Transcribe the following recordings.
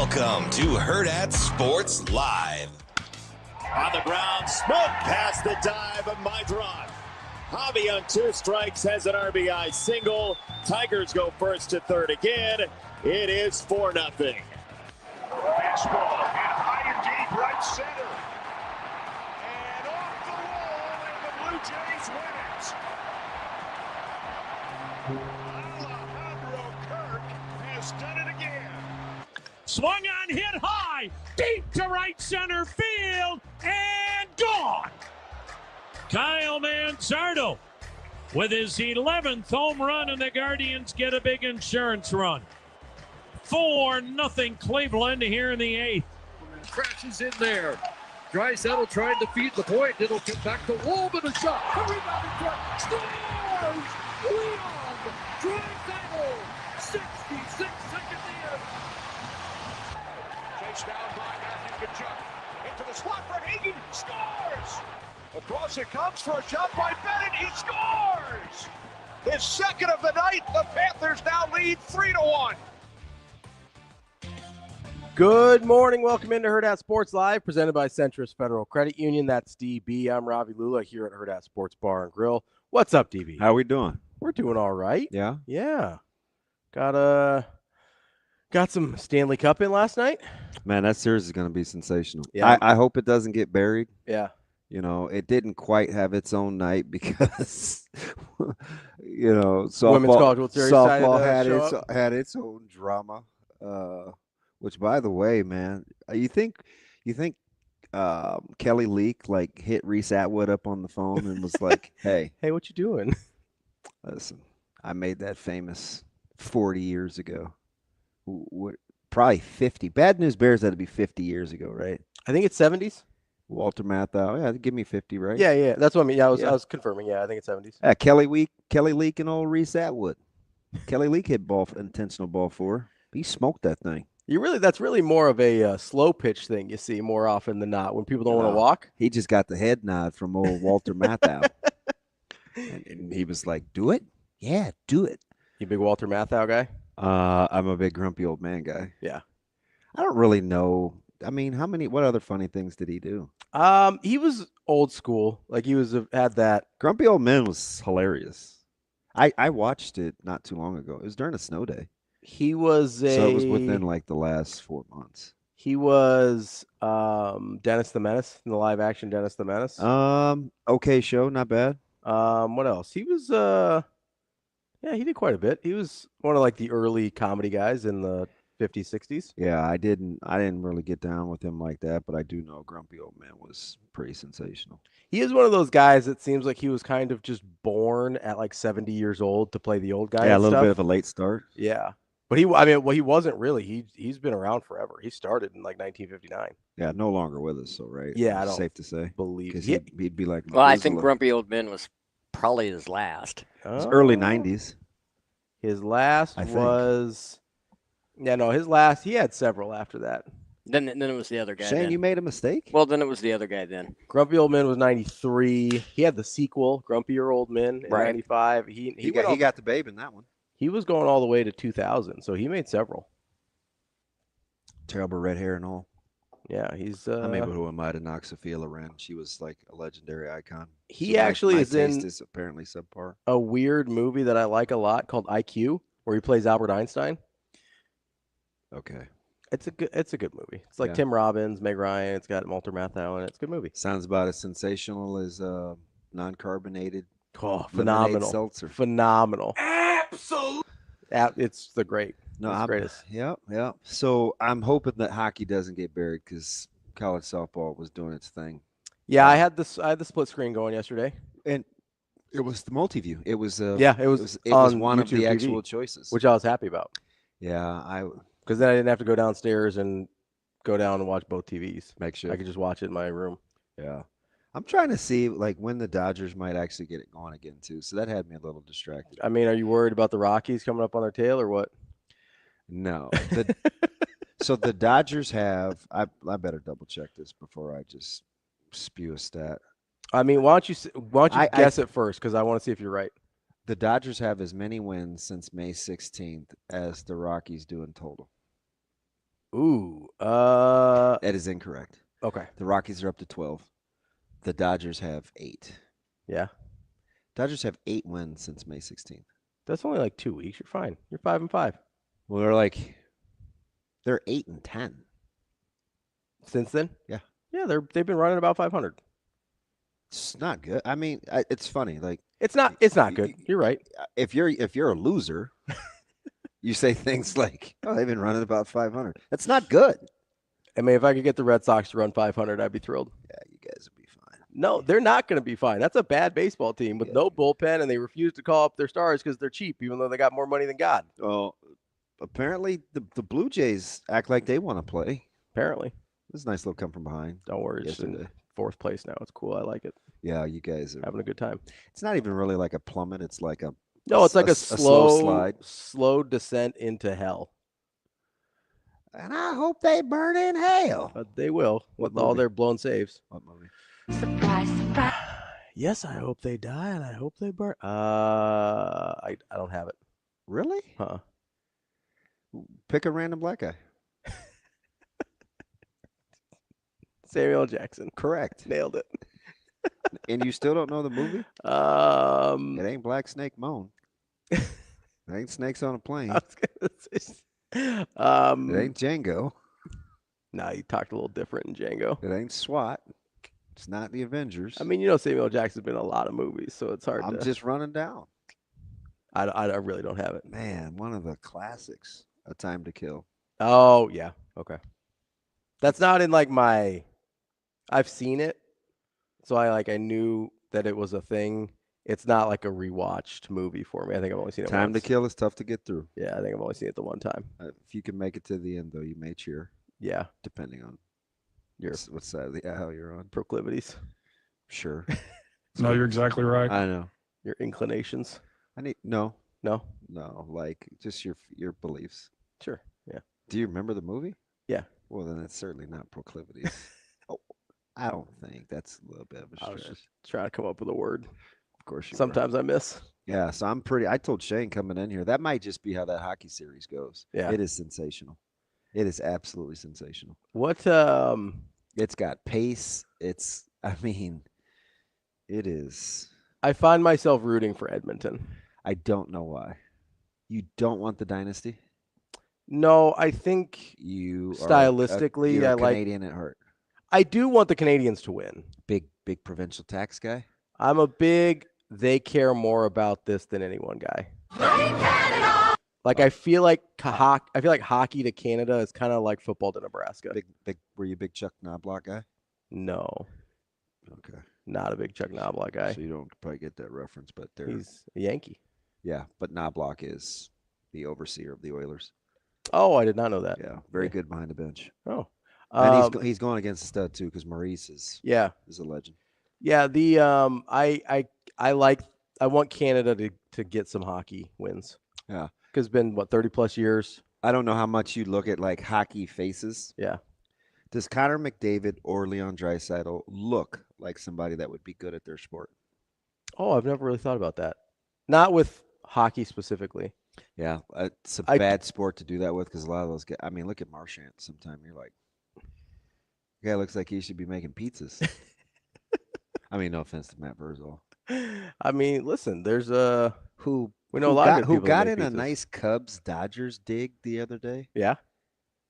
Welcome to Hurrdat Sports Live. On the ground, smoke past the dive of Maidron. Ravi on 2 strikes has an RBI single. Tigers go first to third again. It is 4-0. Fastball and high and deep right center. And off the wall, and the Blue Jays win it. Alejandro Kirk has done it again. Swung on, hit high, deep to right center field, and gone. Kyle Manzardo with his 11th home run, and the Guardians get a big insurance run. 4-0 Cleveland here in the 8th. Crashes in there. Drysdale trying to feed the point. It'll get back to Woolman. A shot. A rebound in front. Scores! Leon Drysdale. 66 seconds in. Chased down by Matthew Tkachuk. Into the slot for Hagen. Scores! Across it comes for a shot by Bennett. He scores! His second of the night. The Panthers now lead 3-1. Good morning. Welcome into Hurrdat Sports Live, presented by Centris Federal Credit Union. That's DB. I'm Ravi Lulla here at Hurrdat Sports Bar and Grill. What's up, DB? How we doing? We're doing all right. Yeah? Yeah. Got some Stanley Cup in last night. Man, that series is going to be sensational. Yeah. I hope it doesn't get buried. Yeah. You know, it didn't quite have its own night because, you know, Women's College World Series softball had its own drama. Which, by the way, man, you think Kelly Leak like hit Reese Atwood up on the phone and was like, "Hey, what you doing?" Listen, I made that famous 40 years ago. Probably 50. Bad News Bears had to be 50 years ago, right? I think it's 70s. Walter Matthau, yeah, give me 50, right? Yeah, that's what I mean. Yeah, I was confirming. Yeah, I think it's 70s. Kelly Leak, and old Reese Atwood. Kelly Leak hit intentional ball 4. He smoked that thing. That's really more of a slow pitch thing you see more often than not when people don't want to walk. He just got the head nod from old Walter Matthau. and he was like, "Do it? Yeah, do it." You big Walter Matthau guy? I'm a big grumpy old man guy. Yeah. I don't really know. I mean, what other funny things did he do? He was old school. Like he had that. Grumpy Old Man was hilarious. I watched it not too long ago. It was during a snow day. So it was within like the last 4 months. He was Dennis the Menace in the live action Dennis the Menace. Okay show, not bad. What else? He was he did quite a bit. He was one of like the early comedy guys in the 50s, 60s. Yeah, I didn't really get down with him like that, but I do know Grumpy Old Man was pretty sensational. He is one of those guys that seems like he was kind of just born at like 70 years old to play the old guy. Yeah, a little bit of a late start. Yeah. But he wasn't really. He's been around forever. He started in like 1959. Yeah, no longer with us, so right. Yeah, I don't safe to say. Believe because he'd be like. Well, I think Grumpy Old Man was probably his last. It was early 90s. His last was. Yeah, no, his last. He had several after that. Then it was the other guy. Shane, you made a mistake. Well, then it was the other guy. Then Grumpy Old Men was 93. He had the sequel, Grumpier Old Men, in 95. He got the babe in that one. He was going all the way to 2000, so he made several. Terrible red hair and all. Yeah, he's. I'm able to admire Sophia Loren. She was like a legendary icon. He actually my is taste in is apparently subpar. A weird movie that I like a lot called IQ, where he plays Albert Einstein. Okay. It's a good movie. It's like Tim Robbins, Meg Ryan. It's got Walter Matthau in it. It's a good movie. Sounds about as sensational as non-carbonated. Oh, phenomenal! Seltzer. Phenomenal. Absolutely. It's the great. No, it's the greatest. Yeah. So I'm hoping that hockey doesn't get buried because college softball was doing its thing. Yeah, I had the split screen going yesterday, and it was the multi-view. It was it was one YouTube of the actual TV, choices, which I was happy about. Yeah, because then I didn't have to go downstairs and go down and watch both TVs. Make sure I could just watch it in my room. Yeah. I'm trying to see like when the Dodgers might actually get it going again too. So that had me a little distracted. I mean, are you worried about the Rockies coming up on their tail or what? No. So the Dodgers have. I better double check this before I just spew a stat. I mean, why don't you guess it first? Because I want to see if you're right. The Dodgers have as many wins since May 16th as the Rockies do in total. Ooh. That is incorrect. Okay. The Rockies are up to 12. The Dodgers have 8. Yeah. Dodgers have 8 wins since May 16th. That's only like 2 weeks. You're fine. You're 5-5. Well, they're 8-10. Since then? Yeah. Yeah, they've been running about 500. It's not good. I mean, it's funny. Like It's not good. You're right. if you're a loser, you say things like, "Oh, they've been running about 500." That's not good. I mean, if I could get the Red Sox to run 500, I'd be thrilled. Yeah, you guys would be fine. No, they're not going to be fine. That's a bad baseball team with no bullpen, and they refuse to call up their stars because they're cheap, even though they got more money than God. Well, apparently the Blue Jays act like they want to play. Apparently. This is a nice little come from behind. Don't worry. It's in 4th place now. It's cool. I like it. Yeah, you guys are having a good time. It's not even really like a plummet. It's like a slow slide, slow descent into hell. And I hope they burn in hell. But they will with all their blown saves. What movie? Surprise, surprise. Yes, I hope they die, and I hope they burn. I don't have it. Really? Huh? Pick a random black guy. Samuel Jackson. Correct. Nailed it. And you still don't know the movie? It ain't Black Snake Moan. It ain't Snakes on a Plane. I was gonna say, It ain't Django. No, he talked a little different in Django. It ain't SWAT. It's not the Avengers. I mean, Samuel Jackson's been in a lot of movies, so it's hard. I'm just running down. I really don't have it. Man, one of the classics, A Time to Kill. Oh yeah, okay. That's not in like my. I've seen it, so I knew that it was a thing. It's not like a rewatched movie for me. I think I've only seen it Time once. to Kill is tough to get through. Yeah, I think I've only seen it the one time. If you can make it to the end, though, you may cheer. Yeah, depending on your what side of the aisle you're on. Proclivities. Sure. No, you're exactly right. I know. Your inclinations. No, No. like just your beliefs. Sure. Yeah. Do you remember the movie? Yeah. Well, then it's certainly not proclivities. I don't think that's a little bit of a stretch. I was just trying to come up with a word. Of course you Sometimes I miss. Yeah, so I told Shane coming in here, that might just be how that hockey series goes. Yeah. It is sensational. It is absolutely sensational. What it's got pace. It is. I find myself rooting for Edmonton. I don't know why. You don't want the dynasty? No, I think you stylistically you're I like Canadian at heart. I do want the Canadians to win. Big provincial tax guy? I'm a big they care more about this than anyone guy. Like I feel like hockey to Canada is kind of like football to Nebraska. Big were you a big Chuck Knobloch guy? No. Okay. Not a big Chuck Knobloch guy. So you don't probably get that reference, but he's a Yankee. Yeah, but Knobloch is the overseer of the Oilers. Oh, I did not know that. Yeah, very good behind the bench. Oh. And he's going against a stud too, because Maurice is a legend. Yeah, the I want Canada to get some hockey wins. Yeah. Because it's been 30 plus years. I don't know how much you look at like hockey faces. Yeah. Does Connor McDavid or Leon Draisaitl look like somebody that would be good at their sport? Oh, I've never really thought about that. Not with hockey specifically. Yeah, it's a bad sport to do that with because a lot of those guys. I mean, look at Marchand. Sometimes you're like, the guy looks like he should be making pizzas. I mean, no offense to Matt Barzal. I mean, listen, there's who we know a lot of good who people got that in make a pizzas. nice Cubs Dodgers dig the other day. Yeah,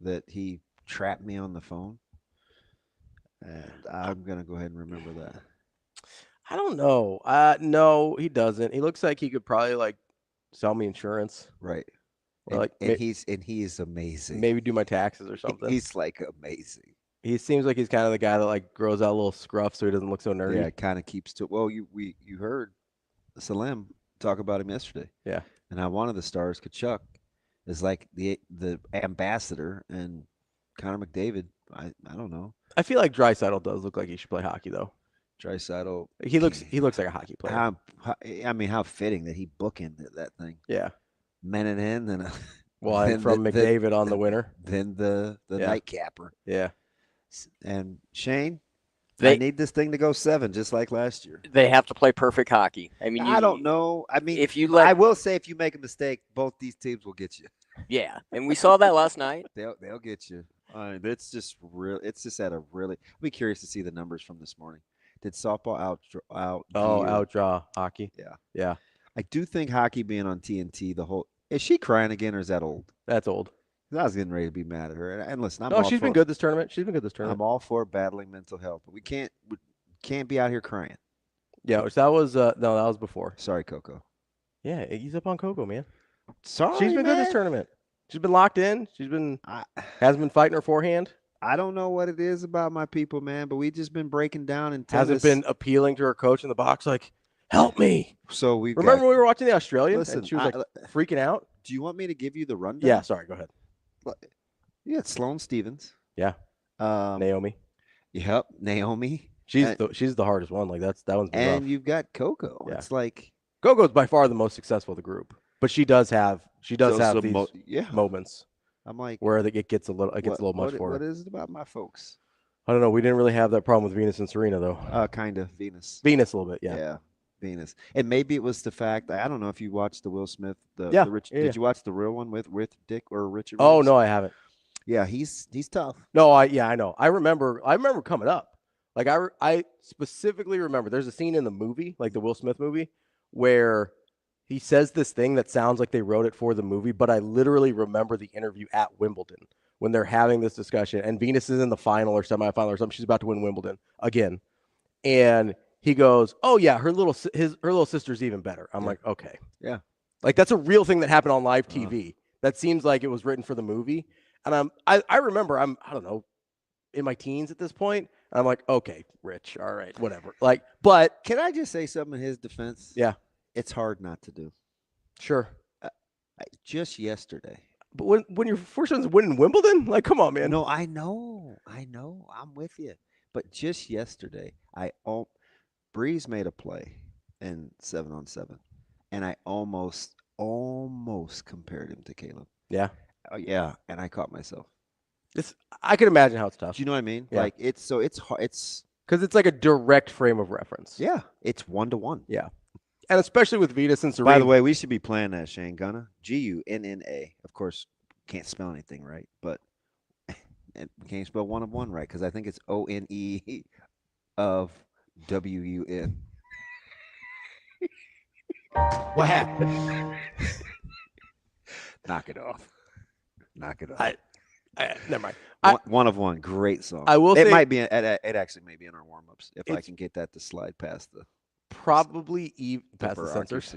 that he trapped me on the phone, and I'm gonna go ahead and remember that. I don't know. No, he doesn't. He looks like he could probably sell me insurance. Right. Or and he is amazing. Maybe do my taxes or something. He's amazing. He seems like he's kind of the guy that grows out a little scruff so he doesn't look so nerdy. Yeah, kind of keeps to. Well, you heard Salim talk about him yesterday. Yeah. And how one of the stars, Kachuk, is like the ambassador, and Connor McDavid. I don't know. I feel like Draisaitl does look like he should play hockey though. Draisaitl. He looks like a hockey player. How fitting that he bookended that thing. Yeah. Menanin and from McDavid on the winner. Then the nightcapper. Yeah. And Shane, I need this thing to go 7, just like last year. They have to play perfect hockey. I mean, I don't know. I mean, if you I will say, if you make a mistake, both these teams will get you. Yeah, and we saw that last night. They'll get you. It's just real. It's just at a really. I'll be curious to see the numbers from this morning. Did softball outdraw hockey? Yeah. Yeah. I do think hockey being on TNT, is she crying again or is that old? That's old. I was getting ready to be mad at her. And listen, she's been good this tournament. I'm all for battling mental health, but we can't be out here crying. Yeah, which that was that was before. Sorry, Coco. Yeah, ease up on Coco, man. Sorry, she's been good this tournament. She's been locked in. Hasn't been fighting her forehand. I don't know what it is about my people, man, but we just been breaking down and hasn't been appealing to her coach in the box, like, help me. So we remember when we were watching the Australian and she was like freaking out. Do you want me to give you the rundown? Yeah, sorry, go ahead. Yeah, Sloane Stevens. Yeah, Naomi. Yep, Naomi. She's the hardest one. Like that one's been rough. And you've got Coco. Yeah. It's like Coco's by far the most successful of the group, but she does have these moments. I'm like, where it gets a little much for her. What is it about my folks? I don't know. We didn't really have that problem with Venus and Serena, though. Kind of Venus. Venus a little bit, yeah. Yeah, Venus. And maybe it was the fact. I don't know if you watched the Will Smith. Did you watch the real one with Dick or Richard? Oh Williams? no, I haven't. Yeah, he's tough. No, I know. I remember coming up. Like I specifically remember. There's a scene in the movie, like the Will Smith movie, where he says this thing that sounds like they wrote it for the movie, but I literally remember the interview at Wimbledon when they're having this discussion, and Venus is in the final or semifinal or something. She's about to win Wimbledon again, and he goes, "Oh yeah, her little sister's even better." I'm like, okay, yeah, like that's a real thing that happened on live TV. That seems like it was written for the movie, and I remember I don't know, in my teens at this point. And I'm like, okay, Rich, all right, whatever. Like, but can I just say something in his defense? Yeah. It's hard not to do. Sure. Just yesterday. But when your first one's winning Wimbledon, like, come on, man. No, I know. I'm with you. But just yesterday, Breeze made a play in 7-on-7, and I almost compared him to Caleb. Yeah. Oh yeah, and I caught myself. I can imagine how it's tough. Do you know what I mean? Yeah. Like it's hard. It's because it's like a direct frame of reference. Yeah, it's 1-to-1. Yeah. And especially with Venus and Serena. By the way, we should be playing that, Shane Gunna. Gunna. Of course, can't spell anything right, but we can't spell one of one right because I think it's ONE of WUN. What happened? Knock it off. Never mind. One of one, great song. I will say it might be. It actually may be in our warm-ups if I can get that to slide past the. Probably even past the censors.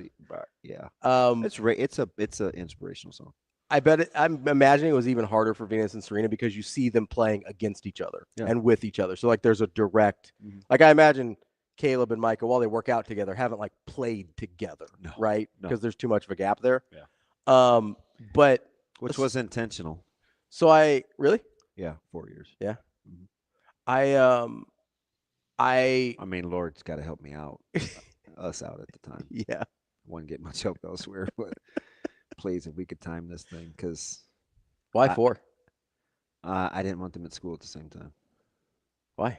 Yeah. It's an inspirational song. I bet I'm imagining it was even harder for Venus and Serena because you see them playing against each other and with each other. So like there's a direct like I imagine Caleb and Micah while they work out together haven't like played together, right? Because there's too much of a gap there. Yeah. But which was intentional. So I really? Yeah, 4 years. Yeah. I mean, Lord's got to help me out, us out at the time. Yeah. Wouldn't get much help elsewhere, but please, if we could time this thing, because why 4? I didn't want them at school at the same time. Why?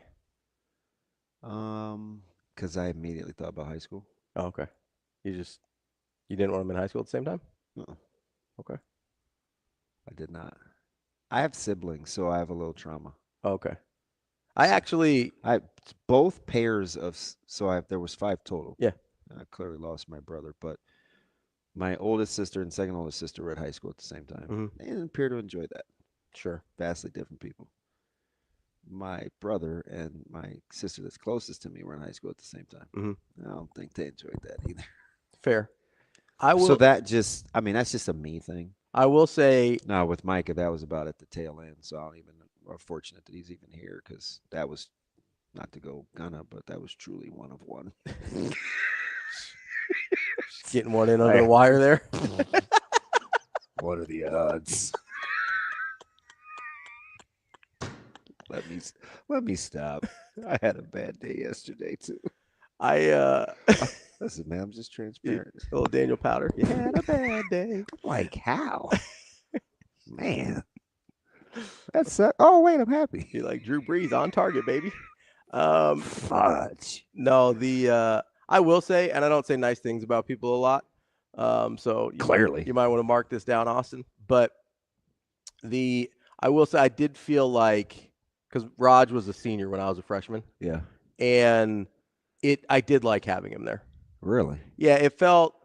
Because I immediately thought about high school. Oh, okay. You didn't want them in high school at the same time? No. Okay. I did not. I have siblings, so I have a little trauma. Oh, okay. I both pairs of there was 5 total. Yeah. I clearly lost my brother, but my oldest sister and second oldest sister were at high school at the same time. They didn't appear to enjoy that. Sure. Vastly different people. My brother and my sister that's closest to me were in high school at the same time. I don't think they enjoyed that either. Fair. So that's just a me thing. I will say. No, with Micah, that was about at the tail end. So we're fortunate that he's even here because that was not to go Gunna, but that was truly one of one. Getting one in under the wire there. What are the odds? Let me stop. I had a bad day yesterday too. Listen, man, I'm just transparent. Little Daniel Powder. You had a bad day. Like how? Man. That's oh wait, I'm happy. You're like Drew Brees on target, baby. Fudge. No, I will say, and I don't say nice things about people a lot. So Clearly. you might want to mark this down, Austin. But I will say I did feel like, because Raj was a senior when I was a freshman. Yeah. And I did like having him there. Really? Yeah, it felt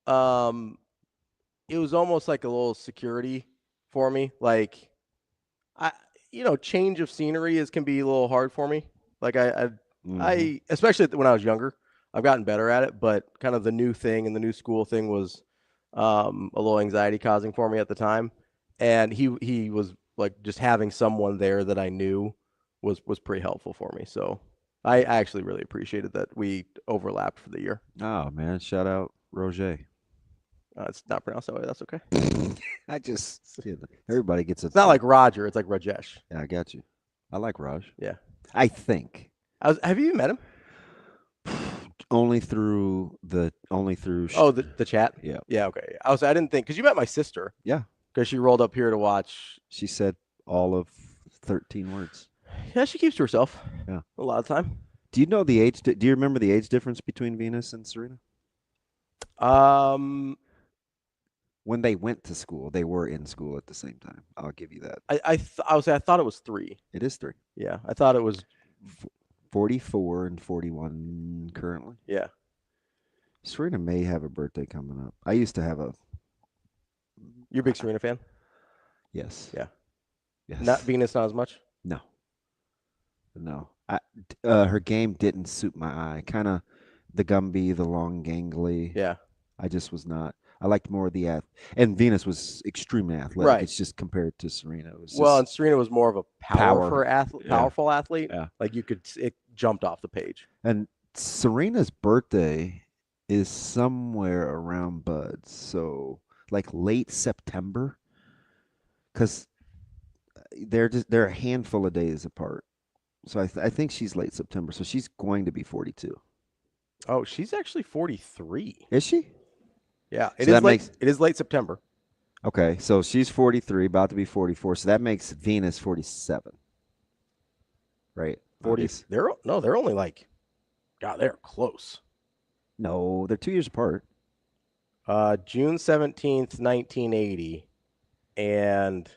it was almost like a little security for me. Like change of scenery can be a little hard for me. Like I especially when I was younger. I've gotten better at it, but kind of the new thing and the new school thing was a little anxiety causing for me at the time. And he was like, just having someone there that I knew was pretty helpful for me. So I actually really appreciated that we overlapped for the year. Oh, man. Shout out Roger. It's not pronounced that way. That's okay. Everybody gets it. It's not like Roger. It's like Rajesh. Yeah, I got you. I like Raj. Yeah. I think. Have you met him? Only through the chat. Yeah. Yeah. Okay. I didn't think, because you met my sister. Yeah. Because she rolled up here to watch. She said all of 13 words. Yeah, she keeps to herself. Yeah. A lot of time. Do you know the age? Do you remember the age difference between Venus and Serena? When they went to school, they were in school at the same time. I'll give you that. I thought it was 3. It is 3. Yeah, I thought it was 44 and 41 currently. Yeah. Serena may have a birthday coming up. I used to have a. You're a big Serena fan? Yes. Yeah. Yes. Not Venus, not as much? No. Her game didn't suit my eye. Kind of the Gumby, the long gangly. Yeah. I just was not. I liked more of the and Venus was extremely athletic. Right. It's just compared to Serena. It was and Serena was more of a powerful athlete. Yeah. Like it jumped off the page. And Serena's birthday is somewhere around Bud's, so like late September, because they're a handful of days apart. So I think she's late September, so she's going to be 42. Oh, she's actually 43. Is she? Yeah, it is late September. Okay, so she's 43, about to be 44. So that makes Venus 47. Right? 40. They're only like, God, they're close. No, they're 2 years apart. June 17th, 1980, and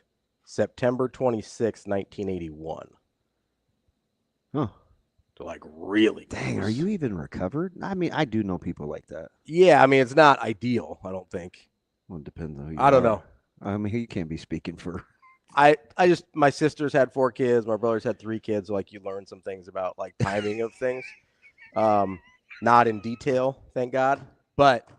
September 26th, 1981. Huh. They're like really close. Dang, are you even recovered? I mean, I do know people like that. Yeah, I mean, it's not ideal, I don't think. Well, it depends on who you I don't know. I mean, you can't be speaking for. My sister's had 4 kids. My brother's had 3 kids. So like, you learn some things about like timing of things. Not in detail, thank God. But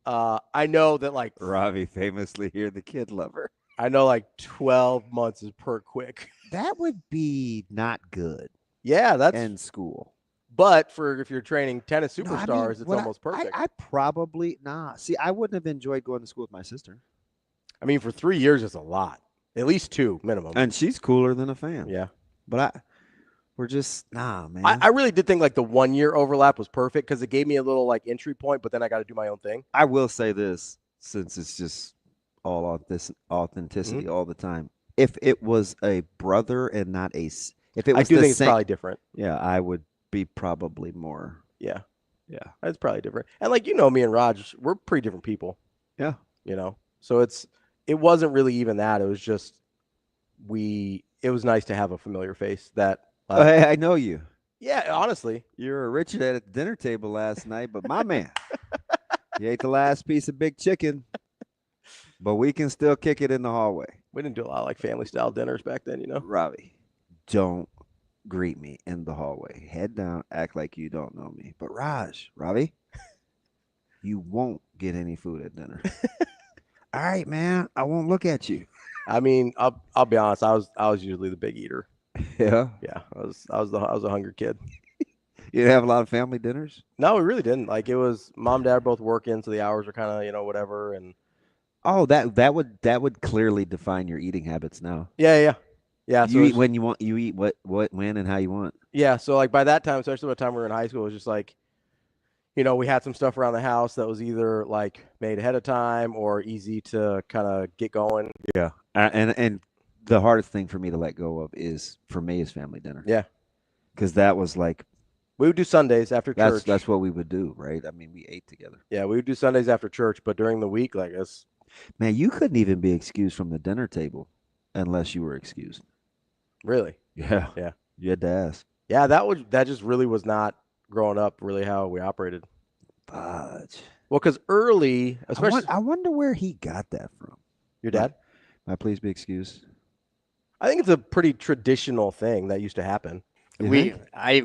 I know that like Ravi famously here, the kid lover. I know like 12 months is per quick. That would be not good. Yeah, that's in school. But if you're training tennis superstars, it's almost perfect. I probably See, I wouldn't have enjoyed going to school with my sister. I mean, for 3 years is a lot. At least 2 minimum. And she's cooler than a fan. Yeah. But we're just man. I really did think like the 1 year overlap was perfect because it gave me a little like entry point, but then I got to do my own thing. I will say this, since it's just all authenticity all the time. If it was a brother and not if it was I do think it's probably different. Yeah, I would be probably more. Yeah. It's probably different. And like, me and Raj, we're pretty different people. Yeah. So it wasn't really even that. It was just it was nice to have a familiar face that hey, I know you. Yeah, honestly. You were Richard at the dinner table last night, but my man, you ate the last piece of big chicken, but we can still kick it in the hallway. We didn't do a lot of like family style dinners back then, Ravi, don't greet me in the hallway. Head down, act like you don't know me. But Ravi, you won't get any food at dinner. All right, man, I won't look at you. I mean, I'll be honest. I was usually the big eater. Yeah. Yeah. I was a hungry kid. You didn't have a lot of family dinners? No, we really didn't. Like, it was mom and dad both working, so the hours are kind of, whatever. And that would clearly define your eating habits now. Yeah. So you eat when you want. You eat what, when, and how you want. Yeah. So like by that time, especially by the time we were in high school, it was just like, we had some stuff around the house that was either like made ahead of time or easy to kind of get going. Yeah. And the hardest thing for me to let go of is family dinner. Yeah. Because that was like We would do Sundays after church. That's what we would do, right? I mean, we ate together. Yeah, we would do Sundays after church, but during the week, like us. Man, you couldn't even be excused from the dinner table unless you were excused. Really? Yeah. Yeah. You had to ask. Yeah, that just really was not growing up really how we operated. Fudge. Well, because early, especially. I wonder where he got that from. Your dad? May I please be excused? I think it's a pretty traditional thing that used to happen. We had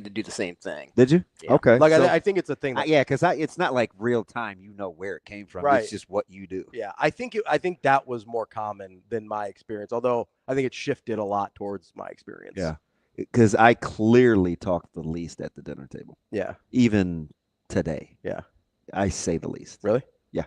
to do the same thing. Did you? Yeah. Okay. Like so, I think it's a thing. yeah, because it's not like real time. You know where it came from. Right. It's just what you do. Yeah, I think that was more common than my experience. Although I think it shifted a lot towards my experience. Yeah. Because I clearly talked the least at the dinner table. Yeah. Even today. Yeah. I say the least. Really? Yeah.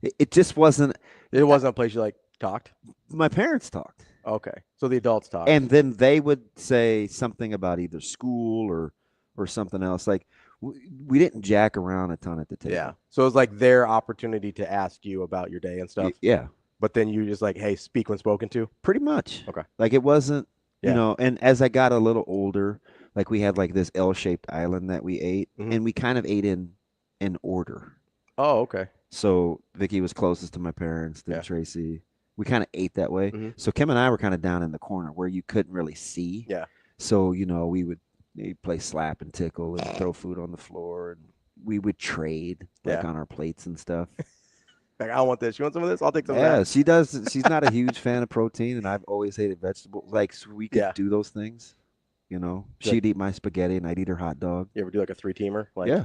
It just wasn't. It wasn't a place you like talked. My parents talked. Okay, so the adults talked, and then they would say something about either school or something else. Like we didn't jack around a ton at the table. Yeah. So it was like their opportunity to ask you about your day and stuff. Yeah. But then you just like, hey, speak when spoken to. Pretty much. Okay. Like it wasn't. Yeah. You know, and as I got a little older, like we had like this L-shaped island that we ate, and we kind of ate in order. Oh, okay. So Vicky was closest to my parents, then Tracy. We kind of ate that way. So Kim and I were kind of down in the corner where you couldn't really see. Yeah. So, you know, we'd play slap and tickle and throw food on the floor, and we would trade like on our plates and stuff. Like, I want this. You want some of this? I'll take some of that. Yeah, she does. She's not a huge fan of protein, and I've always hated vegetables. Like, so we could do those things. You know, she'd eat my spaghetti, and I'd eat her hot dog. You ever do like a 3-teamer? Like... Yeah.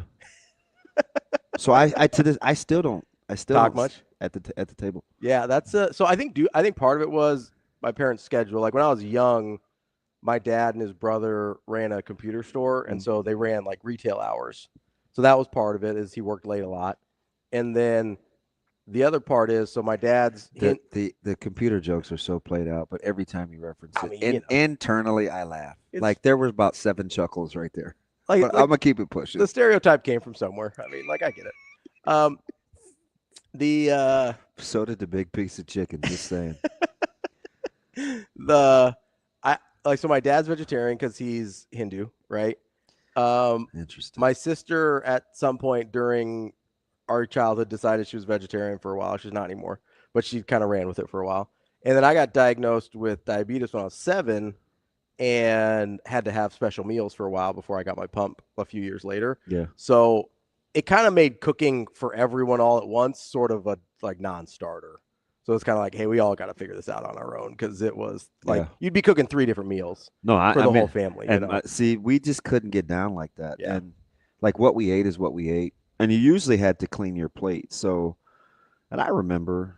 So I still don't talk much at the table. Yeah, that's so I think part of it was my parents' schedule. Like when I was young, my dad and his brother ran a computer store, and so they ran like retail hours. So that was part of it, is he worked late a lot. And then the other part is, so my dad's the computer jokes are so played out, but every time you reference it, internally I laugh. Like there was about 7 chuckles right there. Like I'm gonna keep it pushing. The stereotype came from somewhere. I mean, like I get it. So did the big piece of chicken. Just saying. So my dad's vegetarian because he's Hindu, right? Interesting. My sister at some point during our childhood decided she was vegetarian for a while. She's not anymore, but she kind of ran with it for a while. And then I got diagnosed with diabetes when I was 7 and had to have special meals for a while before I got my pump a few years later. Yeah. So it kind of made cooking for everyone all at once sort of a like non-starter. So it's kind of like, hey, we all got to figure this out on our own, because it was like you'd be cooking 3 different meals for the whole family. And you know? See, we just couldn't get down like that. Yeah. And like what we ate is what we ate. And you usually had to clean your plate. So, and I remember,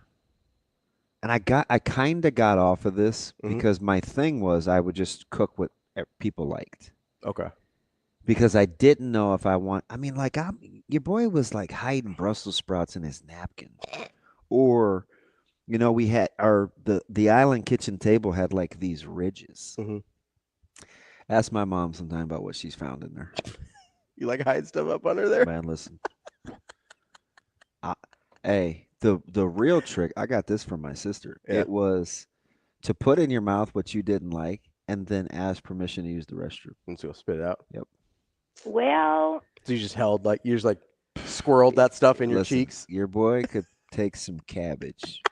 and I kind of got off of this because my thing was I would just cook what people liked. Okay. Because I didn't know if your boy was like hiding Brussels sprouts in his napkin. Or, you know, we had the island kitchen table had like these ridges. Ask my mom sometime about what she's found in there. You like hide stuff up under there? Man, listen. Hey, the real trick, I got this from my sister. Yeah. It was to put in your mouth what you didn't like and then ask permission to use the restroom. And so spit it out. Yep. Well, So you just squirreled that stuff in your Listen, cheeks. Your boy could take some cabbage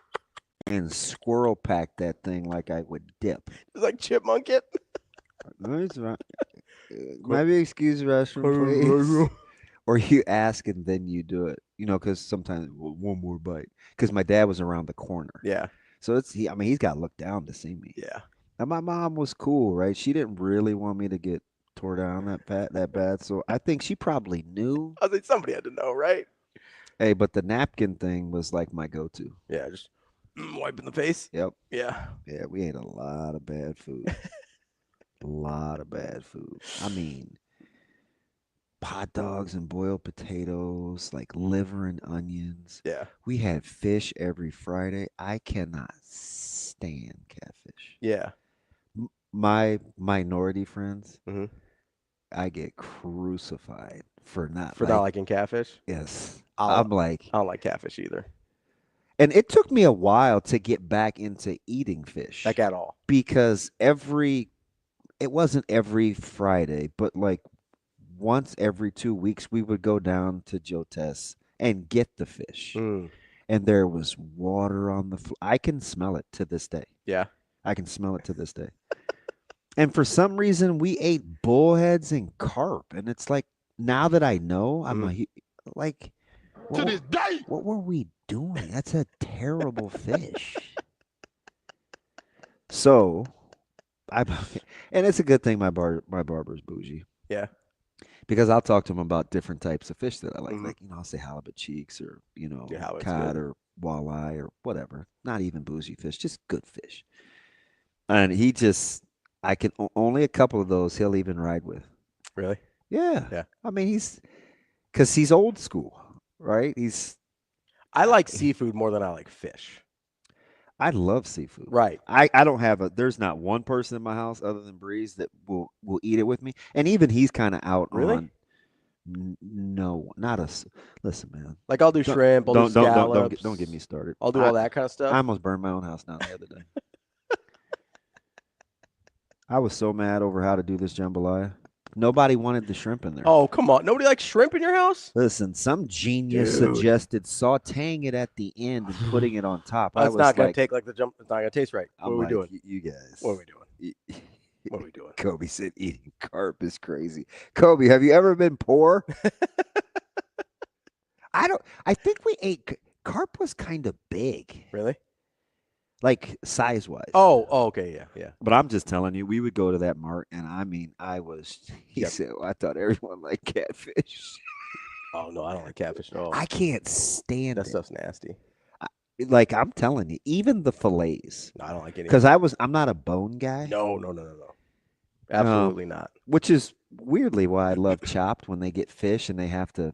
and squirrel pack that thing like I would dip. It's like chipmunk it. Maybe excuse the restroom, please. Or you ask and then you do it. You know, because sometimes one more bite. Because my dad was around the corner. Yeah. So he's got to look down to see me. Yeah. And my mom was cool, right? She didn't really want me to get tore down that bad. So I think she probably knew. I think somebody had to know, right? Hey, but the napkin thing was like my go-to. Yeah, just wiping the face. Yep. Yeah. Yeah, we ate a lot of bad food. A lot of bad food. I mean, hot dogs and boiled potatoes, like liver and onions. Yeah. We had fish every Friday. I cannot stand catfish. Yeah. My minority friends, Mhm. I get crucified for not liking catfish. Yes. I I'm like, don't like catfish either. and it took me a while to get back into eating fish. Like at all. Because it wasn't every Friday, but like once every 2 weeks, we would go down to Joe Tess and get the fish. Mm. And there was water on the floor. I can smell it to this day. Yeah. I can smell it to this day. And for some reason, we ate bullheads and carp. And it's like, now that I know, I'm like, To this day. what were we doing? That's a terrible fish. So, and it's a good thing my barber's bougie. Yeah. Because I'll talk to him about different types of fish that I like. Like, I'll say halibut cheeks or, cod or walleye or whatever. Not even bougie fish, just good fish. And I can only a couple of those he'll even ride with. Really? Yeah. Yeah. I mean, because he's old school, right? I like seafood more than I like fish. I love seafood. Right. I don't have there's not one person in my house other than Breeze that will eat it with me. And even he's kind of out on. No, not us. Listen, man. Like I'll do shrimp, I'll do scallops. Don't get me started. I'll do all that kind of stuff. I almost burned my own house down the other day. I was so mad over how to do this jambalaya. Nobody wanted the shrimp in there. Oh, come on. Nobody likes shrimp in your house? Listen, some genius suggested sautéing it at the end and putting it on top. It's not going to take like the jump. It's not going to taste right. What are we doing? You guys. What are we doing? What are we doing? Kobe said eating carp is crazy. Kobe, have you ever been poor? I think we ate carp was kind of big. Really? Like size-wise. Oh, okay, yeah. But I'm just telling you, we would go to that mart, and I mean, he said, I thought everyone liked catfish. Oh, no, I don't like catfish at all. I can't stand that stuff's nasty. Like, I'm telling you, even the fillets. No, I don't like any. Because I'm not a bone guy. No. Absolutely not. Which is weirdly why I love Chopped when they get fish and they have to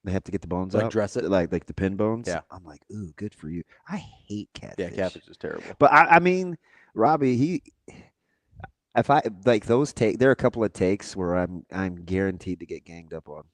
get the bones out. Dress it. Like the pin bones. Yeah. I'm like, ooh, good for you. I hate catfish. Yeah, catfish is terrible. But I mean, Robbie, if I like those there are a couple of takes where I'm guaranteed to get ganged up on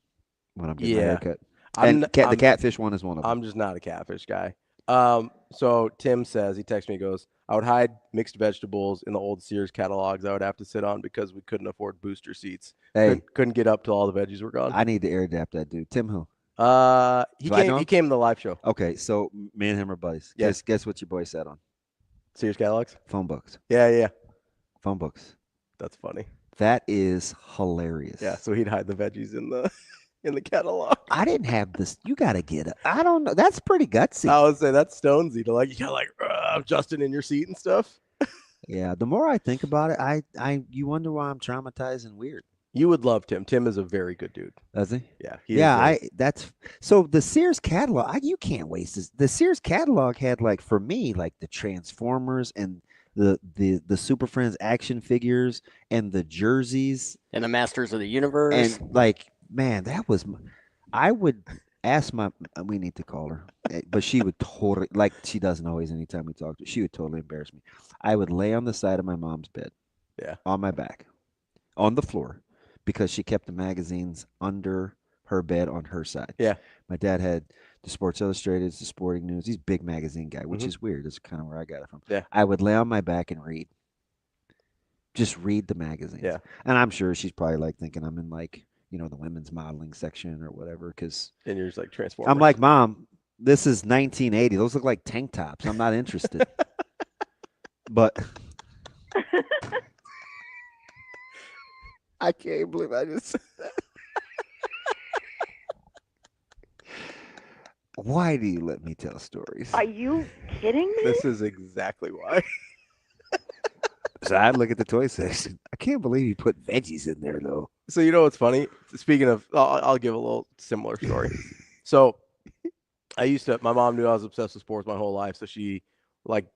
when I'm getting my haircut. And the catfish one is one of them. I'm just not a catfish guy. So Tim says, he texts me, he goes, I would hide mixed vegetables in the old Sears catalogs I would have to sit on because we couldn't afford booster seats. Hey. Couldn't get up till all the veggies were gone. I need to air adapt that dude. Tim who? He came to the live show. Okay, so me and him are buddies. Yes. Guess what your boy said on? Sears catalogs? Phone books. Yeah. Phone books. That's funny. That is hilarious. Yeah, so he'd hide the veggies in the catalog. I didn't have this. You got to get it. I don't know. That's pretty gutsy. I would say that's Stonesy to like, you got Justin in your seat and stuff. Yeah, the more I think about it, you wonder why I'm traumatized and weird. You would love Tim. Tim is a very good dude. Does he? Yeah. That's so the Sears catalog. You can't waste this. The Sears catalog had like for me like the Transformers and the Super Friends action figures and the jerseys and the Masters of the Universe and like man, that was. I would ask we need to call her, but she would totally like she doesn't always. Anytime we talk to her, she would totally embarrass me. I would lay on the side of my mom's bed, on my back, on the floor. Because she kept the magazines under her bed on her side. Yeah. My dad had the Sports Illustrated, the Sporting News. He's a big magazine guy, which is weird. That's kind of where I got it from. Yeah. I would lay on my back and read. Just read the magazines. Yeah. And I'm sure she's probably like thinking I'm in like, the women's modeling section or whatever. And you're just like Transformers. I'm like, Mom, this is 1980. Those look like tank tops. I'm not interested. But... I can't believe I just said that. Why do you let me tell stories? Are you kidding me? This is exactly why. So I look at the toy section. I can't believe you put veggies in there, though. So you know what's funny? Speaking of, I'll give a little similar story. So my mom knew I was obsessed with sports my whole life, so she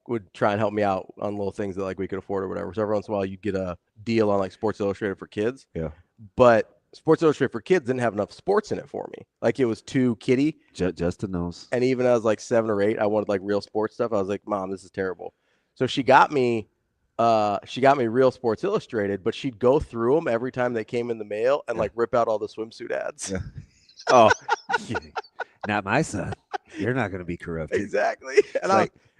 would try and help me out on little things that we could afford or whatever. So every once in a while you'd get a deal on Sports Illustrated for kids. Yeah. But Sports Illustrated for kids didn't have enough sports in it for me. It was too kiddie. Justin knows. And even as 7 or 8, I wanted real sports stuff. I was like, Mom, this is terrible. So she got me real Sports Illustrated, but she'd go through them every time they came in the mail and rip out all the swimsuit ads. Yeah. Oh, Not my son. You're not going to be corrupted. Exactly.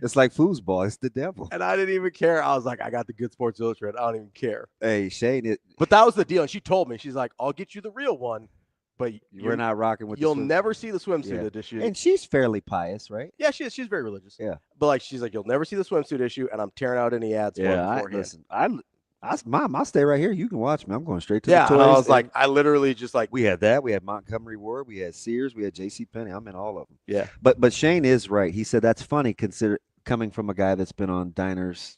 It's like foosball. It's the devil. And I didn't even care. I was like, I got the good Sports Illustrated. I don't even care. Hey, Shane, but that was the deal. And she told me, she's like, I'll get you the real one, but we're not rocking with. You'll never see the swimsuit edition. And she's fairly pious, right? Yeah, she is. She's very religious. Yeah. But like, she's like, you'll never see the swimsuit issue, and I'm tearing out any ads. Listen, Mom, I'll stay right here. You can watch me. I'm going straight to the toys. Yeah, I was like, I literally just like. We had that. We had Montgomery Ward. We had Sears. We had JCPenney. I'm in all of them. Yeah. But Shane is right. He said that's funny, coming from a guy that's been on Diners.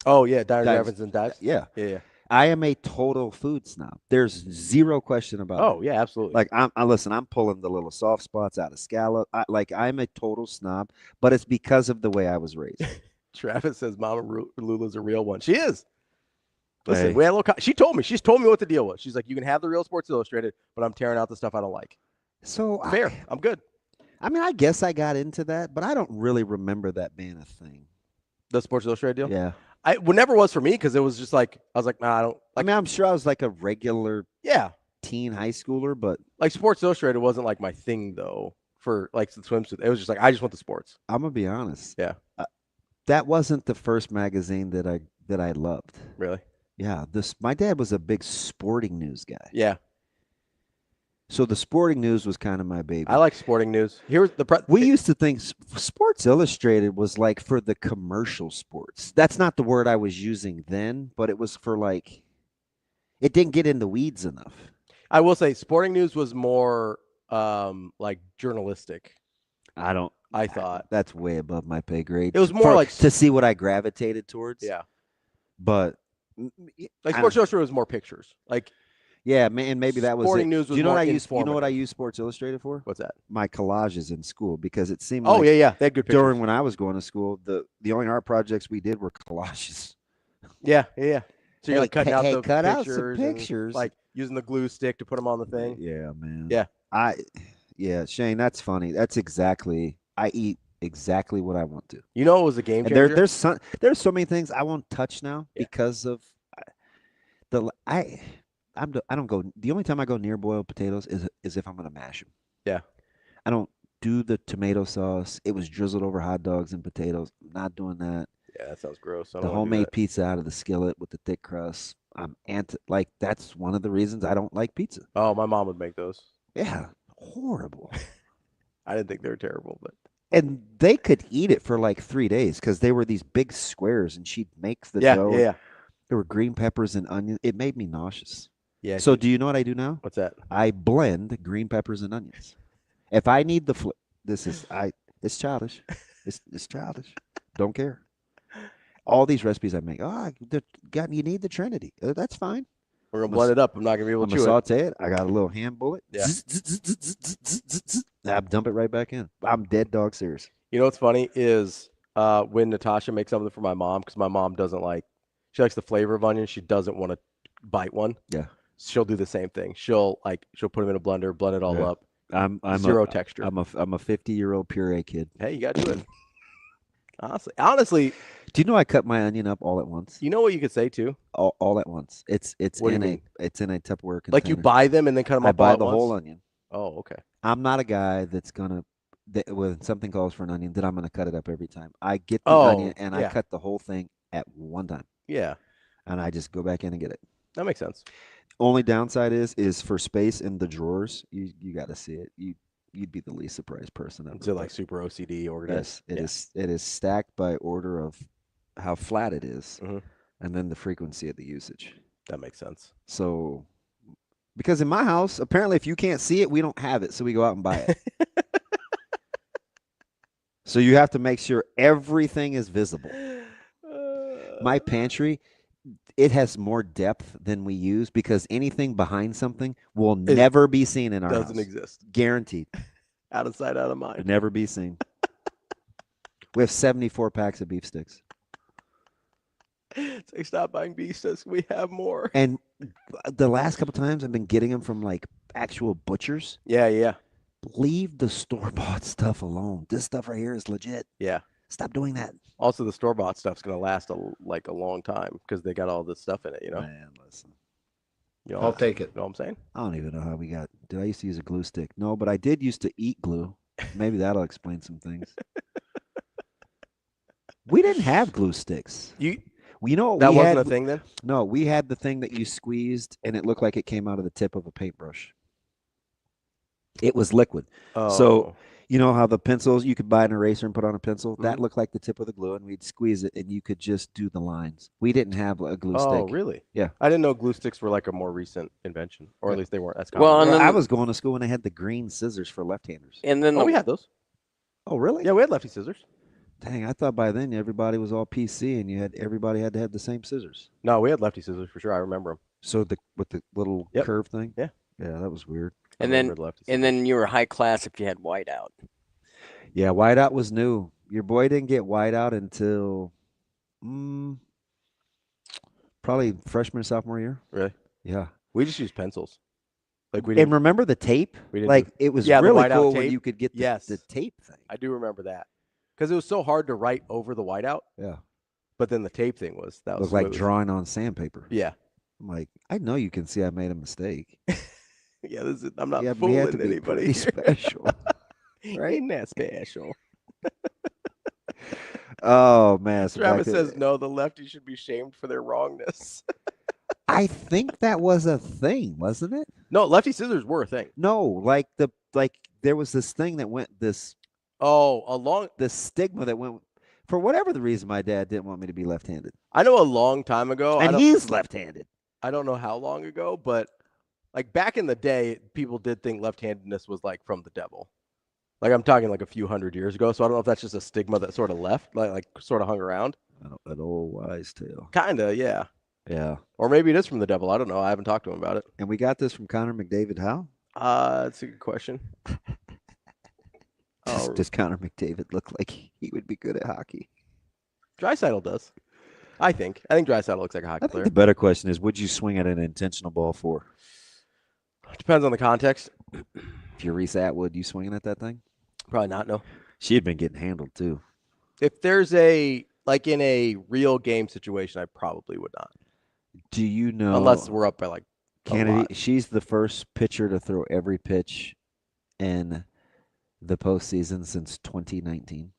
Oh yeah, Diners, Drive-Ins, and Dives. Yeah. Yeah. I am a total food snob. There's zero question about it. Oh yeah, absolutely. Like I'm pulling the little soft spots out of scallop. I'm a total snob, but it's because of the way I was raised. Travis says Mama Lulla's a real one. She is. Listen, we had a little. She's told me what the deal was. She's like, you can have the real Sports Illustrated, but I'm tearing out the stuff I don't like. So fair. I'm good. I mean, I guess I got into that, but I don't really remember that being a thing. The Sports Illustrated deal? Yeah. It never was for me because it was just like, I was like, nah, I don't. Like, I mean, I'm sure I was like a regular teen high schooler, but. Like Sports Illustrated wasn't like my thing, though, for like the swimsuit. It was just like, I just want the sports. I'm going to be honest. Yeah. That wasn't the first magazine that I loved. Really? Yeah. My dad was a big sporting news guy. Yeah. So the sporting news was kind of my baby. I like sporting news. We used to think Sports Illustrated was like for the commercial sports. That's not the word I was using then, but it was for like, it didn't get in the weeds enough. I will say sporting news was more like journalistic. I thought that's way above my pay grade. It was more like to see what I gravitated towards. Yeah. But like Sports Illustrated was more pictures. Like. Yeah, man, maybe that was sporting it. news was you know more what I use? You know informative. what I use Sports Illustrated for? What's that? My collages in school, because it seemed. Oh like yeah, they had good pictures. During when I was going to school, the only art projects we did were collages. Yeah. So you're like cutting out the cut out pictures, some pictures, like using the glue stick to put them on the thing. Yeah, man. Yeah. Shane, that's funny. That's exactly. I eat exactly what I want to. You know, it was a game changer. And there's so many things I won't touch now because of I don't go. The only time I go near boiled potatoes is if I'm going to mash them. Yeah. I don't do the tomato sauce. It was drizzled over hot dogs and potatoes. I'm not doing that. Yeah, that sounds gross. The homemade pizza out of the skillet with the thick crust. That's one of the reasons I don't like pizza. Oh, my mom would make those. Yeah, horrible. I didn't think they were terrible, but. And they could eat it for like 3 days because they were these big squares, and she'd make the dough. Yeah. There were green peppers and onions. It made me nauseous. Yeah. So do you know what I do now? What's that? I blend green peppers and onions. If I need the it's childish. It's childish. Don't care. All these recipes I make. You need the Trinity. That's fine. We're gonna blend it up. I'm not gonna be able to chew it. Saute it. I got a little hand bullet. Yeah. I dump it right back in. I'm dead dog serious. You know what's funny is when Natasha makes something for my mom, because my mom doesn't like. She likes the flavor of onions. She doesn't want to bite one. Yeah. She'll do the same thing. She'll put them in a blender, blend it all up. I'm zero texture. I'm a 50-year-old puree kid. Hey, you got to do it. Honestly, do you know I cut my onion up all at once? You know what you could say too? All at once. It's in a Tupperware container. Like you buy them and then cut them up. I buy the whole onion. Oh, okay. I'm not a guy that's gonna when something calls for an onion that I'm gonna cut it up every time. I get the onion and I cut the whole thing at one time. Yeah. And I just go back in and get it. That makes sense. Only downside is for space in the drawers. You got to see it. You'd be the least surprised person ever. It's like super OCD organized. Yes, it is stacked by order of how flat it is, and then the frequency of the usage. That makes sense. So, because in my house, apparently, if you can't see it, we don't have it, so we go out and buy it. So you have to make sure everything is visible. My pantry, it has more depth than we use because anything behind something will never be seen in our house. Doesn't exist. Guaranteed. Out of sight, out of mind. Never be seen. We have 74 packs of beef sticks. Say, stop buying beef sticks. We have more. And the last couple times I've been getting them from like actual butchers. Yeah. Leave the store-bought stuff alone. This stuff right here is legit. Yeah. Stop doing that. Also, the store-bought stuff's going to last a long time because they got all this stuff in it, you know? Man, listen. You know, I'll take it. You know what I'm saying? I don't even know how we got. Did I used to use a glue stick? No, but I did used to eat glue. Maybe that'll explain some things. We didn't have glue sticks. You know that wasn't a thing then? No, we had the thing that you squeezed and it looked like it came out of the tip of a paintbrush. It was liquid. Oh. So you know how the pencils you could buy an eraser and put on a pencil? That looked like the tip of the glue, and we'd squeeze it, and you could just do the lines. We didn't have a glue stick. Oh, really? Yeah. I didn't know glue sticks were like a more recent invention, or at least they weren't as common. Well, and then, I was going to school when they had the green scissors for left-handers. And then we had those. Oh, really? Yeah, we had lefty scissors. Dang, I thought by then everybody was all PC, and everybody had to have the same scissors. No, we had lefty scissors for sure. I remember them. So with the little curve thing? Yeah. Yeah, that was weird. And then you were high class if you had whiteout. Yeah, whiteout was new. Your boy didn't get whiteout until probably freshman, sophomore year. Really? Yeah. We just used pencils. Like we and remember the tape? It was really cool when you could get the tape thing. I do remember that. Because it was so hard to write over the whiteout. Yeah. But then the tape thing was looked like drawing on sandpaper. Yeah. I'm like, I know you can see I made a mistake. Yeah, I'm not fooling anybody. Special. Right? Ain't that special? Oh, man. Travis says, no, the lefty should be shamed for their wrongness. I think that was a thing, wasn't it? No, lefty scissors were a thing. No, there was this thing that went this. Oh, along the stigma that went for whatever the reason. My dad didn't want me to be left-handed. I know a long time ago, and he's left-handed. I don't know how long ago, but like back in the day, people did think left-handedness was like from the devil. Like I'm talking like a few hundred years ago, so I don't know if that's just a stigma that sort of left, like sort of hung around. An old wise tale. Kinda, yeah. Yeah. Or maybe it is from the devil. I don't know. I haven't talked to him about it. And we got this from Connor McDavid. How? That's a good question. Does Connor McDavid look like he would be good at hockey? Draisaitl does. I think Draisaitl looks like a hockey player. The better question is, would you swing at an intentional ball for? Depends on the context. If you're Reese Atwood, you swinging at that thing? Probably not, no. She had been getting handled, too. If there's in a real game situation, I probably would not. Do you know? Unless we're up by like Kennedy, she's the first pitcher to throw every pitch in the postseason since 2019.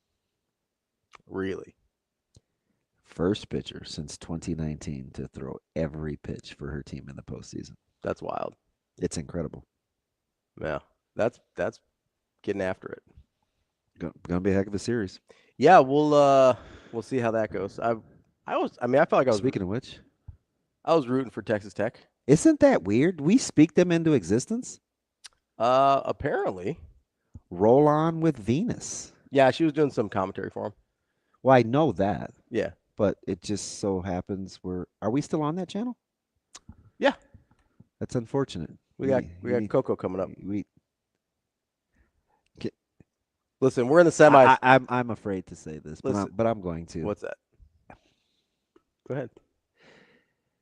Really? First pitcher since 2019 to throw every pitch for her team in the postseason. That's wild. It's incredible. Yeah, that's getting after it. Gonna be a heck of a series. Yeah, we'll see how that goes. I felt like I was. Speaking of which, I was rooting for Texas Tech. Isn't that weird? We speak them into existence. Apparently. Roll on with Venus. Yeah, she was doing some commentary for him. Well, I know that. Yeah. But it just so happens are we still on that channel? Yeah. That's unfortunate. We got Coco coming up. Listen, we're in the semis. I'm afraid to say this, but I'm going to. What's that? Go ahead.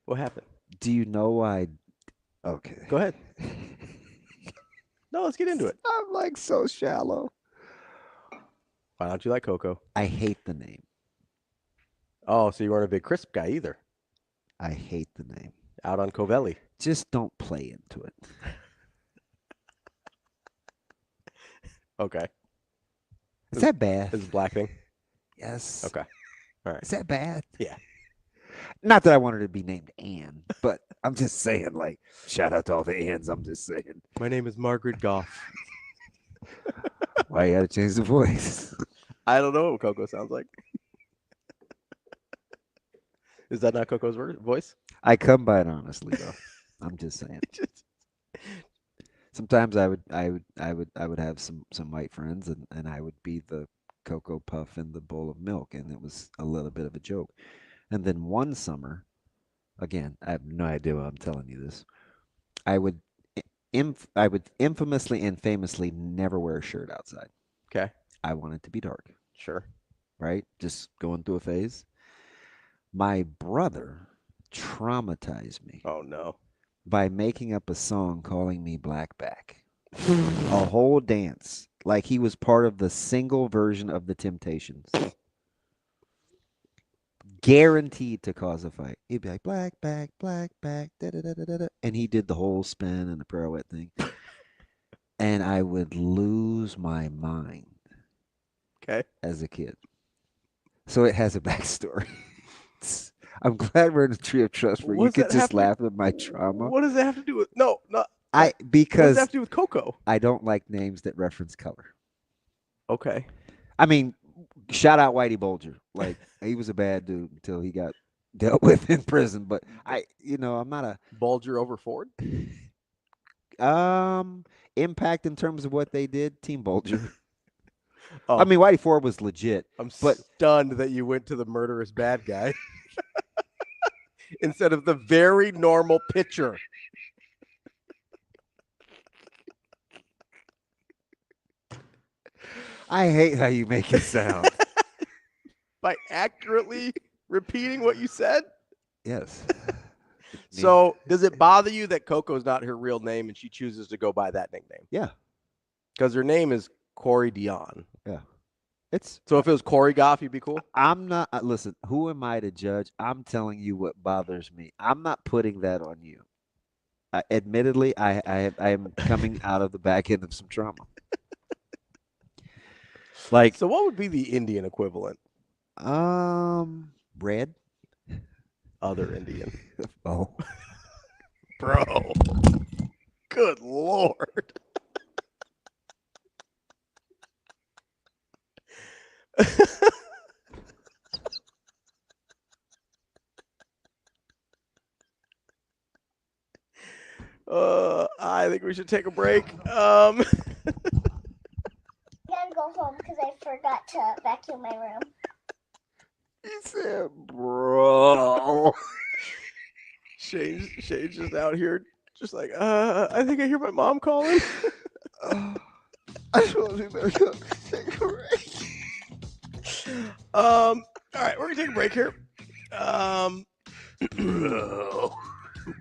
What happened? Do you know why? Okay. Go ahead. No, let's get into it. I'm like so shallow. Why don't you like Coco? I hate the name. Oh, so you weren't a big Crisp guy either. I hate the name. Out on Covelli. Just don't play into it. Okay. Is that bad? Is it black thing? Yes. Okay. All right. Is that bad? Yeah. Not that I wanted to be named Ann, but I'm just saying, like, shout out to all the Anns. I'm just saying. My name is Margaret Goff. Why you had to change the voice? I don't know what Coco sounds like. Is that not Coco's voice? I come by it honestly, though. I'm just saying. Sometimes I would have some white friends, and I would be the Cocoa Puff in the bowl of milk, and it was a little bit of a joke. And then one summer, again, I have no idea why I'm telling you this. I would infamously and famously never wear a shirt outside. Okay. I want it to be dark. Sure. Right? Just going through a phase. My brother traumatized me. Oh, no. By making up a song calling me Blackback. A whole dance. Like he was part of the single version of the Temptations. guaranteed to cause a fight. He'd be like, black back, da-da-da-da-da, and he did the whole spin and the pirouette thing. And I would lose my mind. Okay. As a kid. So it has a backstory. I'm glad we're in a tree of trust where you could just laugh at my trauma. What does that have to do with because what does that have to do with Coco? I don't like names that reference color. Okay. I mean, shout out Whitey Bulger. Like, he was a bad dude until he got dealt with in prison. But I'm not a Bulger over Ford. Impact in terms of what they did, Team Bulger. Oh, I mean, Whitey Ford was legit. I'm stunned that you went to the murderous bad guy instead of the very normal pitcher. I hate how you make it sound. By accurately repeating what you said? Yes. So, does it bother you that Coco's not her real name and she chooses to go by that nickname? Yeah. Because her name is Corey Dion. Yeah. So if it was Corey Goff, you'd be cool? I'm not. Listen, who am I to judge? I'm telling you what bothers me. I'm not putting that on you. Admittedly, I am coming out of the back end of some trauma. So what would be the Indian equivalent? Red. Other Indian. Oh. Bro. Good Lord. I think we should take a break. I gotta go home because I forgot to vacuum my room. He said, bro. Shane's just out here, just like, I think I hear my mom calling. I suppose we better go take a break. All right, we're gonna take a break here.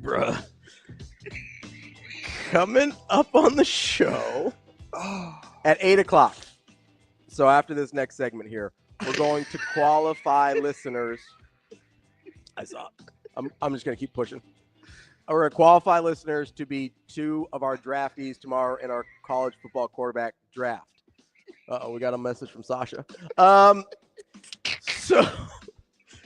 Bruh. Coming up on the show at 8 o'clock. So after this next segment here, we're going to qualify listeners. I'm just going to keep pushing. We're going to qualify listeners to be two of our draftees tomorrow in our college football quarterback draft. We got a message from Sasha.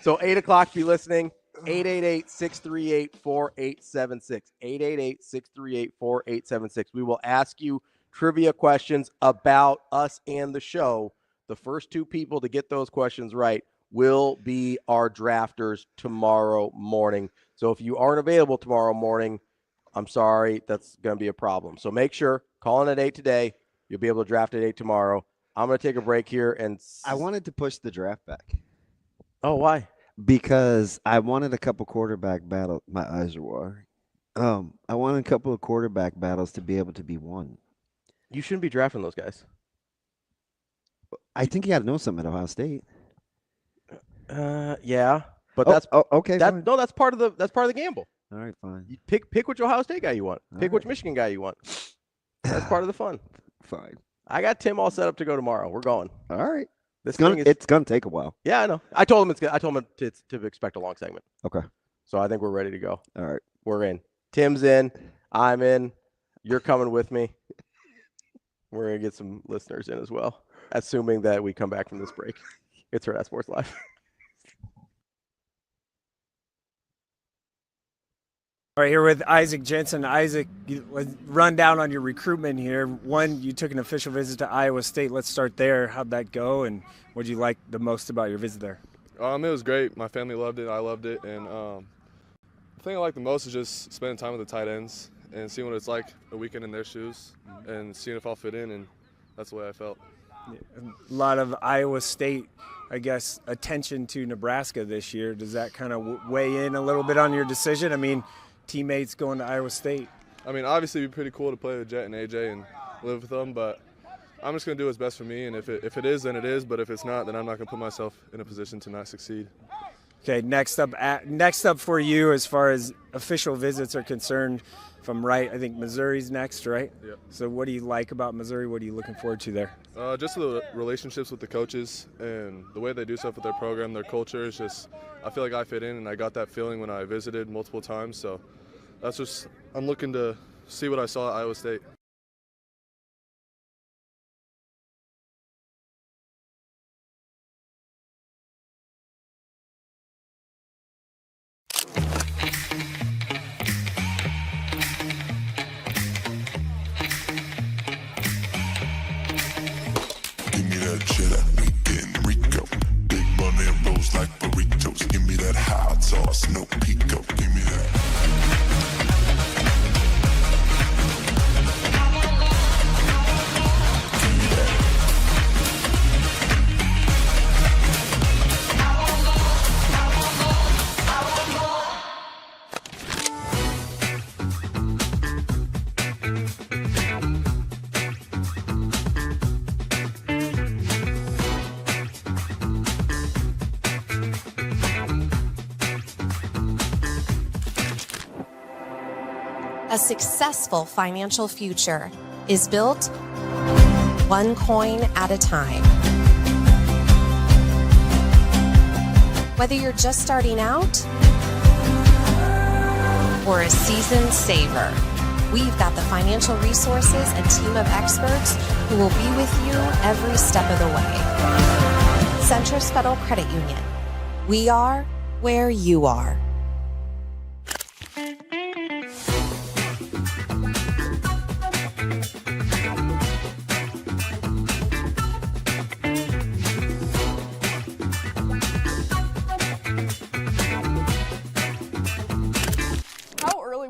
So 8 o'clock, be listening. 888-638-4876. 888-638-4876. We will ask you trivia questions about us and the show. The first two people to get those questions right will be our drafters tomorrow morning. So if you aren't available tomorrow morning, I'm sorry, that's going to be a problem. So make sure, call in at 8 today. You'll be able to draft at 8 tomorrow. I'm going to take a break here. And I wanted to push the draft back. Oh, why? Because I wanted a couple quarterback battles. My eyes are watering. I wanted a couple of quarterback battles to be able to be won. You shouldn't be drafting those guys. I think you got to know something at Ohio State. Yeah, but that's okay. That's part of the gamble. All right, fine. You pick which Ohio State guy you want. Pick which Michigan guy you want. That's part of the fun. Fine. I got Tim all set up to go tomorrow. We're going. All right. It's gonna take a while. Yeah, I know. I told him to expect a long segment. Okay. So I think we're ready to go. All right. We're in. Tim's in. I'm in. You're coming with me. We're gonna get some listeners in as well, assuming that we come back from this break. It's Hurrdat Sports Live. All right, here with Isaac Jensen. Isaac, run down on your recruitment here. One, you took an official visit to Iowa State. Let's start there. How'd that go, and what did you like the most about your visit there? It was great. My family loved it. I loved it. And the thing I liked the most is just spending time with the tight ends and seeing what it's like a weekend in their shoes and seeing if I'll fit in, and that's the way I felt. A lot of Iowa State, I guess, attention to Nebraska this year. Does that kind of weigh in a little bit on your decision? I mean, teammates going to Iowa State. I mean, obviously it'd be pretty cool to play with Jet and AJ and live with them, but I'm just going to do what's best for me, and if it is, then it is, but if it's not, then I'm not going to put myself in a position to not succeed. Okay, next up for you as far as official visits are concerned, if I'm right, I think Missouri's next, right? Yep. So what do you like about Missouri? What are you looking forward to there? Just the relationships with the coaches and the way they do stuff with their program, their culture is just, I feel like I fit in, and I got that feeling when I visited multiple times. So that's just, I'm looking to see what I saw at Iowa State. Give me that cheddar, getting Rico. Big money rolls like burritos. Give me that hot sauce, no pico. Give me that. A successful financial future is built one coin at a time. Whether you're just starting out or a seasoned saver, we've got the financial resources and team of experts who will be with you every step of the way. Centris Federal Credit Union. We are where you are.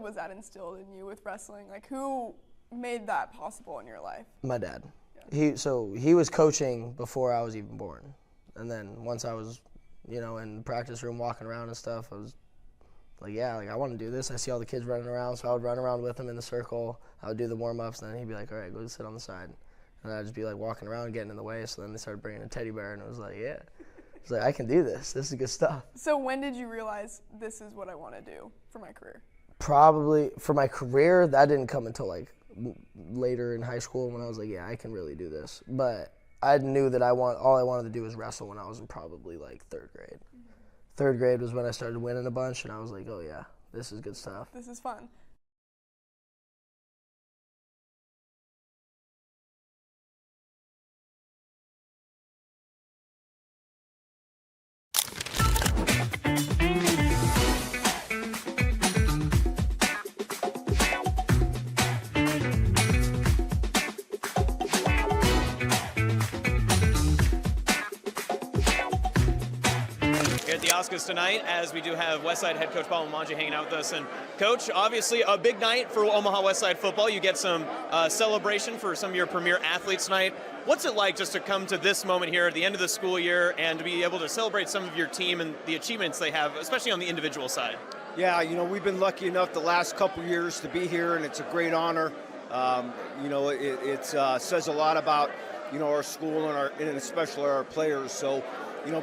Was that instilled in you with wrestling? Like, who made that possible in your life? My dad. He was coaching before I was even born, and then once I was, in the practice room walking around and stuff, I was like, yeah, like I want to do this. I see all the kids running around, so I would run around with them in the circle. I would do the warm-ups, and then he'd be like, all right, go sit on the side, and I'd just be like walking around, getting in the way. So then they started bringing a teddy bear, and it was like, yeah, it's like I can do this. This is good stuff. So when did you realize this is what I want to do for my career? Probably for my career, that didn't come until like later in high school when I was like, yeah, I can really do this. But I knew that all I wanted to do was wrestle when I was in probably like third grade. Mm-hmm. Third grade was when I started winning a bunch, and I was like, oh yeah, this is good stuff. This is fun. At the Oscars tonight, as we do have Westside head coach Paul Manji hanging out with us. And coach, obviously a big night for Omaha Westside football. You get some celebration for some of your premier athletes tonight. What's it like just to come to this moment here at the end of the school year and to be able to celebrate some of your team and the achievements they have, especially on the individual side? Yeah, we've been lucky enough the last couple years to be here, and it's a great honor. It says a lot about our school and especially our players. So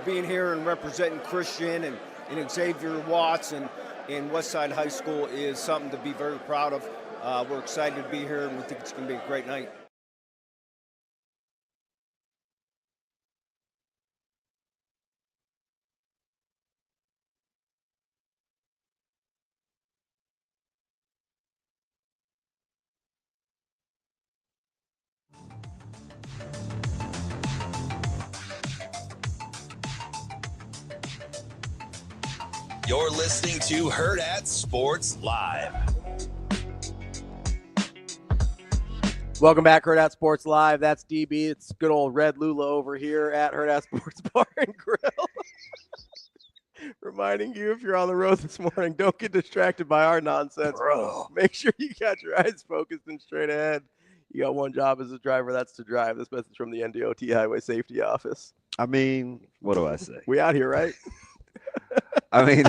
being here and representing Christian and Xavier Watts and Westside High School is something to be very proud of. We're excited to be here, and we think it's going to be a great night. You're listening to Hurrdat Sports Live. Welcome back, Hurrdat Sports Live. That's DB. It's good old Red Lulla over here at Hurrdat Sports Bar and Grill. Reminding you, if you're on the road this morning, don't get distracted by our nonsense. Bro. Make sure you got your eyes focused and straight ahead. You got one job as a driver, that's to drive. This message from the NDOT Highway Safety Office. I mean, what do I say? We out here, right? I mean,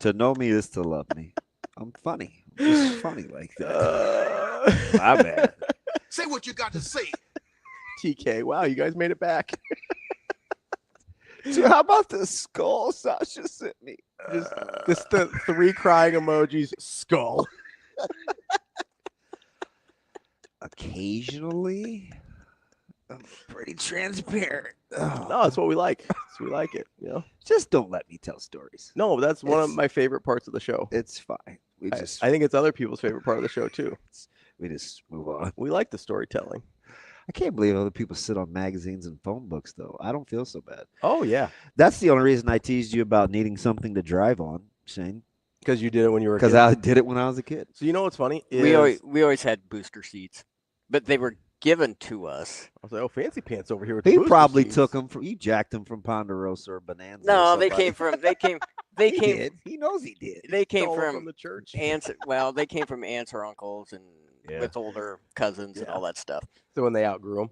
to know me is to love me. I'm funny. I'm just funny like that. My bad. Say what you got to say. TK, wow, you guys made it back. Dude, how about the skull Sasha sent me? Just the 3 crying emojis, skull. Occasionally, I'm pretty transparent. No, that's what we like. We like it. You know, just don't let me tell stories. No, that's one of my favorite parts of the show. It's fine. I think it's other people's favorite part of the show too. We just move on. We like the storytelling. I can't believe other people sit on magazines and phone books, though. I don't feel so bad. Oh, yeah. That's the only reason I teased you about needing something to drive on, Shane. Because you did it when you were a kid. Because I did it when I was a kid. So you know what's funny? We always had booster seats, but they were given to us. I was like, oh, fancy pants over here with He the probably seats. took them from. You jacked them from Ponderosa or Bonanza. No, or they came from. They came. They He came. did. He knows he did. They came Stole from, from the church. aunts. Well, they came from aunts or uncles and Yeah. with older cousins and all that stuff. So when they outgrew them.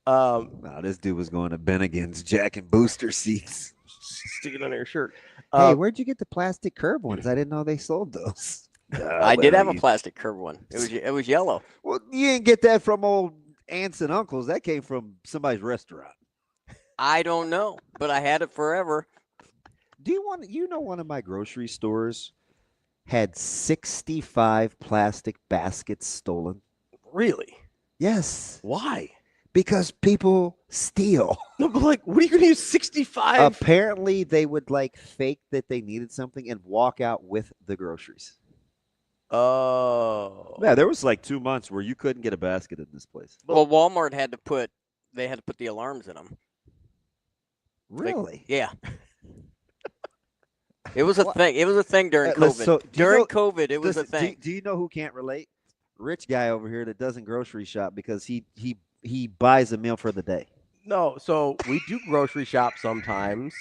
No, this dude was going to Bennigan's jacking booster seats. Stick it under your shirt. Hey, where'd you get the plastic curb ones? I didn't know they sold those. I did have a plastic curb one. It was yellow. Well, you didn't get that from old aunts and uncles. That came from somebody's restaurant. I don't know, but I had it forever. Do you know one of my grocery stores had 65 plastic baskets stolen? Really? Yes. Why? Because people steal. No, but like, what are you going to use 65? Apparently, they would like fake that they needed something and walk out with the groceries. Oh. Yeah, there was like 2 months where you couldn't get a basket in this place. Well, Walmart had to put the alarms in them. Really? Yeah. It was a thing. It was a thing during COVID. So, during COVID, it was a listen, thing. Do you know who can't relate? Rich guy over here that doesn't grocery shop because he buys a meal for the day. No, so we do grocery shop sometimes.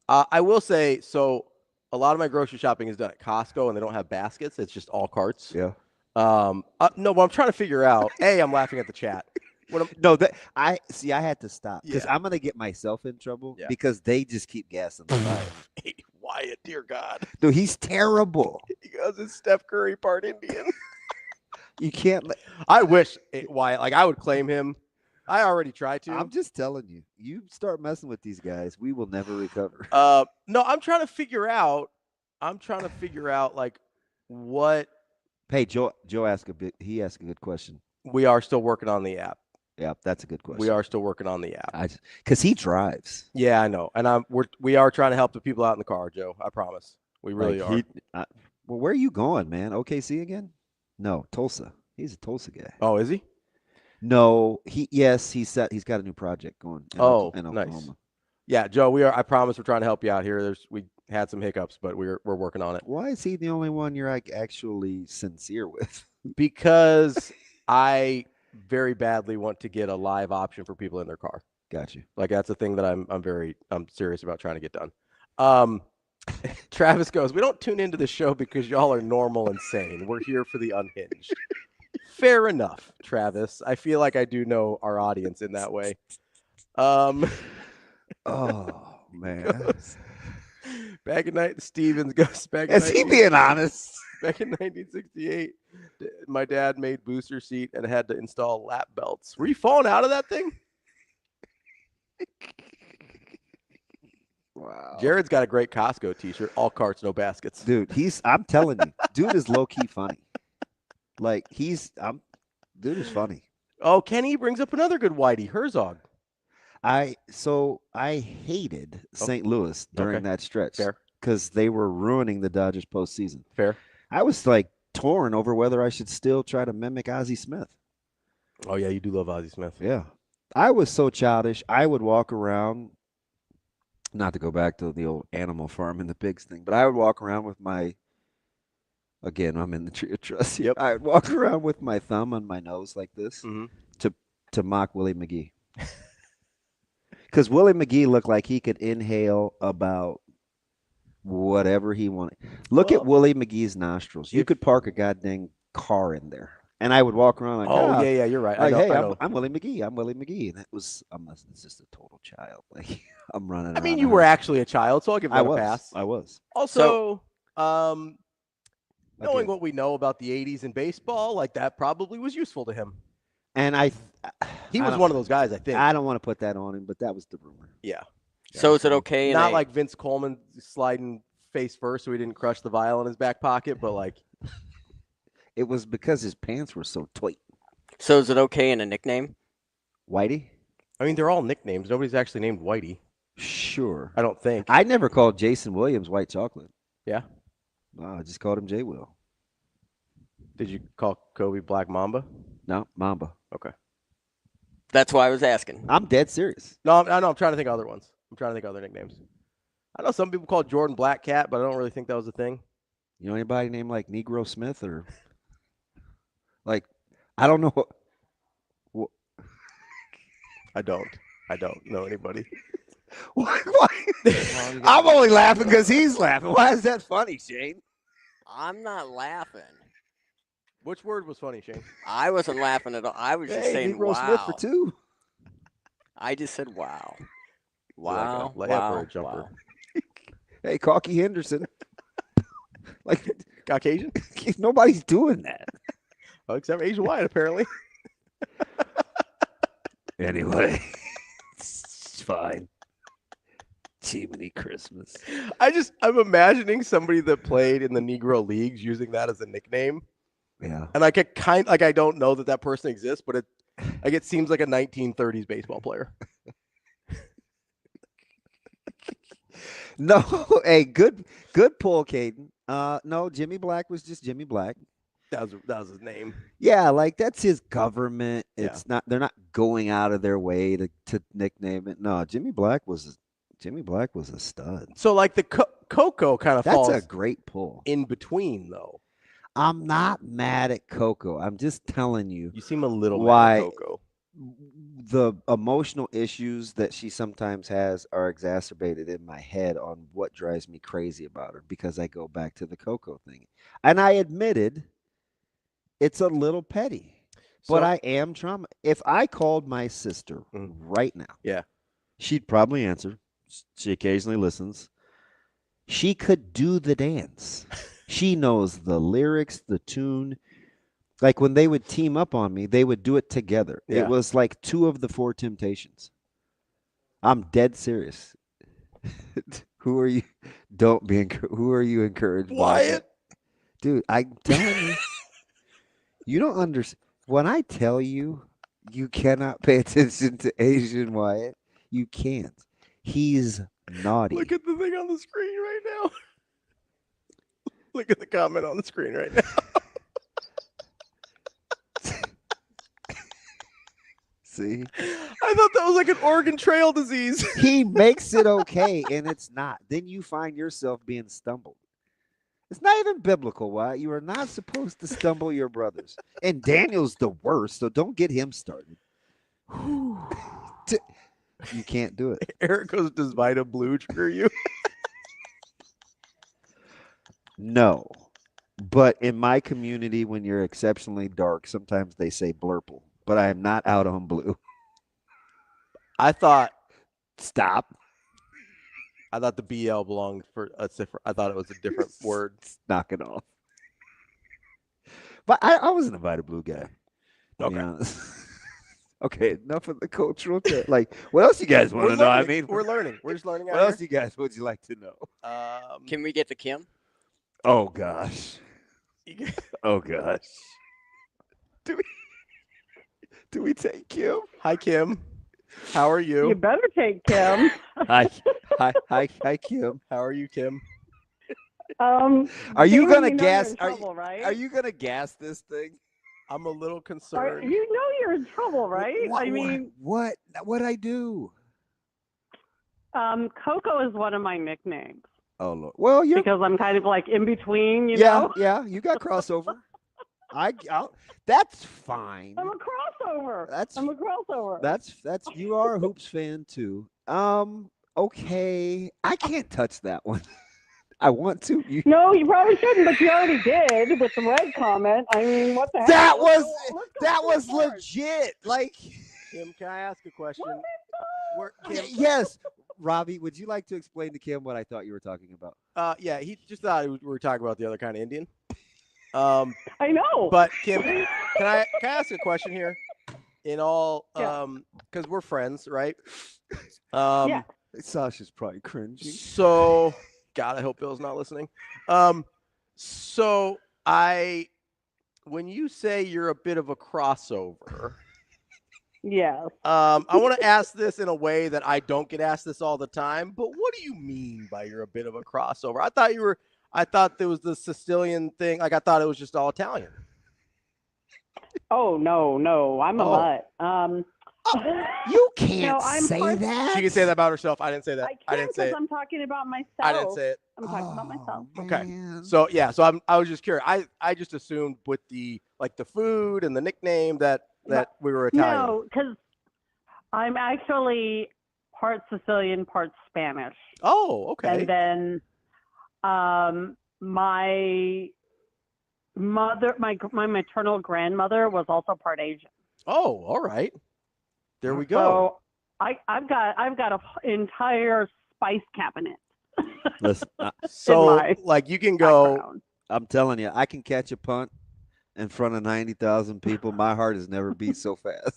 I will say, so a lot of my grocery shopping is done at Costco, and they don't have baskets. It's just all carts. Yeah. No, but I'm trying to figure out. I'm laughing at the chat. I had to stop because I'm gonna get myself in trouble because they just keep gassing the fire. Hey, Wyatt, dear God. Dude, he's terrible. He goes, it's Steph Curry part Indian. You can't. I wish Wyatt, like I would claim him. I already tried to. I'm just telling you. You start messing with these guys, we will never recover. No, I'm trying to figure out like what. Hey, Joe asked he asked a good question. We are still working on the app. Yeah, that's a good question. We are still working on the app. Because he drives. Yeah, I know. And we are trying to help the people out in the car, Joe. I promise. We really are. Well, where are you going, man? OKC again? No, Tulsa. He's a Tulsa guy. Oh, is he? No, he's got a new project going in Oklahoma. Nice. Yeah, Joe, I promise we're trying to help you out here. We had some hiccups, but we're working on it. Why is he the only one you're like actually sincere with? Because I very badly want to get a live option for people in their car. Got you. Like that's a thing that I'm serious about trying to get done. Travis goes, we don't tune into the show because y'all are normal and sane. We're here for the unhinged. Fair enough, Travis. I feel like I do know our audience in that way. Oh man. Back in Stevens goes back. Is he being honest? Back in 1968, my dad made booster seat and had to install lap belts. Were you falling out of that thing? Wow. Jared's got a great Costco t-shirt. All carts, no baskets. Dude, I'm telling you, dude is low-key funny. Like dude is funny. Oh, Kenny brings up another good whitey, Herzog. I hated St. Louis during that stretch. Fair. Because they were ruining the Dodgers postseason. Fair. I was like torn over whether I should still try to mimic Ozzie Smith. Oh yeah, you do love Ozzie Smith. Yeah. I was so childish. I would walk around, not to go back to the old Animal Farm and the pigs thing, but I would walk around with again, I'm in the tree of trust. Yep. I would walk around with my thumb on my nose like this to mock Willie McGee. Because Willie McGee looked like he could inhale about whatever he wanted. Look at Willie McGee's nostrils. You could park a goddamn car in there. And I would walk around like, yeah, you're right. Like, I know. I'm Willie McGee. I'm Willie McGee. And I'm just a total child. Like I'm running around. I mean, you were actually a child, so I'll give that a pass. I was. Also, knowing what we know about the 80s in baseball, like that probably was useful to him. And he was one of those guys, I think. I don't want to put that on him, but that was the rumor. Yeah. So is it okay? Not like Vince Coleman sliding face first so he didn't crush the vial in his back pocket, but like. It was because his pants were so tight. So is it okay in a nickname? Whitey? I mean, they're all nicknames. Nobody's actually named Whitey. Sure. I don't think. I never called Jason Williams White Chocolate. Yeah? No, I just called him J. Will. Did you call Kobe Black Mamba? No, Mamba. Okay. That's why I was asking. I'm dead serious. No, I know. I'm trying to think of other ones. I'm trying to think of other nicknames. I know some people call Jordan Black Cat, but I don't really think that was a thing. You know anybody named like Negro Smith or like I don't know what I don't know anybody. Why? I'm only laughing because he's laughing. Why is that funny, Shane? I'm not laughing. Which word was funny, Shane? I wasn't laughing at all. I was just saying, Negro wow. Smith for 2. I just said, wow. Wow. Like layup or a jumper. Wow. Hey, Cocky Henderson. Like Caucasian? Nobody's doing that. Oh, except Asian White, apparently. Anyway, it's fine. Jiminy Christmas. I'm imagining somebody that played in the Negro Leagues using that as a nickname. Yeah. And I don't know that person exists, but it seems like a 1930s baseball player. No, hey, good pull, Caden. No, Jimmy Black was just Jimmy Black. That was his name. Yeah, like that's his government. It's not. They're not going out of their way to nickname it. No, Jimmy Black was a stud. So like the Coco kind of falls. That's a great pull. In between though. I'm not mad at Coco. I'm just telling you. You seem a little why mad at Coco. The emotional issues that she sometimes has are exacerbated in my head on what drives me crazy about her because I go back to the Coco thing. And I admitted it's a little petty, but I am trauma. If I called my sister right now, she'd probably answer. She occasionally listens. She could do the dance. She knows the lyrics, the tune. Like when they would team up on me, they would do it together. Yeah. It was like 2 of the 4 Temptations. I'm dead serious. Who are you? Don't be. Who are you encouraged by? Wyatt. Dude, I'm telling you, you don't understand. When I tell you, you cannot pay attention to Asian Wyatt, you can't. He's naughty. Look at the thing on the screen right now. Look at the comment on the screen right now. See? I thought that was like an Oregon Trail disease. He makes it okay, and it's not. Then you find yourself being stumbled. It's not even biblical, Wyatt. You are not supposed to stumble your brothers. And Daniel's the worst, so don't get him started. You can't do it. Eric goes, does Vita Blue trigger you? No. But in my community, when you're exceptionally dark, sometimes they say blurple. But I am not out on blue. I thought the BL belonged for a different. I thought it was a different word. Knock it off. But I wasn't a Vita Blue guy. Okay. Okay, enough of the cultural like, what else you guys want to know? I mean, we're learning. We're just learning. What else you guys would you like to know? Can we get to Kim? Oh gosh. Oh gosh. Do we take Kim? Hi, Kim. How are you? You better take Kim. Hi, Kim. How are you, Kim? Are you gonna gas? Right? Are you gonna gas this thing? I'm a little concerned. You know you're in trouble, right? What'd I do? Coco is one of my nicknames. Oh Lord. Well, because I'm kind of like in between. You know? Yeah. You got crossover. That's fine. I'm a crossover. I'm a crossover. That's you are a hoops fan too. Okay. I can't touch that one. I want to. No, you probably shouldn't, but you already did with the red comment. I mean, what the heck? That was legit. Like, Kim, can I ask a question? Yes. Ravi, would you like to explain to Kim what I thought you were talking about? Yeah, he just thought we were talking about the other kind of Indian. I know. But Kim, can I ask a question here? In all, because we're friends, right? Yeah. Sasha's probably cringing. So, God, I hope Bill's not listening. So when you say you're a bit of a crossover, Yes. I want to ask this in a way that I don't get asked this all the time, but what do you mean by you're a bit of a crossover? I thought there was the Sicilian thing. Like, I thought it was just all Italian. Oh, no. I'm a mutt. You can't I'm say that. She can say that about herself. I didn't say that. I didn't can say because it. I'm talking about myself. I didn't say it. I'm talking about myself. Okay. So yeah, so I was just curious. I just assumed with the food and the nickname that we were Italian. No, because I'm actually part Sicilian, part Spanish. Oh, okay. And then my mother, my maternal grandmother was also part Asian. Oh, all right. There we go. So I've got an entire spice cabinet. Listen, so like you can go. Background. I'm telling you, I can catch a punt in front of 90,000 people. My heart has never beat so fast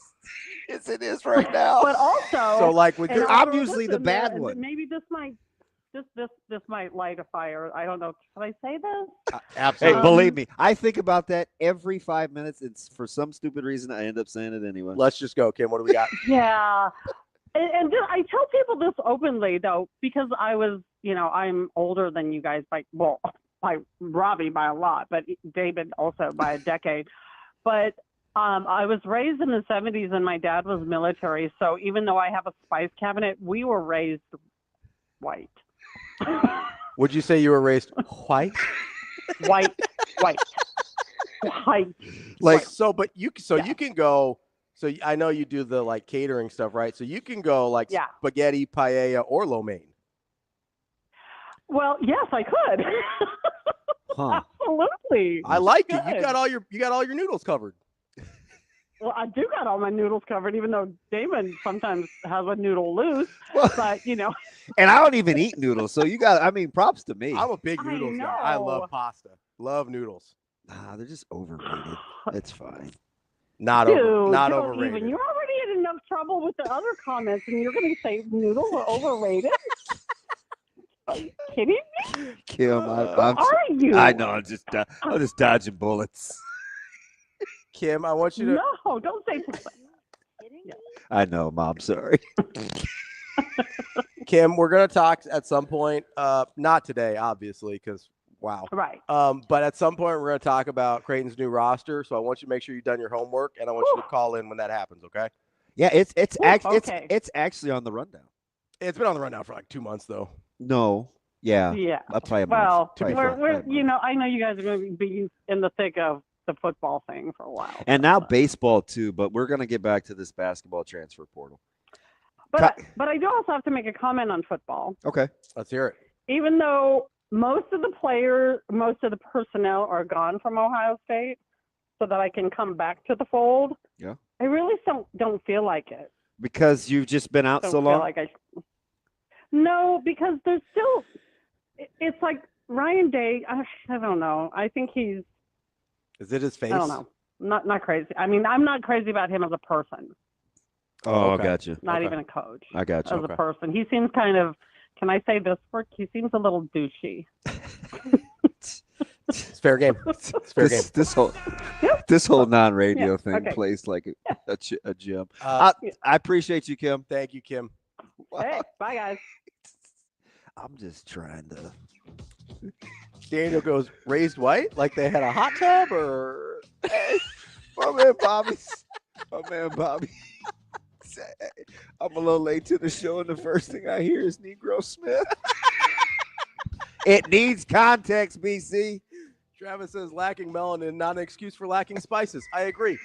as it is right now. But also, so like with your, I'm usually the bad and one. Maybe this might light a fire. I don't know. Can I say this? Absolutely. Hey, believe me, I think about that every 5 minutes. It's for some stupid reason I end up saying it anyway. Let's just go, Kim. What do we got? Yeah. And I tell people this openly, though, because I was, I'm older than you guys by Ravi by a lot, but David also by a decade. But I was raised in the 70s and my dad was military. So even though I have a spice cabinet, we were raised white. Would you say you were raised white? White. Like so, but you can go. So I know you do the like catering stuff, right? So you can go like spaghetti, paella, or lo mein. Well, yes, I could. Huh. Absolutely. I like it. Good. You got all your noodles covered. Well, I do got all my noodles covered, even though Damon sometimes has a noodle loose. But and I don't even eat noodles, so props to me. I'm a big noodles guy. I love pasta. Love noodles. Nah, they're just overrated. It's fine. Not overrated. Even. You're already in enough trouble with the other comments, and you're going to say noodles are overrated? Are you kidding me? Kim, are you? I know. I'm just dodging bullets. Kim, I want you to. No, don't say that. I know, Mom. Sorry. Kim, we're gonna talk at some point. Not today, obviously, because wow. Right. But at some point, we're gonna talk about Creighton's new roster. So I want you to make sure you've done your homework, and I want you to call in when that happens. Okay? Yeah, it's okay. it's actually on the rundown. It's been on the rundown for like 2 months, though. No. Yeah. Yeah. Probably well, probably we're I know you guys are going to be in the thick of the football thing for a while. And now baseball too, but we're going to get back to this basketball transfer portal. But I do also have to make a comment on football. Okay. Let's hear it. Even though most of the personnel are gone from Ohio State, so that I can come back to the fold. Yeah. I really don't feel like it. Because you've just been out so long? No, because there's still – it's like Ryan Day, I don't know. I think he's – Is it his face? I don't know. Not crazy. I mean, I'm not crazy about him as a person. Oh, okay. Gotcha. Not even a coach. I got you. As a person. He seems kind of – can I say this word? He seems a little douchey. It's fair game. It's fair game. This whole non-radio thing plays like a gym. I appreciate you, Kim. Thank you, Kim. Hey, bye, guys. I'm just trying to. Daniel goes, raised white? Like they had a hot tub or? Hey, my man Bobby. I'm a little late to the show, and the first thing I hear is Negro Smith. It needs context, BC. Travis says lacking melanin, not an excuse for lacking spices. I agree.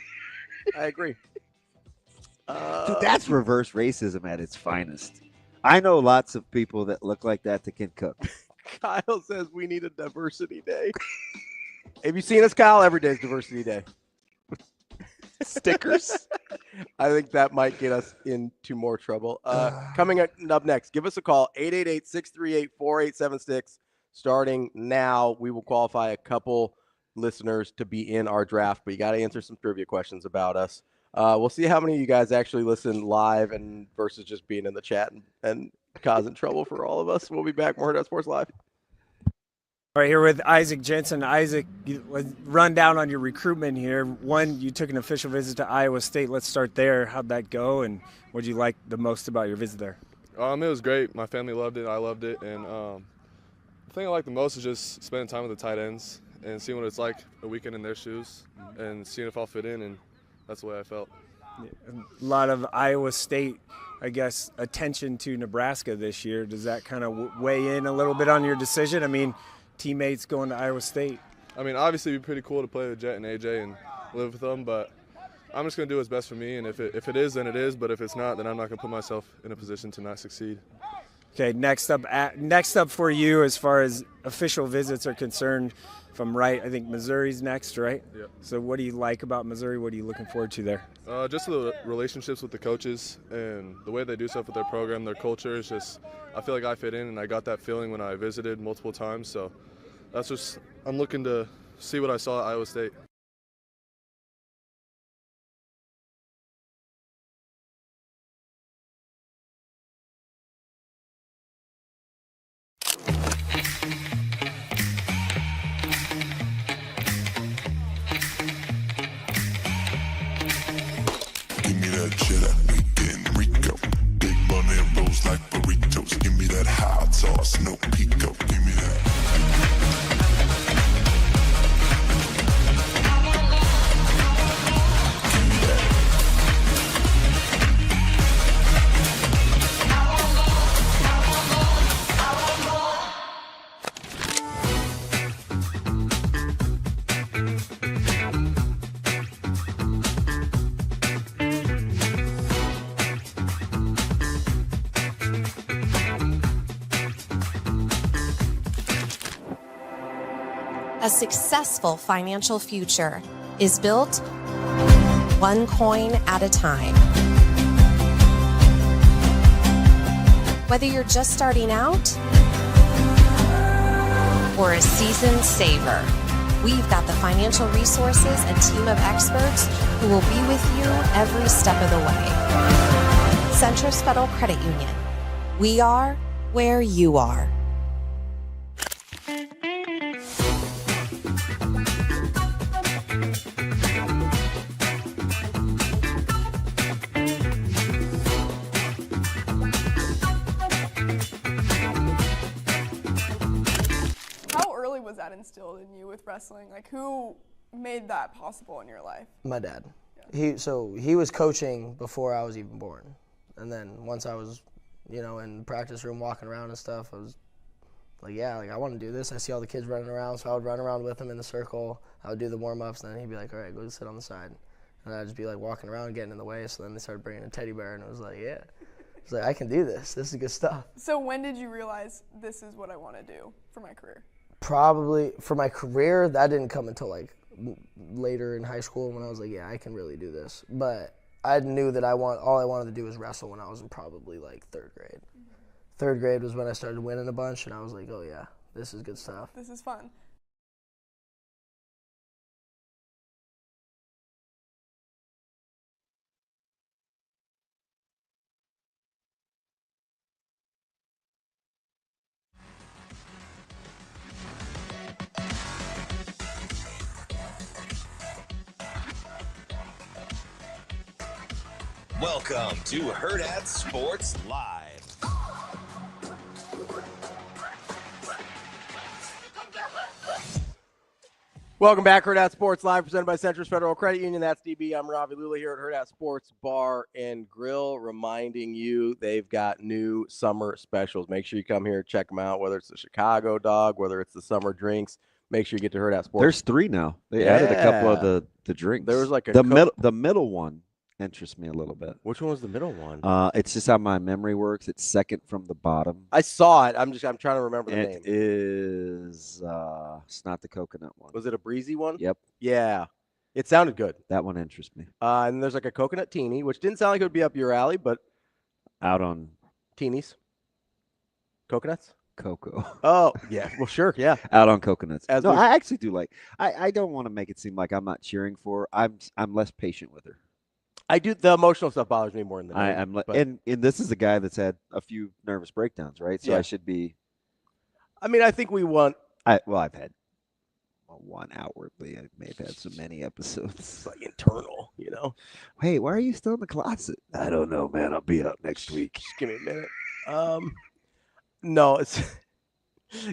Dude, that's reverse racism at its finest. I know lots of people that look like that can cook. Kyle says we need a diversity day. Have you seen us, Kyle? Every day is diversity day. Stickers? I think that might get us into more trouble. Coming up next, give us a call, 888-638-4876. Starting now, we will qualify a couple listeners to be in our draft, but you got to answer some trivia questions about us. We'll see how many of you guys actually listen live and versus just being in the chat and causing trouble for all of us. We'll be back. More Hurrdat Sports Live. All right, here with Isaac Jensen. Isaac, run down on your recruitment here. One, you took an official visit to Iowa State. Let's start there. How'd that go, and what did you like the most about your visit there? It was great. My family loved it. I loved it. And the thing I like the most is just spending time with the tight ends and seeing what it's like a weekend in their shoes and seeing if I'll fit in, and that's the way I felt. A lot of Iowa State, I guess, attention to Nebraska this year. Does that kind of weigh in a little bit on your decision? I mean, teammates going to Iowa State. I mean, obviously it'd be pretty cool to play with Jet and AJ and live with them, but I'm just going to do what's best for me, and if it is, then it is, but if it's not, then I'm not going to put myself in a position to not succeed. Okay, next up for you as far as official visits are concerned, if I'm right, I think Missouri's next, right? Yep. So what do you like about Missouri? What are you looking forward to there? Just the relationships with the coaches and the way they do stuff with their program, their culture is just, I feel like I fit in, and I got that feeling when I visited multiple times. So that's just, I'm looking to see what I saw at Iowa State. Give me that cheddar, getting Rico. Big money rolls like burritos. Give me that hot sauce, no pico. Give me that. A successful financial future is built one coin at a time. Whether you're just starting out or a seasoned saver, we've got the financial resources and team of experts who will be with you every step of the way. Centris Federal Credit Union. We are where you are. Was that instilled in you with wrestling? Like, who made that possible in your life? My dad. Yeah. He was coaching before I was even born, and then once I was, in the practice room walking around and stuff, I was like, yeah, like I want to do this. I see all the kids running around, so I would run around with them in the circle. I would do the warm-ups, and then he'd be like, all right, go sit on the side, and I'd just be like walking around, getting in the way. So then they started bringing a teddy bear, and it was like, yeah, it's like I can do this. This is good stuff. So when did you realize this is what I want to do for my career? Probably for my career, that didn't come until like later in high school when I was like, yeah, I can really do this. But I knew that all I wanted to do was wrestle when I was in probably like third grade. Third grade was when I started winning a bunch, and I was like, oh yeah, this is good stuff. This is fun. Welcome to Hurrdat Sports Live. Welcome back, Hurrdat Sports Live, presented by Centris Federal Credit Union. That's DB. I'm Ravi, Lulla here at Hurrdat Sports Bar and Grill, reminding you they've got new summer specials. Make sure you come here, check them out, whether it's the Chicago dog, whether it's the summer drinks. Make sure you get to Hurrdat Sports. There's 3 now. They added a couple of the drinks. There was like the middle one interests me a little bit. Which one was the middle one? It's just how my memory works. It's second from the bottom. I saw it. I'm trying to remember the name. It is it's not the coconut one. Was it a breezy one? Yep. Yeah. It sounded good. That one interests me. And there's like a coconut teeny, which didn't sound like it would be up your alley, but out on teenies. Coconuts? Cocoa. Oh, yeah. Well, sure. Yeah. Out on coconuts. No, I actually do like. I don't want to make it seem like I'm not cheering for her. I'm less patient with her. I do. The emotional stuff bothers me more than the name. And this is a guy that's had a few nervous breakdowns, right? So yeah. I should be. I mean, I think we want I've had one outwardly. I may have had so many episodes. It's like internal, you know. Hey, why are you still in the closet? I don't know, man. I'll be out next week. Just give me a minute. No, it's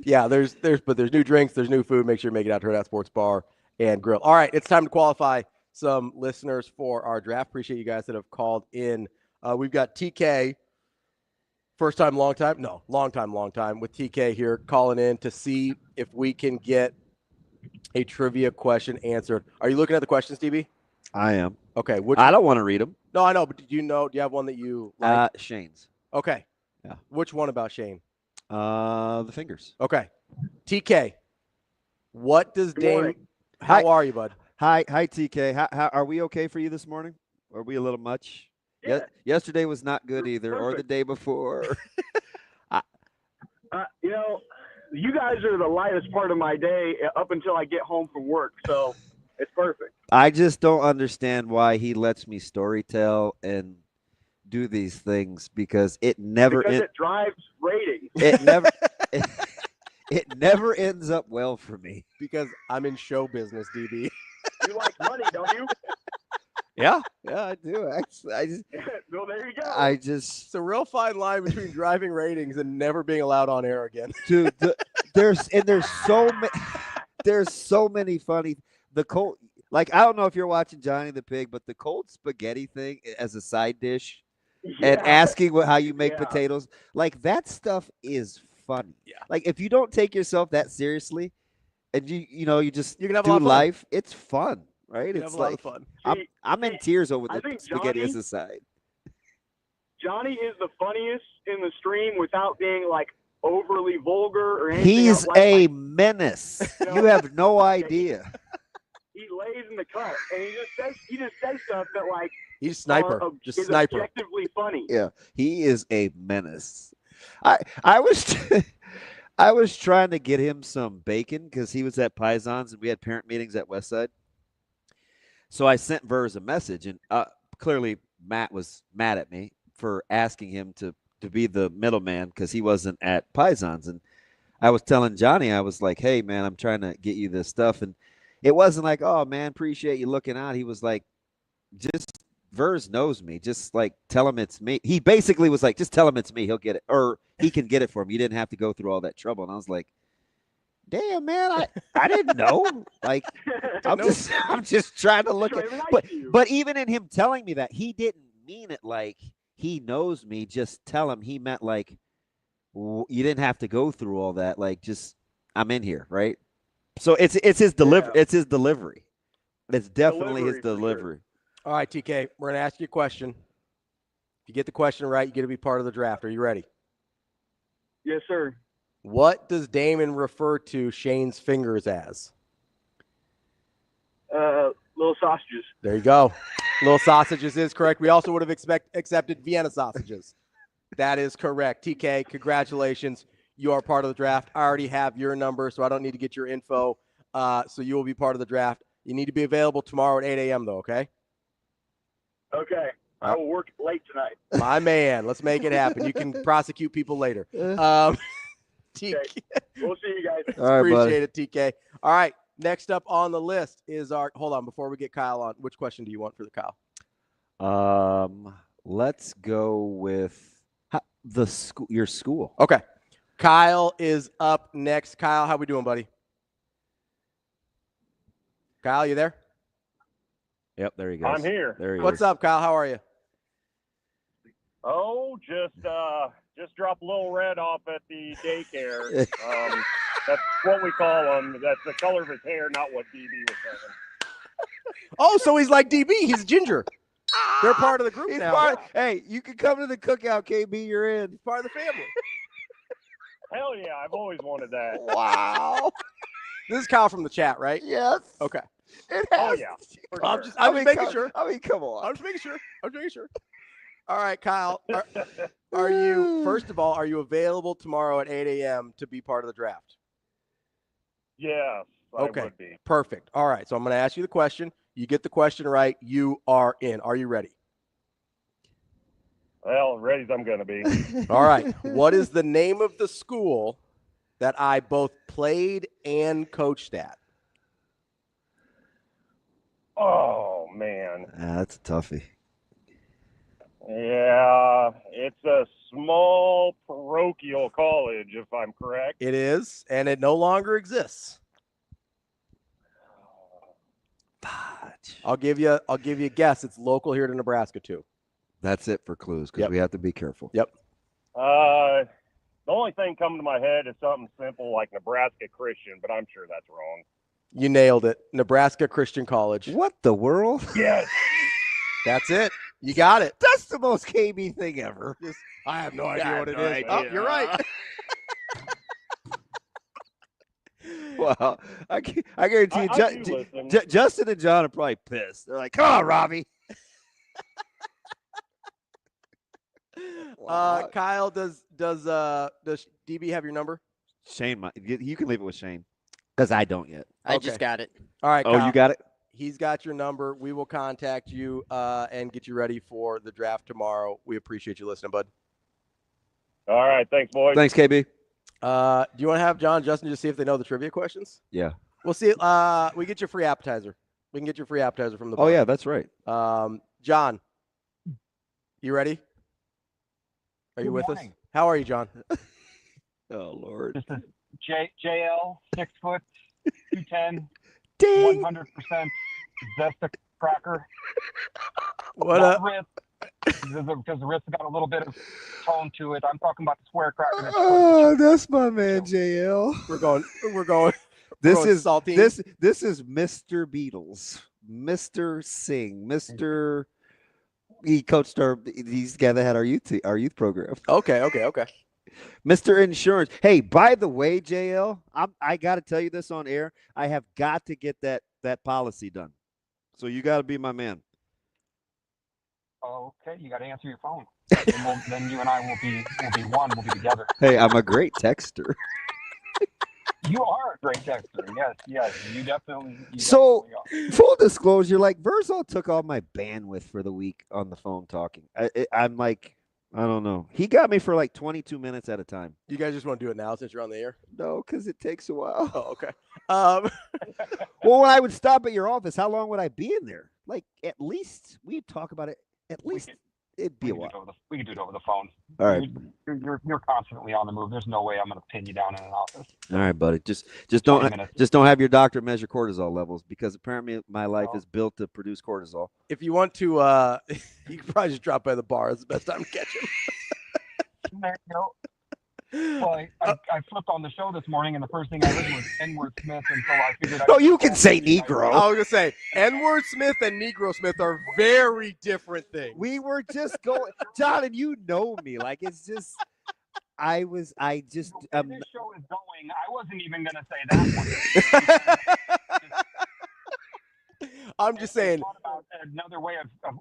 yeah. There's new drinks. There's new food. Make sure you make it out to Hurrdat Sports Bar and Grill. All right, it's time to qualify some listeners for our draft. Appreciate you guys that have called in. We've got TK. First time, long time? No, long time with TK here calling in to see if we can get a trivia question answered. Are you looking at the questions, DB? I am. Okay. I don't want to read them. No, I know, but do you have one that you like? Shane's. Okay. Yeah. Which one about Shane? The fingers. Okay. TK, what does Good Damon morning. How are you, bud? Hi, TK. How are we okay for you this morning? Are we a little much? Yeah. Yesterday was not good either, or the Perfect. day before. You guys are the lightest part of my day up until I get home from work, so it's perfect. I just don't understand why he lets me storytell and do these things because it never Because it drives ratings. it never it never ends up well for me. Because I'm in show business, DB. You like money, don't you? Yeah, I do. Actually, Well, there you go. It's a real fine line between driving ratings and never being allowed on air again. Dude, there's so many funny the cold, like, I don't know if you're watching Johnny the Pig, but the cold spaghetti thing as a side dish and asking how you make potatoes, like, that stuff is funny. Yeah. Like, if you don't take yourself that seriously and you can have a do lot of fun. life, it's fun, right? You It's have a lot like of fun. I'm in tears over I the think spaghetti as Johnny- a side. Johnny is the funniest in the stream without being like overly vulgar or anything. He's else. a menace. You have no idea. He lays in the cut, and he just says stuff that like He's sniper. Just is sniper. objectively funny. Yeah, he is a menace. I was I was trying to get him some bacon because he was at Pisons and we had parent meetings at Westside. So I sent Vers a message, and clearly Matt was mad at me for asking him to be the middleman because he wasn't at Pisons. And I was telling Johnny, I was like, hey, man, I'm trying to get you this stuff. And it wasn't like, oh, man, appreciate you looking out. He was like, just Vers knows me. Just like tell him it's me. He basically was like, just tell him it's me. He'll get it, or he can get it for me. You didn't have to go through all that trouble. And I was like, damn, man, I didn't know. Like, I'm just trying to look at. But even in him telling me that, he didn't mean it like he knows me. Just tell him. He meant like you didn't have to go through all that. Like, just I'm in here, right? So it's his delivery. It's his delivery. It's definitely his delivery. All right, TK, we're going to ask you a question. If you get the question right, you get to be part of the draft. Are you ready? Yes, sir. What does Damon refer to Shane's fingers as? Little sausages. There you go. Little sausages is correct. We also would have accepted Vienna sausages. That is correct. TK, congratulations. You are part of the draft. I already have your number, so I don't need to get your info. So you will be part of the draft. You need to be available tomorrow at 8 a.m., though, okay? Okay. I will work late tonight. My man, let's make it happen. You can prosecute people later. Okay. TK. We'll see you guys. All right, Appreciate it, TK. All right, next up on the list is our – hold on, before we get Kyle on, which question do you want for the Kyle? Let's go with your school. Okay. Kyle is up next. Kyle, how we doing, buddy? Kyle, you there? Yep, there he goes. I'm here. There he What's is. up, Kyle? How are you? Oh, just dropped Little Red off at the daycare. That's what we call him. That's the color of his hair, not what DB was saying. Oh, so he's like DB. He's ginger. They're part of the group He's now. hey, you can come to the cookout, KB. You're in. He's part of the family. Hell yeah, I've always wanted that. Wow. This is Kyle from the chat, right? Yes. Okay. Oh yeah. For I'm sure. just making sure. I mean, come on. I'm just making sure. All right, Kyle. Are you, first of all, are you available tomorrow at 8 a.m. to be part of the draft? Yes, I would be. Perfect. All right, so I'm going to ask you the question. You get the question right, you are in. Are you ready? Well, ready as I'm going to be. All right. What is the name of the school that I both played and coached at? Oh, man. That's a toughie. Yeah, it's a small parochial college, if I'm correct. It is, and it no longer exists. I'll give you a guess. It's local here to Nebraska too. That's it for clues because we have to be careful. Yep. The only thing coming to my head is something simple like Nebraska Christian, but I'm sure that's wrong. You nailed it. Nebraska Christian College. What the world? Yes. That's it. You got it. That's the most KB thing ever. I have no idea what it is. Oh, you're right. Well, I guarantee you, Justin and John are probably pissed. They're like, "Come on, Ravi." Kyle, does DB have your number? Shane, you can leave it with Shane because I don't yet. I just got it. All right. Oh, Kyle, you got it? He's got your number. We will contact you and get you ready for the draft tomorrow. We appreciate you listening, bud. All right. Thanks, boys. Thanks, KB. Do you want to have John, Justin, just see if they know the trivia questions? Yeah. We'll see. We get your free appetizer. We can get your free appetizer from the bar. Oh, yeah, that's right. John, you ready? Are you with us? How are you, John? Oh, Lord. This is JL, 6 foot, 210, 100% Zesta cracker. What up? Because the wrist got a little bit of tone to it. I'm talking about the square cracker. Oh, that's my man, JL. We're going. This is saltine. This is Mr. Beatles, Mr. Sing, Mr. He coached he's the guy that had our youth program. Okay. Mr. Insurance. Hey, by the way, JL, I got to tell you this on air. I have got to get that policy done. So you got to be my man. Okay, you got to answer your phone. Then you and I will be one. We'll be together. Hey, I'm a great texter. You are a great texter. Yes, you definitely. So, definitely are. full disclosure, like Verzal took all my bandwidth for the week on the phone talking. I'm like, I don't know. He got me for like 22 minutes at a time. You guys just want to do it now since you're on the air? No, because it takes a while. Oh, okay. Well, when I would stop at your office, how long would I be in there? Like, at least we'd talk about it. At least it'd be a while. We can do it over the phone. All right. You're constantly on the move. There's no way I'm going to pin you down in an office. All right, buddy. Just don't have your doctor measure cortisol levels because apparently my life is built to produce cortisol. If you want to, you can probably just drop by the bar. It's the best time to catch him. There you go. Well, I flipped on the show this morning, and the first thing I heard was N-word Smith, and so I figured. Oh, you can say Negro. I was gonna say N-word Smith and Negro Smith are very different things. We were just going, John, and you know me. Like it's just, this show is going. I wasn't even gonna say that one. I'm just saying. I thought about another way of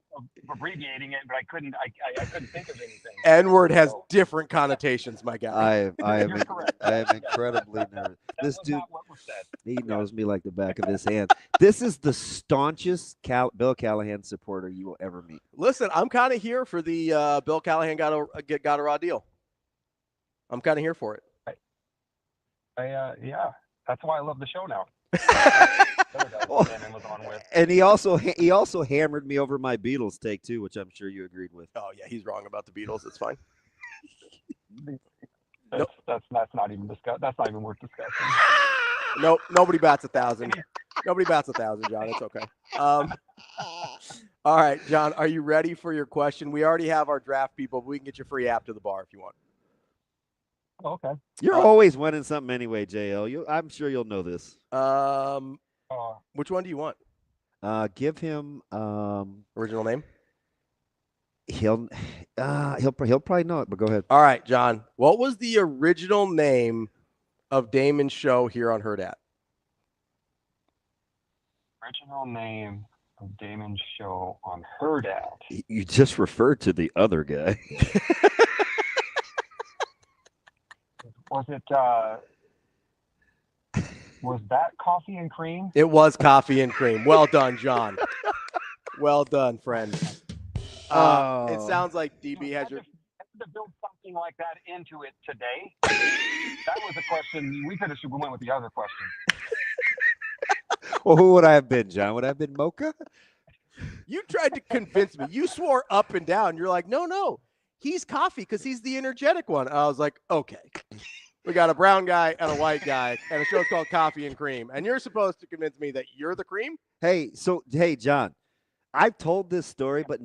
abbreviating it, but I couldn't. I couldn't think of anything. N-word has different connotations, my guy. I am incredibly nervous. This dude, he knows me like the back of his hand. This is the staunchest Bill Callahan supporter you will ever meet. Listen, I'm kind of here for the Bill Callahan got a raw deal. I'm kind of here for it. Yeah, that's why I love the show now. And he also hammered me over my Beatles take too, which I'm sure you agreed with. Oh yeah, he's wrong about the Beatles. It's fine. That's not even That's not even worth discussing. Nope. Nobody bats 1,000. Nobody bats 1,000, John. It's okay. All right, John, are you ready for your question? We already have our draft people, but we can get you free app to the bar if you want. Okay. You're always winning something anyway, JL. I'm sure you'll know this. Which one do you want? Give him original name. He'll probably know it, but go ahead. All right, John. What was the original name of Damon's show here on Hurrdat? Original name of Damon's show on Hurrdat. You just referred to the other guy. Was that Coffee and Cream? It was Coffee and Cream. Well done, John. Well done, friend. It sounds like DB has your. To build something anything like that into it today? That was a question. We could have went with the other question. Well, who would I have been, John? Would I have been Mocha? You tried to convince me. You swore up and down. You're like, no, he's coffee because he's the energetic one. I was like, okay. We got a brown guy and a white guy, and a show's called Coffee and Cream. And you're supposed to convince me that you're the cream? Hey, John, I've told this story, but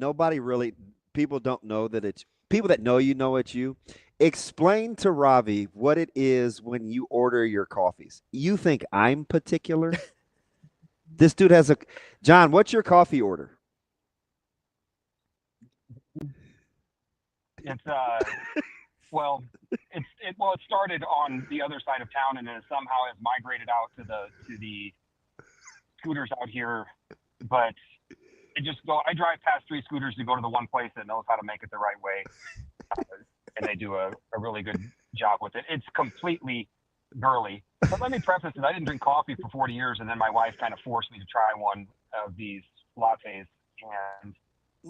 people don't know that it's people that know it's you. Explain to Ravi what it is when you order your coffees. You think I'm particular? This dude has John, what's your coffee order? It's it started on the other side of town and then somehow has migrated out to the scooters out here. But I drive past 3 scooters to go to the one place that knows how to make it the right way, and they do a really good job with it. It's completely girly. But let me preface it: I didn't drink coffee for 40 years, and then my wife kind of forced me to try one of these lattes, and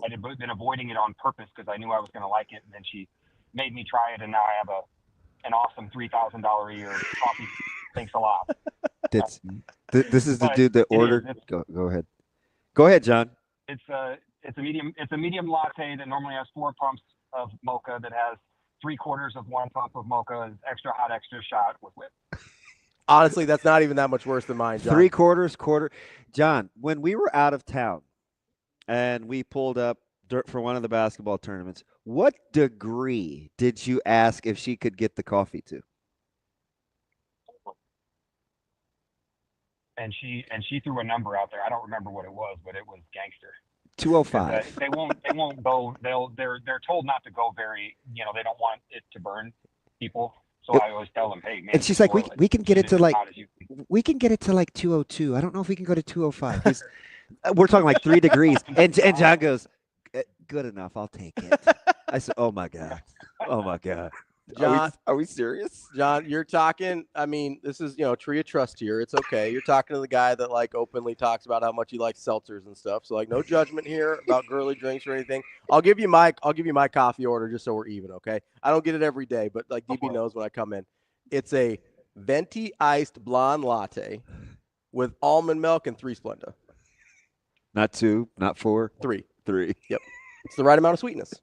I'd been avoiding it on purpose because I knew I was going to like it, and then she made me try it, and now I have an awesome $3,000 a year coffee. Thanks a lot. This is the dude that ordered. Go ahead. Go ahead, John. It's a medium latte that normally has 4 pumps of mocha that has 3/4 of 1 pump of mocha, extra hot, extra shot with whip. Honestly, that's not even that much worse than mine, John. 3/4, quarter. John, when we were out of town and we pulled up for one of the basketball tournaments, what degree did you ask if she could get the coffee to? And she threw a number out there. I don't remember what it was, but it was gangster. 205. They won't go. They're told not to go very. They don't want it to burn people. So I always tell them, hey man. And she's like, we can get it to like 202. I don't know if we can go to 205. We're talking like 3 degrees. And John goes, good enough. I'll take it. I said, oh my God. John, are we serious? John, you're talking. I mean, this is tree of trust here. It's okay. You're talking to the guy that like openly talks about how much he likes seltzers and stuff. So like, no judgment here about girly drinks or anything. I'll give you my coffee order just so we're even. Okay. I don't get it every day, but like DB knows when I come in, it's a venti iced blonde latte with almond milk and 3 Splenda. Not 2, not 4, 3. 3. Yep. It's the right amount of sweetness.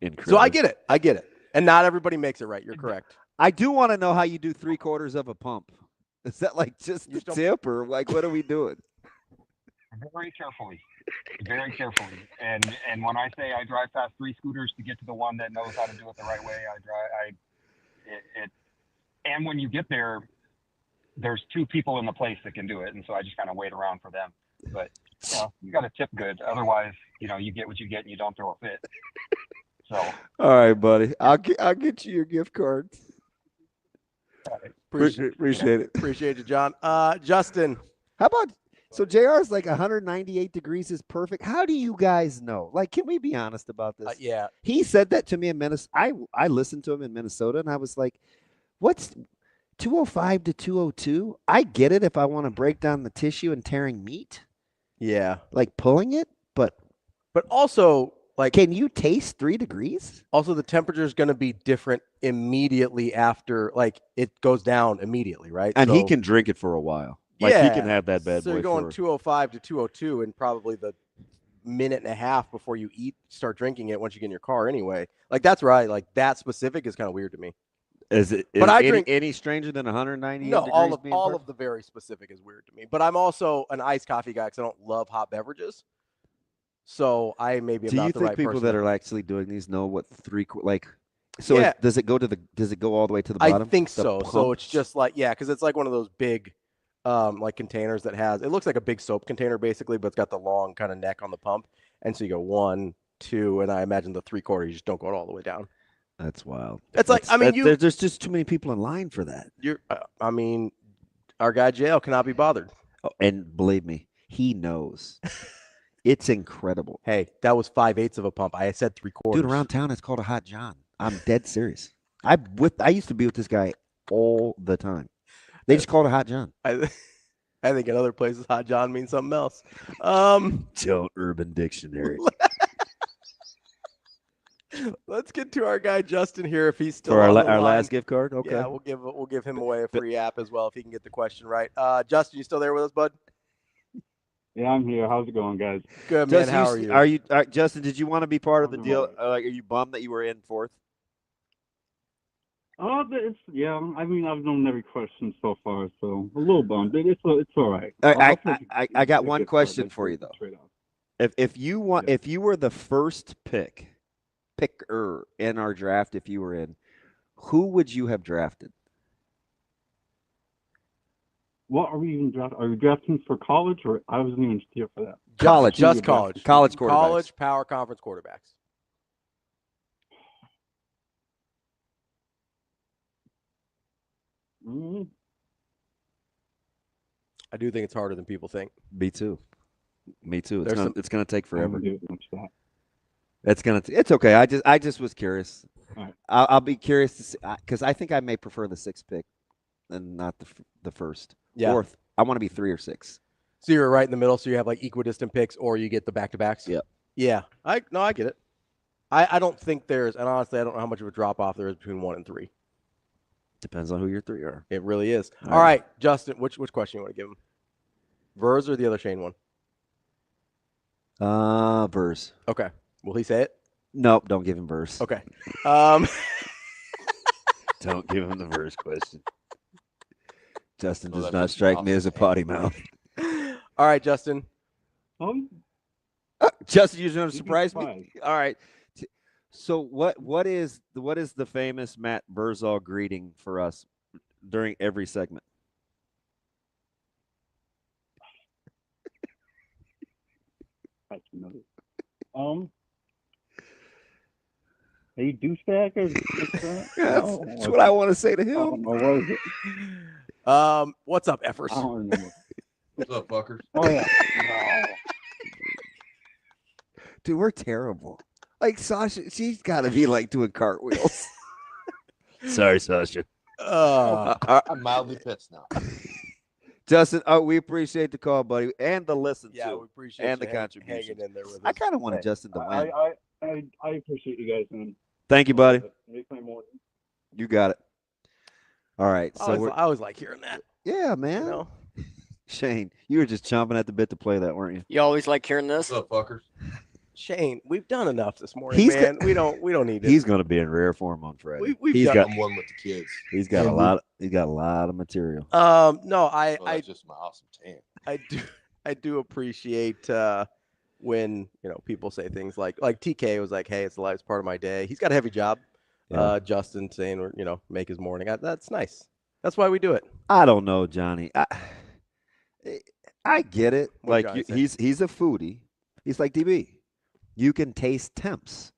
Incredible. So I get it. And not everybody makes it right. You're correct. I do want to know how you do 3/4 of a pump. Is that like just the tip or like what are we doing? Very carefully. And when I say I drive past 3 scooters to get to the one that knows how to do it the right way, and when you get there, there's 2 people in the place that can do it, and so I just kind of wait around for them. But you got to tip good, otherwise, you get what you get and you don't throw a fit. So. All right, buddy. I'll get you your gift card. Appreciate it. Appreciate you, John. Justin, how about JR's like 198 degrees is perfect. How do you guys know? Like, can we be honest about this? Yeah. He said that to me in Minnesota. I listened to him in Minnesota, and I was like, "What's 205 to 202? I get it if I want to break down the tissue and tearing meat. Yeah, like pulling it, but also." Like, can you taste 3 degrees? Also, the temperature is going to be different immediately after, like, it goes down immediately, right? And he can drink it for a while. Like, he can have that bad boy. So you're going 205 to 202 in probably the minute and a half before you start drinking it once you get in your car anyway. Like, that's right. Like, that specific is kind of weird to me. Is I drink any stranger than 198 No, degrees? all of the very specific is weird to me. But I'm also an iced coffee guy because I don't love hot beverages. So I maybe am not the right person. Do you think people that are actually doing these know what 3 like? So yeah. Does it go all the way to the bottom? I think so. So it's just like because it's like one of those big, like containers that has. It looks like a big soap container basically, but it's got the long kind of neck on the pump, and so you go 1, 2, and I imagine the 3/4 you just don't go all the way down. That's wild. It's like there's just too many people in line for that. Our guy JL cannot be bothered. Oh, and believe me, he knows. It's incredible. Hey, that was 5/8 of a pump. I said 3/4. Dude, around town it's called a hot John. I'm dead serious. I used to be with this guy all the time. They just call it a hot John. I think in other places hot John means something else. Tell Urban Dictionary. Let's get to our guy Justin here if he's still For on the our line. last gift card. Okay. Yeah, we'll give him away a free app as well if he can get the question right. Justin, you still there with us, bud? Yeah, I'm here. How's it going, guys? Good, man. Justin, How are you? Justin? Did you want to be part of the deal? Like, are you bummed that you were in fourth? Yeah. I mean, I've known every question so far, so a little bummed. It's all right. I got one question for you though. If you were the first picker in our draft, if you were in, who would you have drafted? What are we even drafting? Are we drafting for college, or I wasn't even here for that? Just college. College quarterbacks. College power conference quarterbacks. Mm-hmm. I do think it's harder than people think. Me too. It's gonna take forever. It's It's okay. I just was curious. Right. I'll be curious to see because I think I may prefer the 6th pick and not the first. Yeah. Fourth. I want to be 3 or 6. So you're right in the middle. So you have like equidistant picks, or you get the back-to-backs. Yep. Yeah. I get it. I don't think and honestly, I don't know how much of a drop off there is between 1 and 3. Depends on who your 3 are. It really is. All right, Justin, which question you want to give him? Verse or the other Shane one? Verse. Okay. Will he say it? Nope, don't give him verse. Okay. Don't give him the verse question. Justin does not strike me as a potty mouth. All right, Justin. Justin, you're going to surprise me? All right. So what is the famous Matt Berzal greeting for us during every segment? Hey, douchebag. That's what I want to say to him. What was it? What's up, effers? I don't remember. What's up, fuckers? Oh yeah. Dude, we're terrible. Like Sasha, she's got to be like doing cartwheels. Sorry, Sasha. I'm mildly pissed now. Justin, we appreciate the call, buddy, and the listen Yeah, too, we appreciate and you the contribution. hanging in there with us. I kind of wanted Justin to win. I appreciate you guys, man. Thank you, buddy. Make my morning. You got it. All right. I So always like hearing that. yeah, man. You know? Shane, you were just chomping at the bit to play that, weren't you? You always like hearing this? What's up, fuckers? Shane, we've done enough this morning, man. We don't need it. He's going to be in rare form on Friday. We've done I'm one with the kids. He's got a lot. He's got a lot of material. No, That's just my awesome tan. I do appreciate when people say things like TK was like, "Hey, it's the last part of my day." He's got a heavy job. Yeah. Justin saying, make his morning. That's nice. That's why we do it. I don't know, Johnny. I get it. What Like did Johnny he's a foodie. He's like DB. You can taste temps.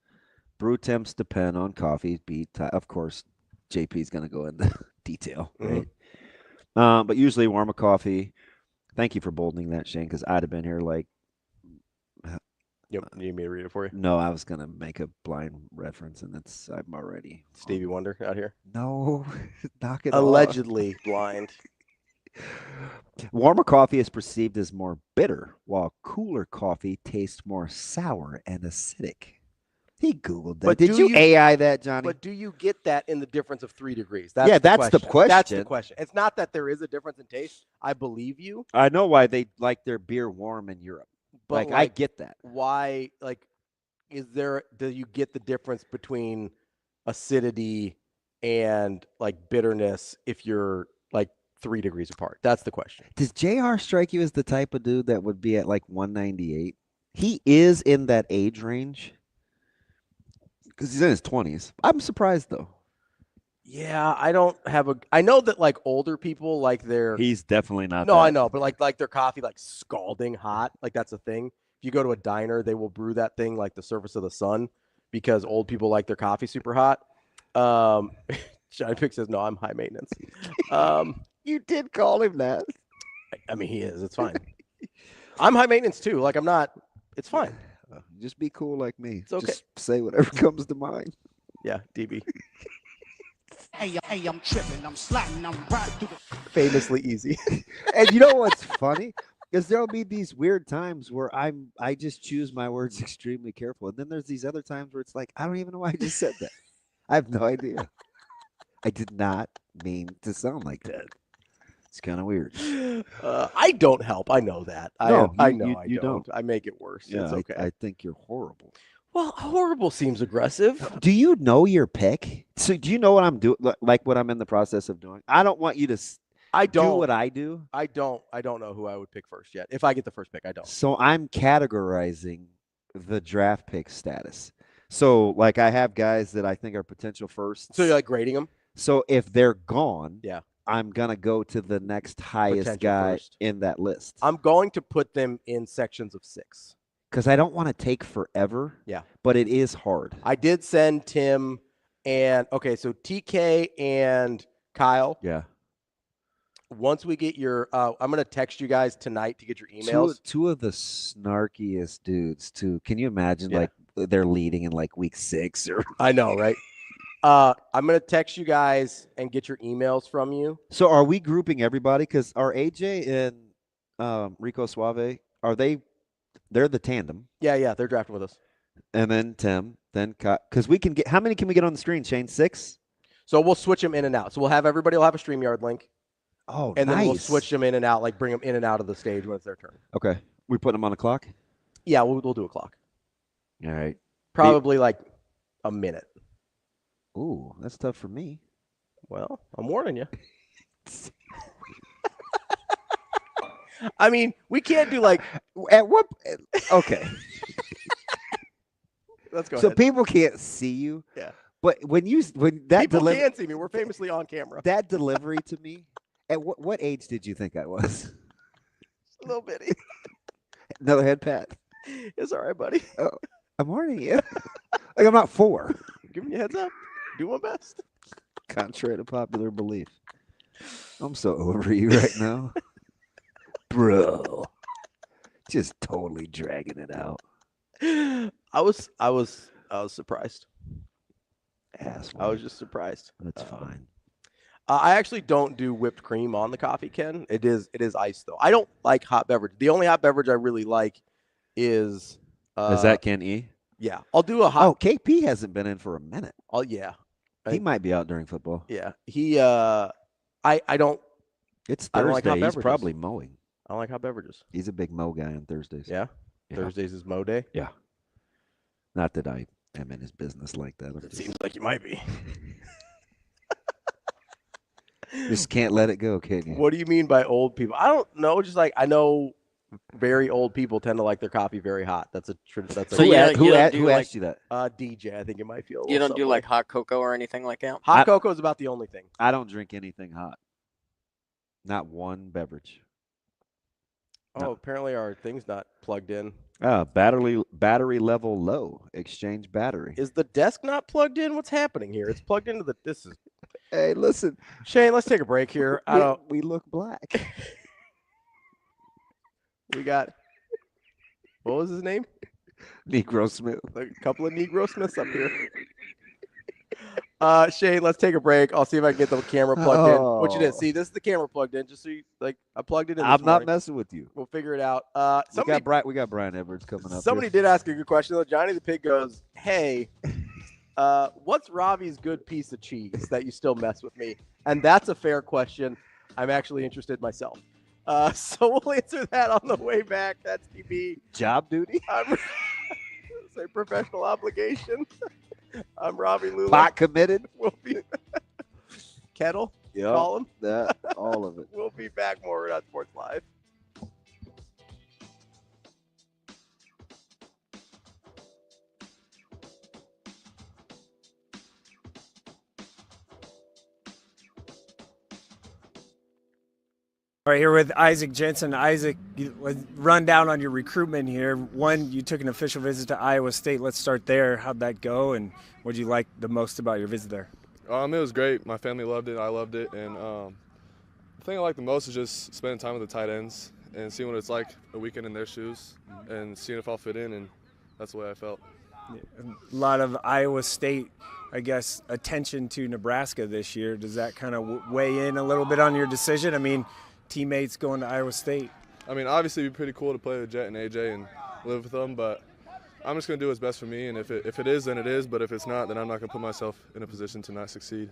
Brew temps depend on coffee, beet. Of course, JP's going to go into detail, right? But usually warm a coffee. Thank you for boldening that, Shane, because I'd have been here like. Yep. You need me to read it for you? No, I was going to make a blind reference, and I'm already. Stevie Wonder out here? No, knock it Allegedly blind. Warmer coffee is perceived as more bitter, while cooler coffee tastes more sour and acidic. He Googled that. Did you AI that, Johnny? But do you get that in the difference of 3 degrees? That's the question. That's the question. It's not that there is a difference in taste. I believe you. I know why they like their beer warm in Europe. But I get that. Why, do you get the difference between acidity and bitterness if you're 3 degrees apart? That's the question. Does JR strike you as the type of dude that would be at 198? He is in that age range because he's in his 20s. I'm surprised though. Yeah, I know that older people like their. He's definitely not. No, I know, but like their coffee scalding hot, that's a thing. If you go to a diner, they will brew that thing like the surface of the sun because old people like their coffee super hot. Johnny Pick says, "No, I'm high maintenance." You did call him that. I mean, he is. It's fine. I'm high maintenance too. I'm not. It's fine. Just be cool like me. It's okay. Just say whatever comes to mind. Yeah, DB. Hey, I'm tripping. I'm sliding. I'm riding through the. Famously easy. And you know what's funny? Because there'll be these weird times where I just choose my words extremely careful, and then there's these other times where it's like I don't even know why I just said that. I have no idea. I did not mean to sound like that. It's kind of weird. I don't help. I know that. No, I you- know you- I you don't. don't. I make it worse. Yeah, It's okay. I think you're horrible. Well, horrible seems aggressive. Do you know your pick? So do you know what I'm doing? Like what I'm in the process of doing? I don't want you to. I don't do what I do. I don't know who I would pick first yet. If I get the first pick, I don't. So I'm categorizing the draft pick status. So like I have guys that I think are potential firsts. So you're like grading them? So if they're gone, yeah, I'm gonna go to the next highest Potential guy first. in that list. I'm going to put them in sections of 6. Because I don't want to take forever. Yeah. But it is hard. I did send Tim and so TK and Kyle. Yeah. Once we get your I'm gonna text you guys tonight to get your emails. Two of the snarkiest dudes too. Can you imagine Yeah. like they're leading in like week 6 or I know, right? I'm gonna text you guys and get your emails from you. So are we grouping everybody? Because are AJ and Rico Suave, they're the tandem. Yeah, they're drafting with us. And then Tim, then because we can get, how many can we get on the screen, Shane? 6? So we'll switch them in and out. So we'll have everybody will have a StreamYard link. Oh, and then we'll nice. switch them in and out, like bring them in and out of the stage when it's their turn. Okay. We put them on the clock? Yeah, we'll do a clock. All right. Probably like a minute. Ooh, that's tough for me. Well, I'm warning you. I mean, we can't do like at what? Okay. Let's go. So ahead. people can't see you. Yeah. But when that People can see me. We're famously on camera. That delivery to me. At what age did you think I was? A little bitty. Another head pat. It's all right, buddy. Oh, I'm warning you. Like I'm not 4. Giving you a heads up. Do my best. Contrary to popular belief. I'm so over you right now. Bro. Just totally dragging it out. I was surprised. Asshole. I was just surprised. That's fine. I actually don't do whipped cream on the coffee, Ken. It is ice though. I don't like hot beverage. The only hot beverage I really like is that Ken E? Yeah. I'll do a hot. Oh, KP hasn't been in for a minute. Oh yeah. He might be out during football. Yeah. He I don't. It's I don't Thursday. like hot He's beverages. probably mowing. I don't like hot beverages. He's a big mow guy on Thursdays. Yeah. Thursdays is mow day. Yeah. Not that I am in his business like that. It seems like you might be. Just can't let it go, can you? What do you mean by old people? I don't know. Just like I know, very old people tend to like their coffee very hot. That's a that's. So who don't do asked you that? DJ. I think it might feel. You don't do like hot cocoa or anything like that? Hot cocoa is about the only thing. I don't drink anything hot. Not one beverage. Oh, apparently our thing's not plugged in. Battery level low. Exchange battery. Is the desk not plugged in? What's happening here? It's plugged into the. This is. Hey, listen, Shane. Let's take a break here. We look black. We got. What was his name? Negro Smith. A couple of Negro Smiths up here. Shane, let's take a break. I'll see if I can get the camera plugged in. What you did? See, this is the camera plugged in. Just so you I plugged it in. I'm this not morning. messing with you. We'll figure it out. We got Brian Edwards coming up. Somebody did ask a good question though. Johnny the Pig goes, "Hey, what's Ravi's good piece of cheese that you still mess with me?" And that's a fair question. I'm actually interested myself. So we'll answer that on the way back. That's TB. Job duty. Say professional obligation. I'm Ravi Lulla. Pot committed. We'll be kettle. Yeah. Call him. All of it. We'll be back more at Sports Live. All right, here with Isaac Jensen. Isaac, run down on your recruitment here. One, you took an official visit to Iowa State. Let's start there. How'd that go, and what did you like the most about your visit there? It was great. My family loved it. I loved it. And the thing I like the most is just spending time with the tight ends and seeing what it's like a weekend in their shoes and seeing if I'll fit in, and that's the way I felt. A lot of Iowa State, I guess, attention to Nebraska this year. Does that kind of weigh in a little bit on your decision? I mean, teammates going to Iowa State. I mean, obviously, it'd be pretty cool to play with Jet and AJ and live with them, but I'm just going to do what's best for me, and if it is, then it is, but if it's not, then I'm not going to put myself in a position to not succeed.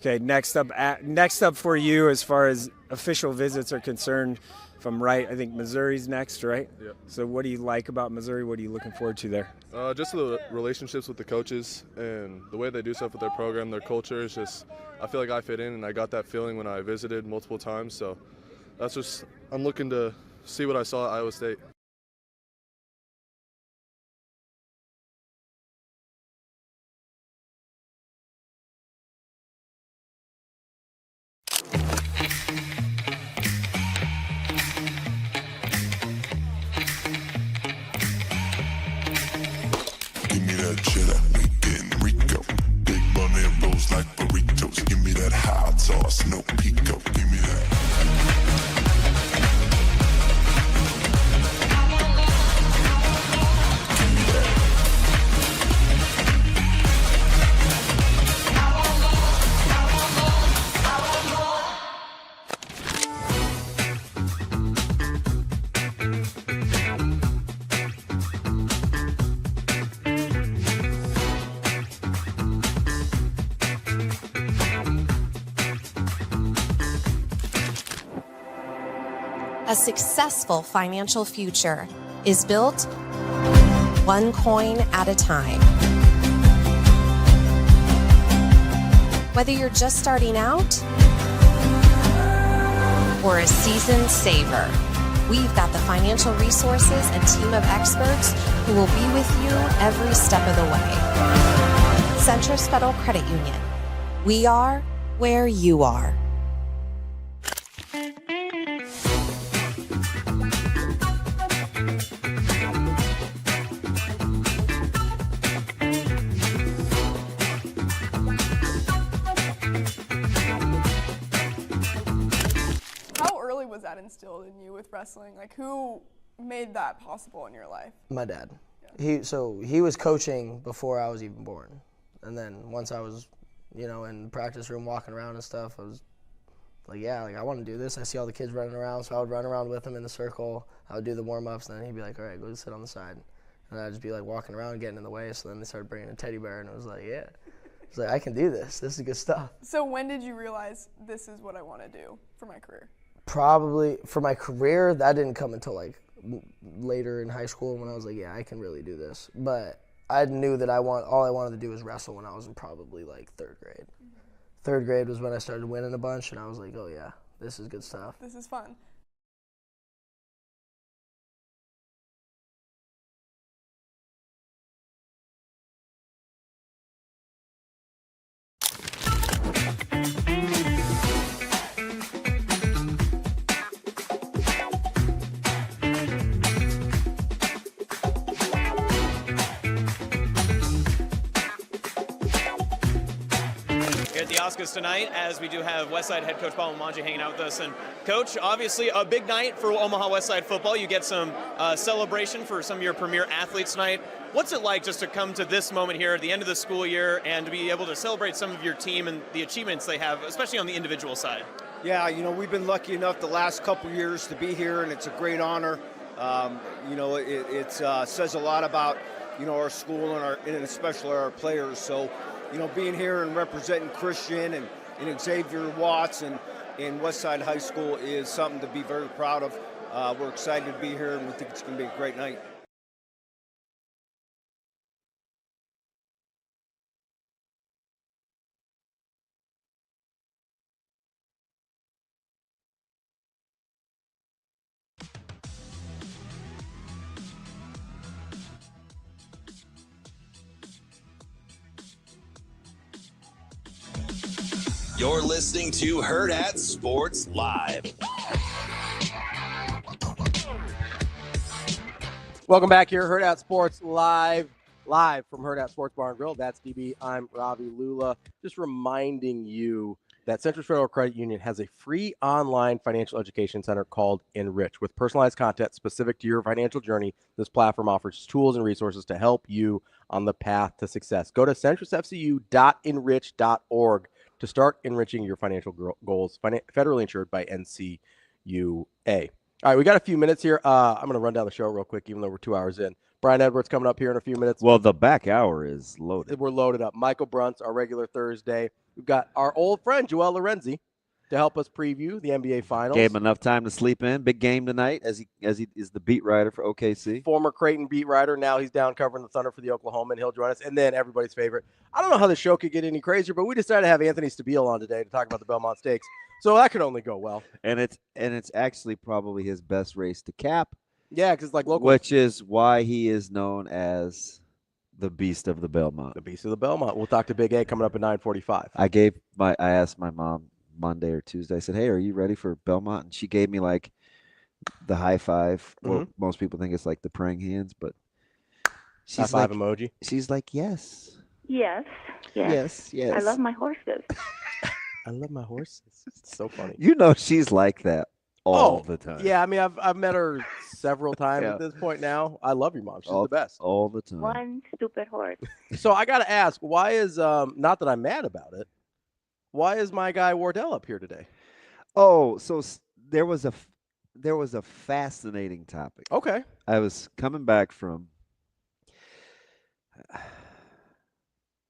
Okay, next up for you as far as official visits are concerned, if I'm right, I think Missouri's next, right? Yep. So what do you like about Missouri? What are you looking forward to there? Just the relationships with the coaches and the way they do stuff with their program, their culture is just, I feel like I fit in, and I got that feeling when I visited multiple times. So that's just, I'm looking to see what I saw at Iowa State. Give me that cheddar, we getting Rico. Big bunny and rolls like burritos. Give me that hot sauce, no pico. Give me that. A successful financial future is built one coin at a time. Whether you're just starting out or a seasoned saver, we've got the financial resources and team of experts who will be with you every step of the way. Centris Federal Credit Union. We are where you are. Was that instilled in you with wrestling? Like, who made that possible in your life? My dad. He was coaching before I was even born, and then once I was, in the practice room walking around and stuff, I was like, yeah, like I want to do this. I see all the kids running around, so I would run around with him in the circle. I would do the warm-ups, and then he'd be like, all right, go sit on the side, and I'd just be like walking around, getting in the way. So then they started bringing a teddy bear, and it was like, yeah, it's like I can do this. This is good stuff. So when did you realize this is what I want to do for my career? Probably for my career, that didn't come until like later in high school when I was like, yeah, I can really do this. But I knew that all I wanted to do was wrestle when I was in probably like third grade. Third grade was when I started winning a bunch, and I was like, oh yeah, this is good stuff. This is fun. Here at the Oscars tonight, as we do have Westside head coach Belmont hanging out with us. And coach, obviously a big night for Omaha Westside football. You get some celebration for some of your premier athletes tonight. What's it like just to come to this moment here at the end of the school year and to be able to celebrate some of your team and the achievements they have, especially on the individual side? Yeah, we've been lucky enough the last couple years to be here, and it's a great honor. It says a lot about, our school and especially our players. So, being here and representing Christian and Xavier Watts and Westside High School is something to be very proud of. We're excited to be here, and we think it's going to be a great night. You're listening to Hurrdat Sports Live. Welcome back here, Hurrdat Sports Live from Hurrdat Sports Bar and Grill. That's DB. I'm Ravi, Lulla. Just reminding you that Centris Federal Credit Union has a free online financial education center called Enrich. With personalized content specific to your financial journey, this platform offers tools and resources to help you on the path to success. Go to centrisfcu.enrich.org to start enriching your financial goals, federally insured by NCUA. All right, we got a few minutes here. I'm going to run down the show real quick, even though we're 2 hours in. Brian Edwards coming up here in a few minutes. Well, the back hour is loaded. We're loaded up. Michael Bruntz, our regular Thursday. We've got our old friend, Joel Lorenzi, to help us preview the NBA Finals. Gave him enough time to sleep in. Big game tonight as he is the beat writer for OKC. Former Creighton beat writer. Now he's down covering the Thunder for the Oklahoma, and he'll join us. And then everybody's favorite. I don't know how the show could get any crazier, but we decided to have Anthony Stabile on today to talk about the Belmont Stakes. So that could only go well. And it's actually probably his best race to cap. Yeah, because like local, which is why he is known as the Beast of the Belmont. The Beast of the Belmont. We'll talk to Big A coming up at 9:45. I asked my mom Monday or Tuesday. I said, "Hey, are you ready for Belmont?" And she gave me like the high five. Well, most people think it's like the praying hands, but she's high five like, emoji. She's like, "Yes, yes, yes, yes." I love my horses. I love my horses. It's so funny. You know, she's like that all the time. Yeah, I mean, I've met her several times at this point now. I love your mom. She's the best. All the time. One stupid horse. So I got to ask, why is not that I'm mad about it? Why is my guy Wardell up here today? Oh, so there was a fascinating topic. Okay. I was coming back from.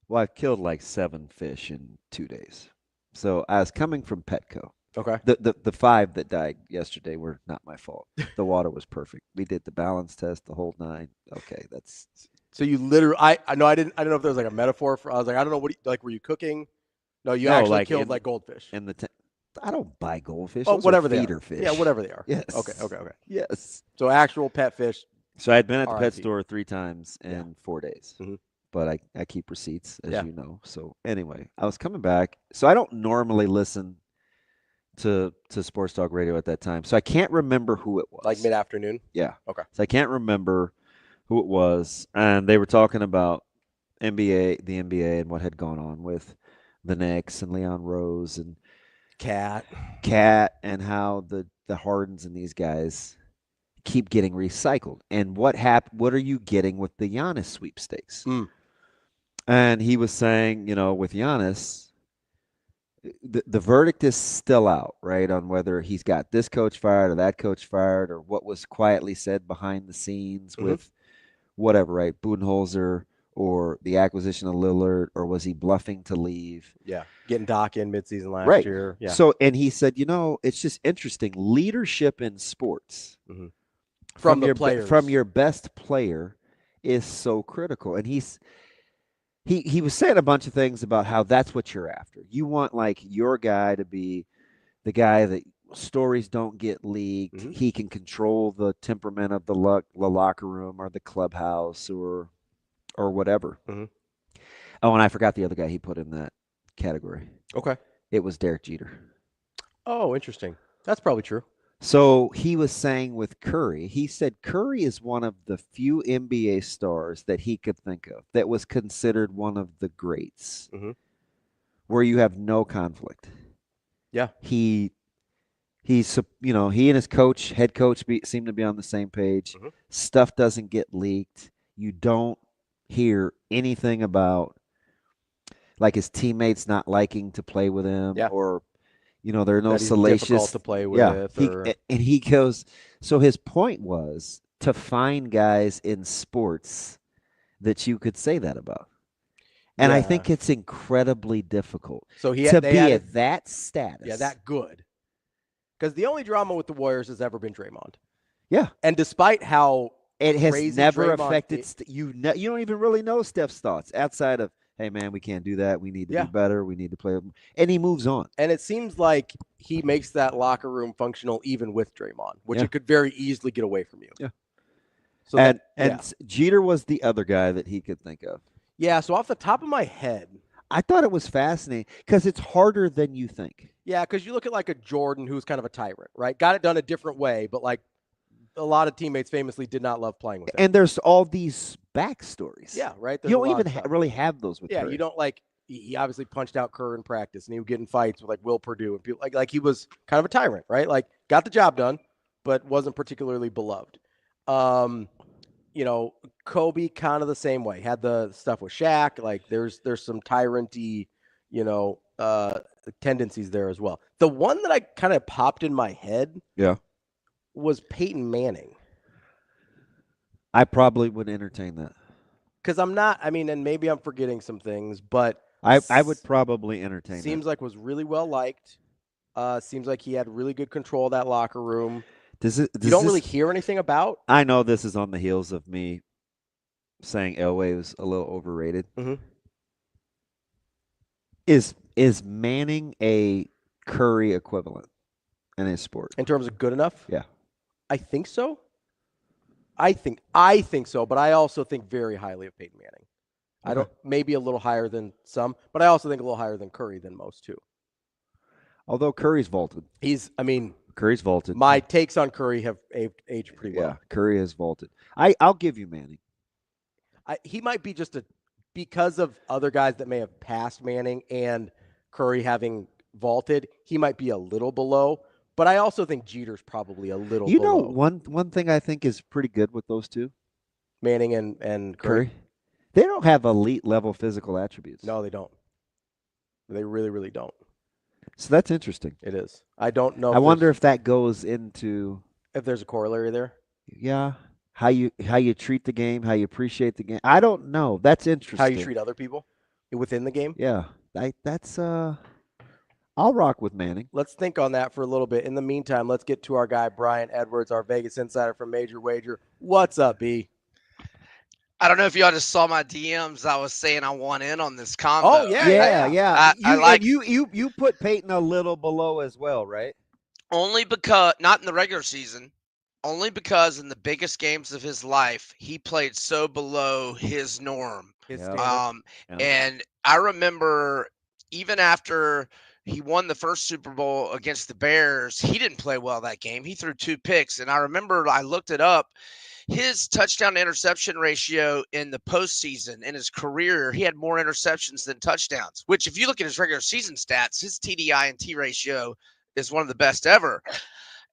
Well, I've killed like 7 fish in 2 days. So I was coming from Petco. Okay. The 5 that died yesterday were not my fault. The water was perfect. We did the balance test, the whole 9. Okay, that's. So you literally, I know I didn't know if there was like a metaphor for. I was like, I don't know like were you cooking? No, you actually killed like goldfish. In the I don't buy goldfish. Oh, Those whatever are they feeder are. fish. Yeah, whatever they are. Yes. Okay. Yes. So actual pet fish. So I'd been at the pet RIP. store 3 times in 4 days. But I keep receipts, as you know. So anyway, I was coming back. So I don't normally listen to Sports Talk Radio at that time. So I can't remember who it was. Like mid-afternoon? Yeah. Okay. So I can't remember who it was. And they were talking about the NBA and what had gone on with the Knicks and Leon Rose and Cat and how the Hardens and these guys keep getting recycled. And what are you getting with the Giannis sweepstakes? And he was saying, with Giannis, the verdict is still out, right, on whether he's got this coach fired or that coach fired or what was quietly said behind the scenes with whatever, right, Budenholzer or the acquisition of Lillard, or was he bluffing to leave? Yeah, getting Doc in midseason last year. Yeah. So, and he said, it's just interesting. Leadership in sports from the players, from your best player, is so critical. And he was saying a bunch of things about how that's what you're after. You want like your guy to be the guy that stories don't get leaked. He can control the temperament of the locker room or the clubhouse or whatever. Oh, and I forgot the other guy he put in that category. Okay. It was Derek Jeter. Oh, interesting. That's probably true. So he was saying with Curry, he said Curry is one of the few NBA stars that he could think of that was considered one of the greats, where you have no conflict. Yeah. He's he and his head coach seem to be on the same page. Stuff doesn't get leaked. You don't hear anything about like his teammates not liking to play with him or there are no salacious difficult to play with. And he goes, so his point was to find guys in sports that you could say that about. And I think it's incredibly difficult to be at that status. Yeah, that good. Because the only drama with the Warriors has ever been Draymond. Yeah. And despite how it has never Draymond affected you don't even really know Steph's thoughts outside of, hey, man, we can't do that. We need to be better. We need to play. And he moves on. And it seems like he makes that locker room functional even with Draymond, which it could very easily get away from you. Yeah. So and Jeter was the other guy that he could think of. Yeah. So off the top of my head, I thought it was fascinating because it's harder than you think. Yeah, because you look at like a Jordan who's kind of a tyrant, right? Got it done a different way, but like a lot of teammates famously did not love playing with him. And there's all these backstories. Yeah, right. You don't even really have those with Curry. You don't like. He obviously punched out Kerr in practice, and he would get in fights with like Will Perdue and people like he was kind of a tyrant, right? Like got the job done, but wasn't particularly beloved. Kobe kind of the same way. Had the stuff with Shaq. Like there's some tyrant-y, tendencies there as well. The one that I kind of popped in my head, was Peyton Manning. I probably would entertain that. Because I'm not, I mean, and maybe I'm forgetting some things, but I would probably entertain seems that. like was really well liked. Seems like he had really good control of that locker room. You don't really hear anything about. I know this is on the heels of me saying Elway was a little overrated. Mm-hmm. Is Manning a Curry equivalent in his sport? In terms of good enough? Yeah. I think so. I think so, but I also think very highly of Peyton Manning. I don't, maybe a little higher than some, but I also think a little higher than Curry than most too. Although Curry's vaulted. Curry's vaulted. My takes on Curry have aged pretty well. Yeah, Curry has vaulted. I'll give you Manning. He might be just because of other guys that may have passed Manning and Curry having vaulted, he might be a little below. But I also think Jeter's probably a little below. You know, one thing I think is pretty good with those two, Manning and Curry. They don't have elite level physical attributes. No, they don't. They really, really don't. So that's interesting. It is. I don't know. I wonder if that goes into if there's a corollary there. Yeah, how you treat the game, how you appreciate the game. I don't know. That's interesting. How you treat other people within the game. Yeah, that's I'll rock with Manning. Let's think on that for a little bit. In the meantime, let's get to our guy Brian Edwards, our Vegas insider from Major Wager. What's up, B? I don't know if y'all just saw my DMs. I was saying I want in on this combo. Oh yeah. I like you put Peyton a little below as well, right? only because not in the regular season, only because in the biggest games of his life he played so below his norm. And I remember even after he won the first Super Bowl against the Bears, he didn't play well that game. He threw 2 picks, and I remember I looked it up. His touchdown to interception ratio in the postseason in his career, he had more interceptions than touchdowns, which if you look at his regular season stats, his TDI and T ratio is one of the best ever.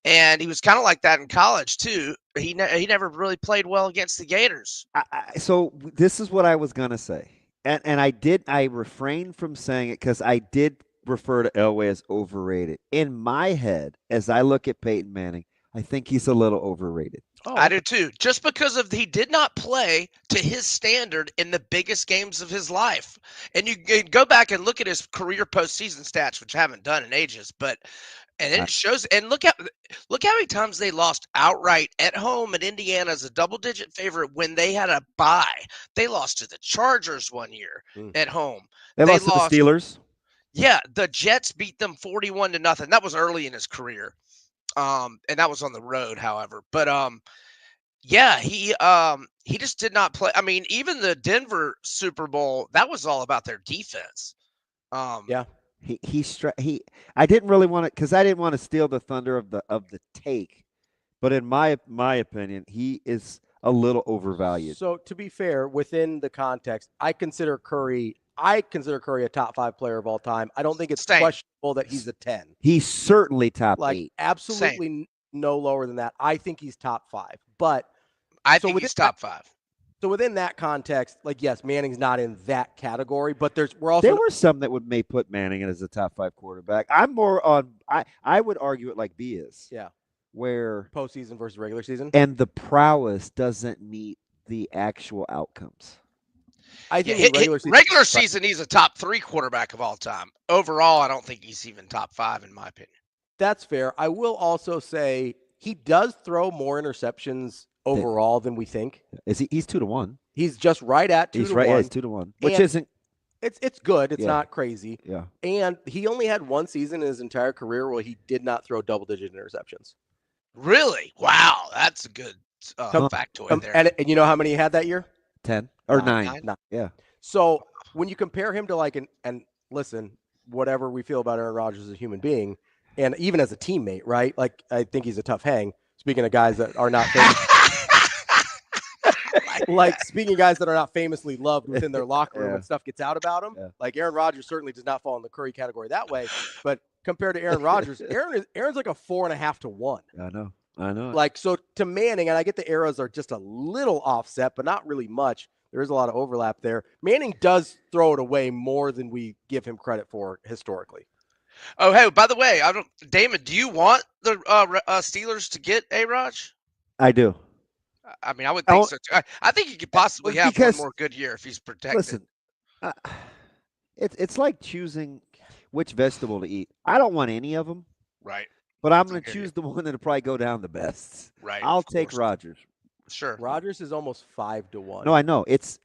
And he was kind of like that in college too. He never really played well against the Gators. So this is what I was going to say. And I refrained from saying it because I did refer to Elway as overrated. In my head, as I look at Peyton Manning, I think he's a little overrated. I do too. Just because he did not play to his standard in the biggest games of his life. And you go back and look at his career postseason stats, which I haven't done in ages, and it shows. And look how many times they lost outright at home at Indiana as a double-digit favorite when they had a bye. They lost to the Chargers one year at home. They lost to the Steelers. Yeah, the Jets beat them 41-0. That was early in his career. And that was on the road, however. But yeah, he just did not play. I mean, even the Denver Super Bowl, that was all about their defense. Yeah. I didn't really want to, because I didn't want to steal the thunder of the take, but in my opinion, he is a little overvalued. So to be fair, within the context, I consider Curry a top 5 player of all time. I don't think it's questionable that he's a 10. He's certainly top 8. Absolutely no lower than that. I think he's top 5. But I think he's top 5. So within that context, yes, Manning's not in that category, but there were some that may put Manning in as a top 5 quarterback. I'm more on. I would argue it like B is. Yeah. Where postseason versus regular season, and the prowess doesn't meet the actual outcomes. I think regular season, he's a top 3 quarterback of all time. Overall, I don't think he's even top 5 in my opinion. That's fair. I will also say he does throw more interceptions overall than we think. Is he? He's 2-1. He's just right at 2-1. He's right. Yeah, he's 2-1, which isn't. It's good. It's not crazy. Yeah. And he only had one season in his entire career where he did not throw double-digit interceptions. Really? Wow, that's a good factoid there. And you know how many he had that year? 10 or 9. Yeah. So when you compare him to and listen, whatever we feel about Aaron Rodgers as a human being, and even as a teammate, right? I think he's a tough hang. Speaking of guys that are not famous, speaking of guys that are not famously loved within their locker room when stuff gets out about them. Yeah. Aaron Rodgers certainly does not fall in the Curry category that way. But compared to Aaron Rodgers, Aaron's like a 4.5 to 1. I know. So to Manning, and I get the eras are just a little offset, but not really much. There is a lot of overlap there. Manning does throw it away more than we give him credit for historically. Oh, hey, by the way, Damon, do you want the Steelers to get A-Raj? I do. I mean, I would think so too. I think he could possibly have one because- more good year if he's protected. Listen, it's like choosing which vegetable to eat. I don't want any of them. Right. But I'm going to choose the one that'll probably go down the best. Right. I'll take Rodgers. Sure. Rodgers is almost 5-1. No, I know. It's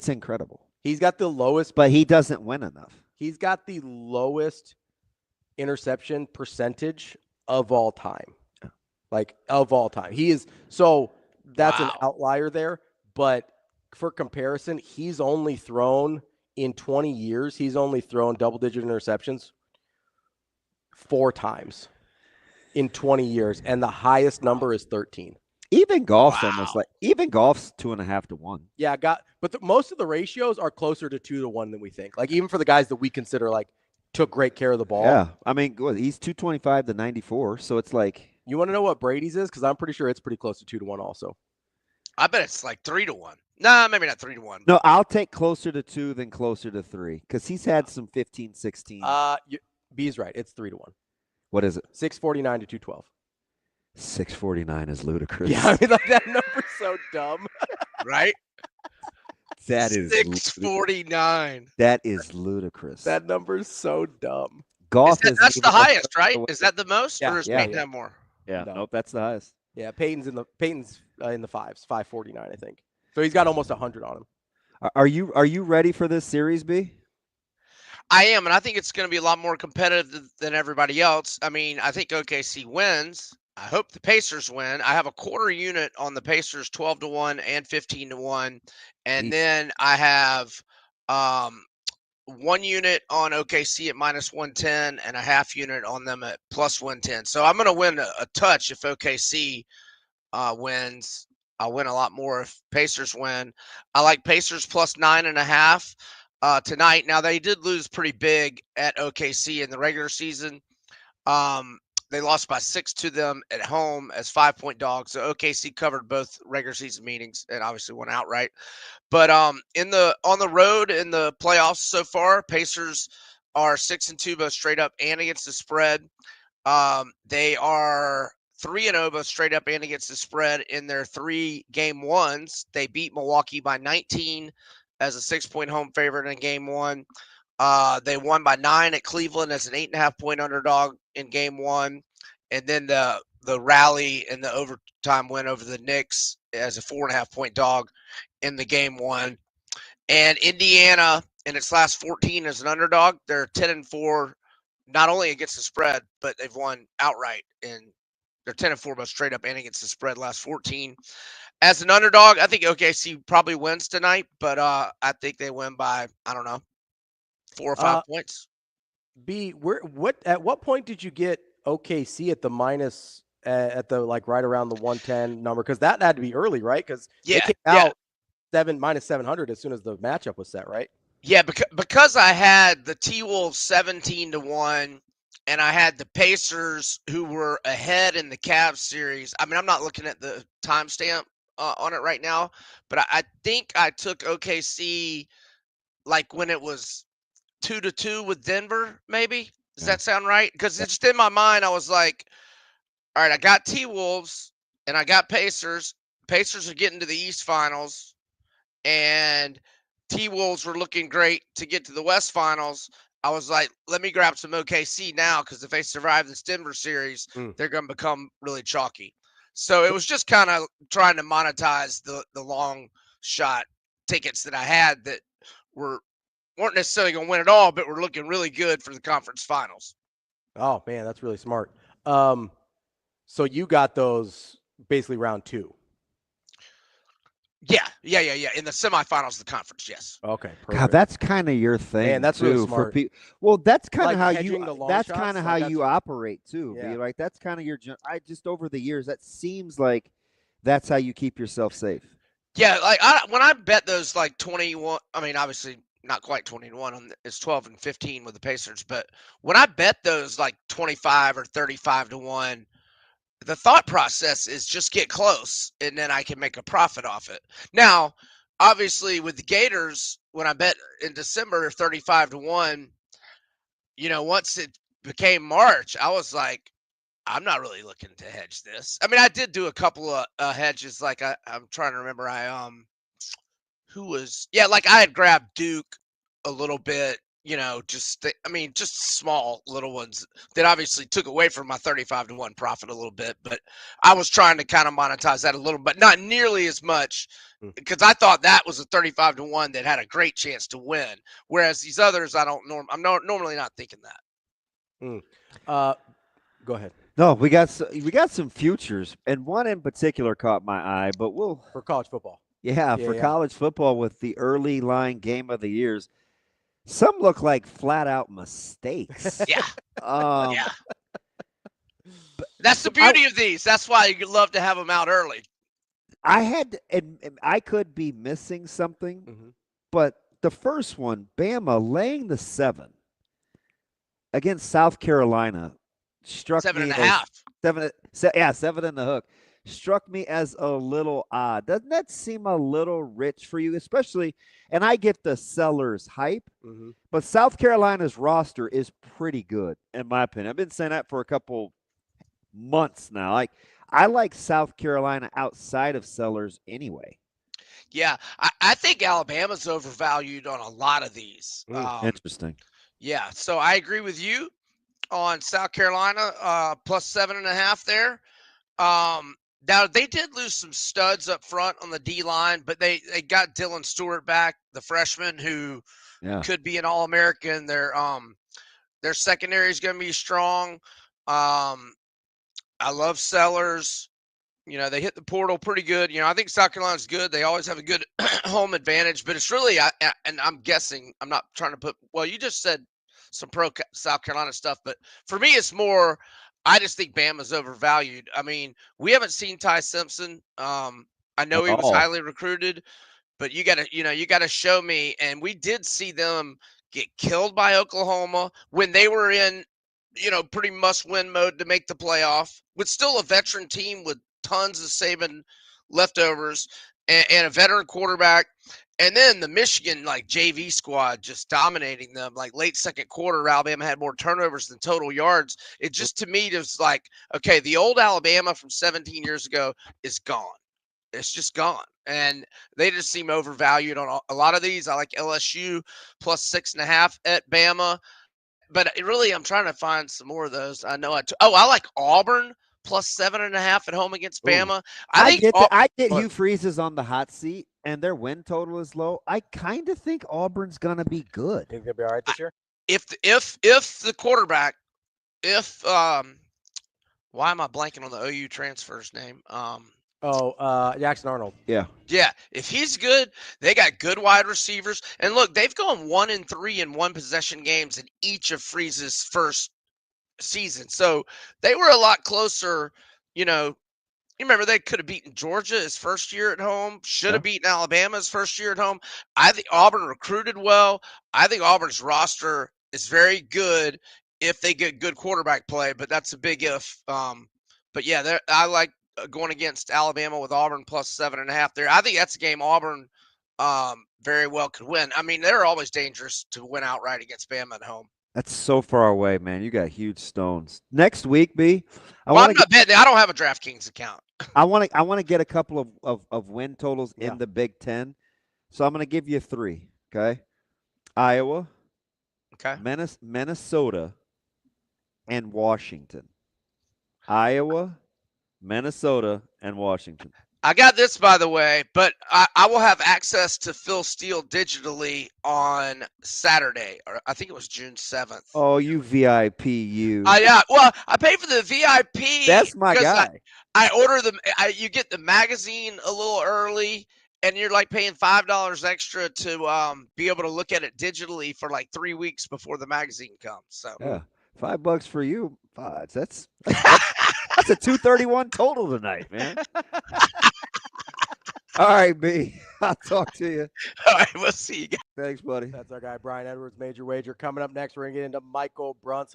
incredible. He's got the lowest, but he doesn't win enough. He's got the lowest interception percentage of all time. Like, of all time. He is, so that's an outlier there. But for comparison, he's only thrown in 20 years, he's only thrown double-digit interceptions 4 times in 20 years, and the highest number is 13. Even golf's almost like, even golf's 2.5 to 1. Yeah, but most of the ratios are closer to 2 to 1 than we think. Like, even for the guys that we consider like took great care of the ball. Yeah, I mean, he's 225 to 94, so it's like. You want to know what Brady's is? Because I'm pretty sure it's pretty close to 2 to 1 also. I bet it's like 3 to 1. Nah, maybe not 3 to 1. No, I'll take closer to 2 than closer to 3 because he's had some 15, 16. B's right. It's 3 to 1. What is it? 649 to 212. 649 is ludicrous. Yeah, I mean, like, that number's so dumb. Right? That is 649. That is ludicrous. That number's so dumb. Golf that's the highest, right? Is that the most, Yeah, or is yeah, Peyton yeah. have more? Yeah, No. nope, that's the highest. Yeah, Peyton's in the fives, 549, I think. So he's got almost 100 on him. Are you ready for this series, B? I am, and I think it's going to be a lot more competitive than everybody else. I mean, I think OKC wins. I hope the Pacers win. I have a quarter unit on the Pacers, 12 to 1 and 15 to 1, and then I have 1 unit on OKC at minus 110 and a half unit on them at plus 110. So I'm going to win a touch if OKC wins. I'll win a lot more if Pacers win. I like Pacers plus 9.5 tonight. Now, they did lose pretty big at OKC in the regular season. They lost by 6 to them at home as 5-point dogs. So OKC covered both regular season meetings and obviously won outright. But on the road in the playoffs so far, Pacers are 6-2 both straight up and against the spread. They are 3-0 both straight up and against the spread in their 3 game ones. They beat Milwaukee by 19 as a 6-point home favorite in game 1. They won by 9 at Cleveland as an 8.5-point underdog in game 1. And then the rally and the overtime win over the Knicks as a 4.5-point dog in the game 1. And Indiana in its last 14 as an underdog, they're 10-4, not only against the spread, but they've won outright. And they're 10-4 both straight up and against the spread last 14. As an underdog, I think OKC probably wins tonight, but I think they win by, I don't know, 4 or 5 points. B, at what point did you get OKC at the minus at the like right around the 110 number? Because that had to be early, right? Because they came out minus 700 as soon as the matchup was set, right? Yeah, because I had the T-Wolves 17 to 1, and I had the Pacers who were ahead in the Cavs series. I mean, I'm not looking at the timestamp on it right now, but I think I took OKC like when it was 2-2 with Denver, maybe. Does that sound right? Because it's just in my mind, I was like, all right, I got T-Wolves and I got Pacers. Pacers are getting to the East Finals, and T-Wolves were looking great to get to the West Finals. I was like, let me grab some OKC now, because if they survive this Denver series, they're going to become really chalky. So it was just kind of trying to monetize the long shot tickets that I had that weren't necessarily going to win it all, but were looking really good for the conference finals. Oh, man, that's really smart. So you got those basically round 2. Yeah. In the semifinals of the conference, yes. Okay. Perfect. God, that's kind of your thing, Man, that's too. really smart. Well, that's kind of Like how hedging the long that's shots, kind of like how you operate too. Yeah. B. Like that's kind of your. I just over the years, that seems like that's how you keep yourself safe. Yeah, like when I bet those like 21, I mean, obviously not quite 21. It's 12 and 15 with the Pacers, but when I bet those like 25 or 35 to 1. The thought process is just get close, and then I can make a profit off it. Now, obviously, with the Gators, when I bet in December 35 to 1, once it became March, I was like, I'm not really looking to hedge this. I mean, I did do a couple of hedges. Like I'm trying to remember. Like I had grabbed Duke a little bit. Just small little ones that obviously took away from my 35-1 profit a little bit. But I was trying to kind of monetize that a little, but not nearly as much because I thought that was a 35-1 that had a great chance to win. Whereas these others, I'm normally not thinking that. Go ahead. No, we got some futures, and one in particular caught my eye. But for college football. Yeah, for college football with the early line game of the years. Some look like flat out mistakes. Yeah. Yeah. That's the beauty of these. That's why you love to have them out early. I could be missing something, but the first one, Bama laying the 7 against South Carolina, struck 7.5. 7 in the hook. Struck me as a little odd. Doesn't that seem a little rich for you? Especially, and I get the seller's hype, but South Carolina's roster is pretty good, in my opinion. I've been saying that for a couple months now. I like South Carolina outside of sellers anyway. Yeah, I think Alabama's overvalued on a lot of these. Interesting. Yeah, so I agree with you on South Carolina, plus 7.5 there. Now, they did lose some studs up front on the D-line, but they got Dylan Stewart back, the freshman, who could be an All-American. Their secondary is going to be strong. I love Sellers. They hit the portal pretty good. I think South Carolina's good. They always have a good home advantage, but it's really, and I'm guessing, I'm not trying to you just said some pro South Carolina stuff, but for me, it's more, I just think Bama's overvalued. I mean, we haven't seen Ty Simpson. I know he was highly recruited, but you gotta show me. And we did see them get killed by Oklahoma when they were in, pretty must-win mode to make the playoff, with still a veteran team with tons of Saban leftovers and a veteran quarterback. And then the Michigan JV squad just dominating them. Late second quarter, Alabama had more turnovers than total yards. It just, to me, was like, okay, the old Alabama from 17 years ago is gone. It's just gone. And they just seem overvalued on a lot of these. I like LSU plus 6.5 at Bama. But really, I'm trying to find some more of those. I know I like Auburn plus 7.5 at home against Bama. I get Hugh Freeze is on the hot seat, and their win total is low. I kind of think Auburn's gonna be good. Think they'll be all right this year? If the quarterback, why am I blanking on the OU transfer's name? Jackson Arnold. Yeah. If he's good, they got good wide receivers. And look, they've gone 1-3 in one possession games in each of Freeze's first season. So they were a lot closer. You remember they could have beaten Georgia his first year at home, should have beaten Alabama his first year at home. I think Auburn recruited well. I think Auburn's roster is very good if they get good quarterback play, but that's a big if. But yeah, I like going against Alabama with Auburn plus 7.5 there. I think that's a game Auburn very well could win. I mean, they're always dangerous to win outright against Bama at home. That's so far away, man. You got huge stones. Next week, B. I'm not betting. I don't have a DraftKings account. I want to get a couple of win totals in the Big Ten. So I'm going to give you 3, okay? Iowa, Minnesota, and Washington. Iowa, Minnesota, and Washington. I got this, by the way, but I will have access to Phil Steele digitally on Saturday, or I think it was June 7th. Oh, you VIP, you. Yeah. Well, I pay for the VIP. That's my guy. I order them. You get the magazine a little early, and you're paying $5 extra to be able to look at it digitally for 3 weeks before the magazine comes. So yeah, $5 for you. That's a 231 total tonight, man. All right, B. I'll talk to you. All right, we'll see you guys. Thanks, buddy. That's our guy, Brian Edwards, Major Wager. Coming up next, we're going to get into Michael Bruntz.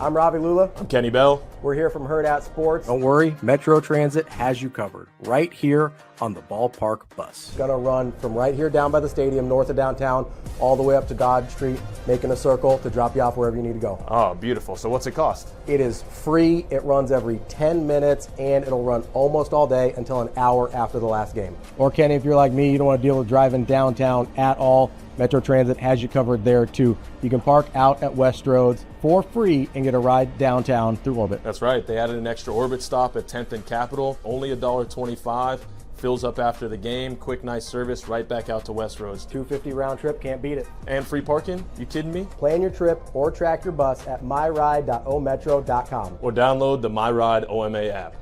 I'm Ravi Lulla. I'm Kenny Bell. We're here from Hurrdat Sports. Don't worry, Metro Transit has you covered right here on the ballpark bus. Gonna run from right here down by the stadium, north of downtown, all the way up to Dodge Street, making a circle to drop you off wherever you need to go. Oh, beautiful. So what's it cost? It is free. It runs every 10 minutes, and it'll run almost all day until an hour after the last game. Or Kenny, if you're like me, you don't want to deal with driving downtown at all, Metro Transit has you covered there too. You can park out at West Roads for free and get a ride downtown through Orbit. That's right. They added an extra Orbit stop at 10th and Capitol, only $1.25. Fills up after the game, quick, nice service, right back out to West Roads. $250 round trip, can't beat it. And free parking? You kidding me? Plan your trip or track your bus at myride.ometro.com. Or download the MyRide OMA app.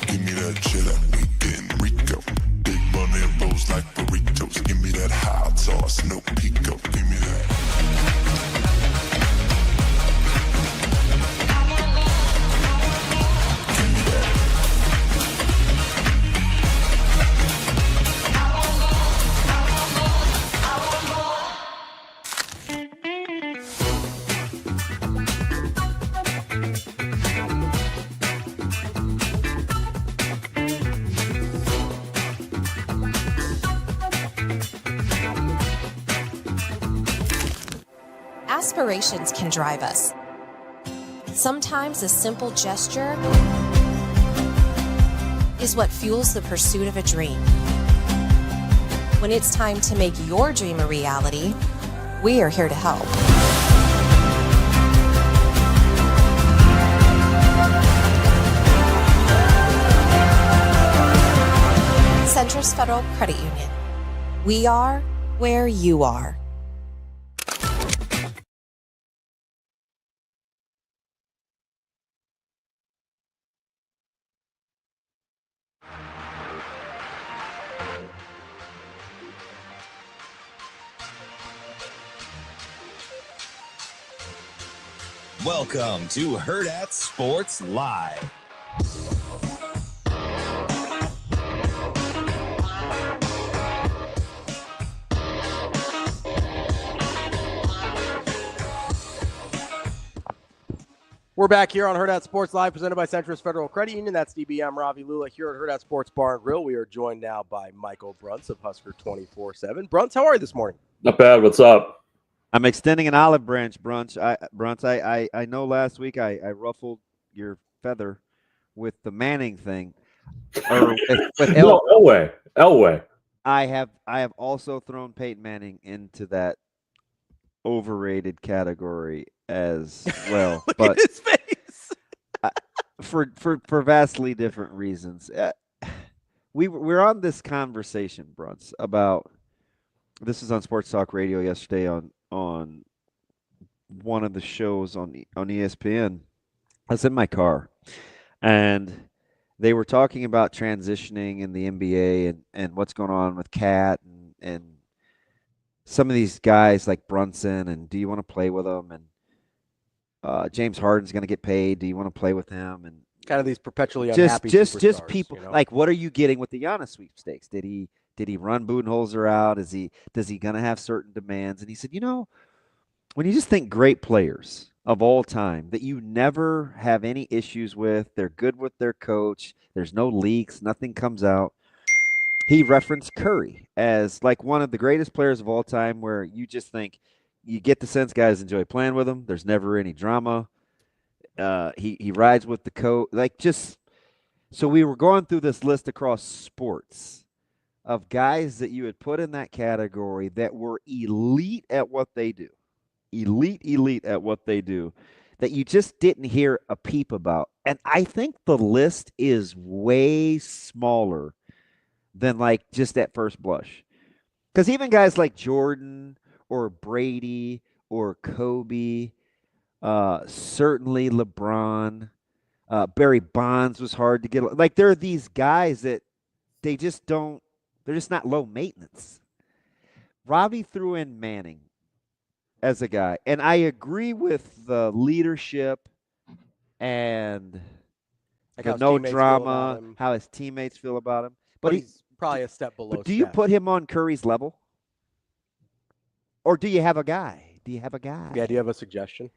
Give me that cheddar, we getting Rico. Big money rolls like burritos. Give me that hot sauce, no pico. Give me that. Aspirations can drive us. Sometimes a simple gesture is what fuels the pursuit of a dream. When it's time to make your dream a reality, we are here to help. Centris Federal Credit Union. We are where you are. Welcome to Hurrdat Sports Live. We're back here on Hurrdat Sports Live, presented by Centris Federal Credit Union. That's DB. I'm Ravi Lulla here at Hurrdat Sports Bar and Grill. We are joined now by Michael Bruntz of Husker 24/7. Bruntz, how are you this morning? Not bad. What's up? I'm extending an olive branch, Bruntz. I know last week I ruffled your feather with the Manning thing. Or with No, Elway. I have also thrown Peyton Manning into that overrated category as well. Look but at his face. for vastly different reasons. We're on this conversation, Bruntz, about this is on Sports Talk Radio yesterday on one of the shows on ESPN. I was in my car, and they were talking about transitioning in the NBA and what's going on with Cat and some of these guys like Brunson, and do you want to play with them? And James Harden's going to get paid. Do you want to play with him? And kind of these perpetually unhappy just people, you know? like, what are you getting with the Giannis sweepstakes? Did he run Budenholzer out? Does he going to have certain demands? And he said, when you just think great players of all time that you never have any issues with, they're good with their coach, there's no leaks, nothing comes out. He referenced Curry as like one of the greatest players of all time, where you just think, you get the sense guys enjoy playing with him. There's never any drama. He rides with the coach. So we were going through this list across sports of guys that you had put in that category that were elite at what they do. Elite at what they do, that you just didn't hear a peep about. And I think the list is way smaller than like just at first blush. Because even guys like Jordan or Brady or Kobe, certainly LeBron, Barry Bonds was hard to get. Like, there are these guys that they just don't. They're just not low maintenance. Ravi threw in Manning as a guy, and I agree with the leadership and Like the how his no teammates feel about drama, him. how his teammates feel about him. But he's probably a step below. But do you Steph. put him on Curry's level? Or do you have a guy? Yeah, do you have a suggestion?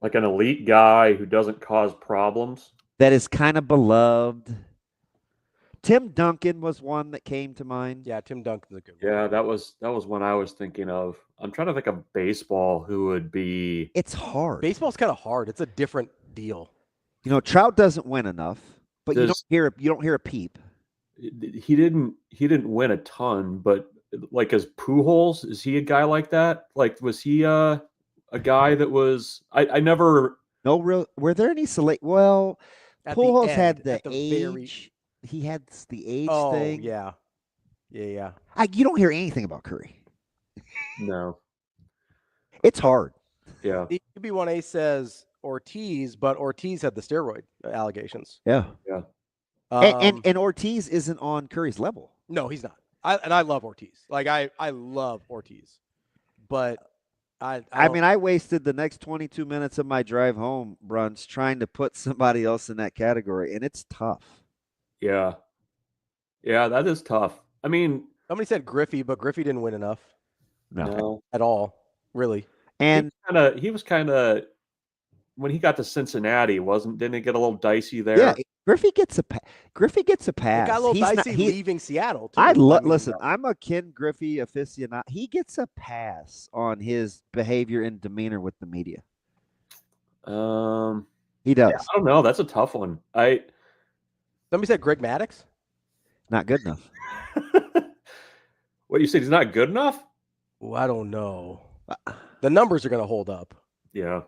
Like an elite guy who doesn't cause problems. That is kind of beloved. Tim Duncan was one that came to mind. Yeah, Tim Duncan's a good one. Yeah, that was one I was thinking of. I'm trying to think of baseball who would be. It's hard. Baseball's kind of hard. It's a different deal. You know, Trout doesn't win enough, but you Does- don't hear a peep. He didn't win a ton, but like as Pujols, is he a guy like that? Like, was he a guy that was? I never. No real. Were there any select? Well, At the Pujols end, had the at the very- age. He had the age Oh, thing. yeah. Yeah. You don't hear anything about Curry. No. It's hard. Yeah. The QB1A says Ortiz, but Ortiz had the steroid allegations. Yeah. Yeah. And Ortiz isn't on Curry's level. No, he's not. I love Ortiz. Like I love Ortiz, but I mean, I wasted the next 22 minutes of my drive home, Bruntz, trying to put somebody else in that category, and it's tough. Yeah. Yeah, that is tough. I mean, somebody said Griffey, but Griffey didn't win enough. No. At all, really. And he was kind of when he got to Cincinnati, didn't it get a little dicey there? Yeah, Griffey gets a pass. It got a little dicey leaving Seattle, too. Listen, I'm a Ken Griffey aficionado. He gets a pass on his behavior and demeanor with the media. He does. Yeah, I don't know. That's a tough one. Somebody said Greg Maddux. Not good enough. What you said? He's not good enough? Oh, I don't know. The numbers are going to hold up. Yeah.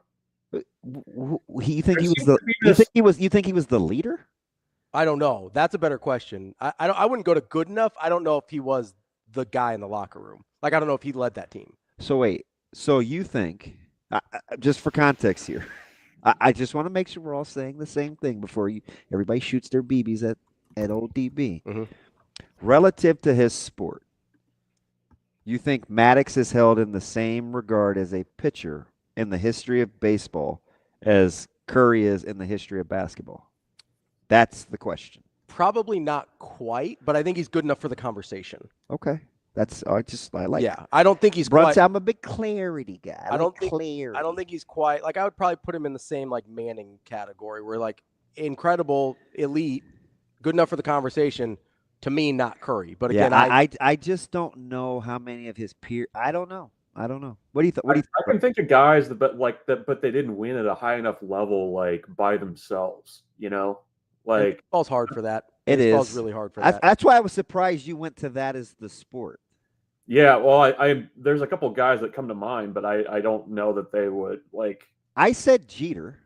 You think he was the? You think he was the leader? I don't know. That's a better question. I wouldn't go to good enough. I don't know if he was the guy in the locker room. Like, I don't know if he led that team. So wait. So you think? Just for context here, I just want to make sure we're all saying the same thing before everybody shoots their BBs at old DB. Mm-hmm. Relative to his sport, you think Maddux is held in the same regard as a pitcher in the history of baseball as Curry is in the history of basketball? That's the question. Probably not quite, but I think he's good enough for the conversation. Okay. I like. Yeah, I don't think he's Bruntz, quite. I'm a big clarity guy. I don't think he's quite. Like, I would probably put him in the same like Manning category, where like incredible, elite, good enough for the conversation. To me, not Curry, but again, I just don't know how many of his peers. I don't know. What do you think? I can think of guys but they didn't win at a high enough level, like by themselves. You know, like baseball's hard for that. It Baseball's is really hard for that. That's why I was surprised you went to that as the sport. Yeah, well, I there's a couple guys that come to mind, but I don't know that they would like. I said Jeter.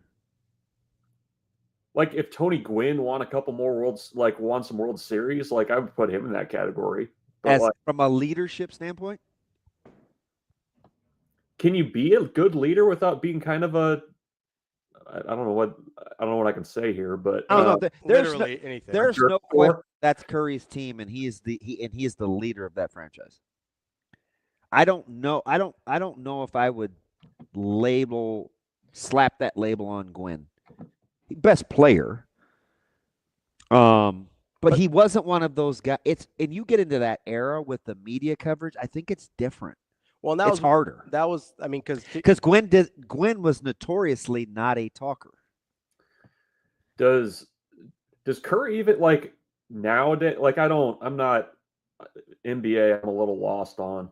Like if Tony Gwynn won a couple more won some World Series, like I would put him in that category. But From a leadership standpoint, can you be a good leader without being kind of a? I don't know what I can say here, but I don't know. There's literally anything. There's no question that's Curry's team, and he is the leader of that franchise. I don't know. I don't know if I would slap that label on Gwynn. Best player. But he wasn't one of those guys. And you get into that era with the media coverage, I think it's different. Well, it's harder. That was, I mean, because Gwynn was notoriously not a talker. Does Curry even like nowadays? Like I'm not NBA. I'm a little lost on,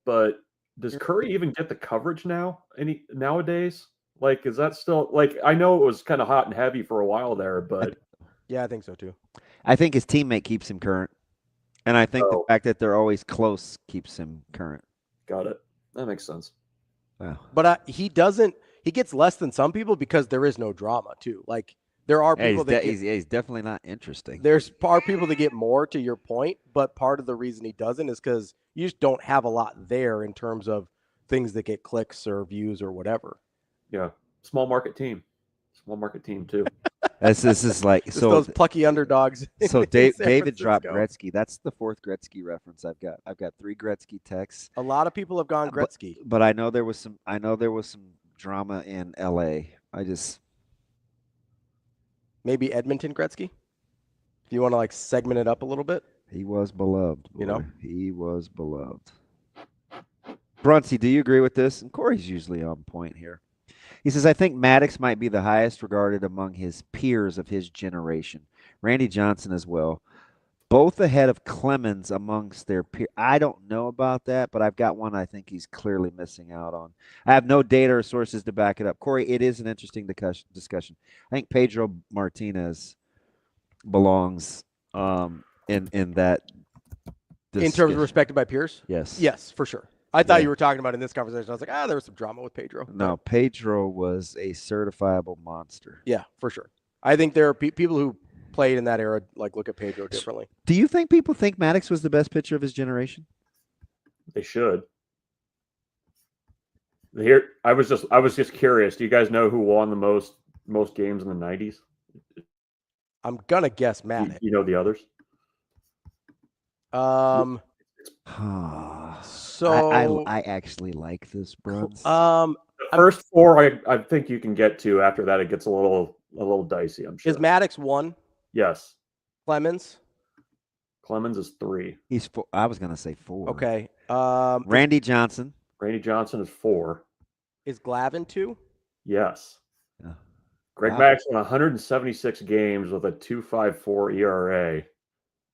but does Curry even get the coverage nowadays? Like, is that still like, I know it was kind of hot and heavy for a while there, but yeah, I think so too. I think his teammate keeps him current. And I think the fact that they're always close keeps him current. Got it. That makes sense. Wow. But he gets less than some people because there is no drama too. Like there are people he's definitely not interesting. There's people that get more, to your point, but part of the reason he doesn't is because you just don't have a lot there in terms of things that get clicks or views or whatever. Yeah. Small market team. Small market team too. This is like Just those plucky underdogs. So in San David dropped Francisco. Gretzky. That's the fourth Gretzky reference I've got. I've got 3 Gretzky texts. A lot of people have gone Gretzky. But I know there was some drama in LA. Maybe Edmonton Gretzky? If you want to like segment it up a little bit. He was beloved. You know? boy. He was beloved. Bruntz, do you agree with this? And Corey's usually on point here. He says, I think Maddox might be the highest regarded among his peers of his generation. Randy Johnson as well. Both ahead of Clemens amongst their peers. I don't know about that, but I've got one I think he's clearly missing out on. I have no data or sources to back it up. Corey, it is an interesting discussion. I think Pedro Martinez belongs in that In terms of respected by peers? Yes. Yes, for sure. I thought you were talking about in this conversation. I was like, there was some drama with Pedro. No, Pedro was a certifiable monster. Yeah, for sure. I think there are people who played in that era, like look at Pedro differently. Do you think people think Maddox was the best pitcher of his generation? They should. Here, I was just curious. Do you guys know who won the most games in the 90s? I'm gonna guess Maddox. You know the others? So I actually like this, Bruntz. The first 4 I think you can get to. After that, it gets a little dicey. I'm sure. Is Maddox 1? Yes. Clemens is 3. He's 4. I was gonna say 4. Okay. Randy Johnson. Randy Johnson is 4. Is Glavine 2? Yes. Yeah. Greg Wow. Maddox won 176 games with a 2.54 ERA.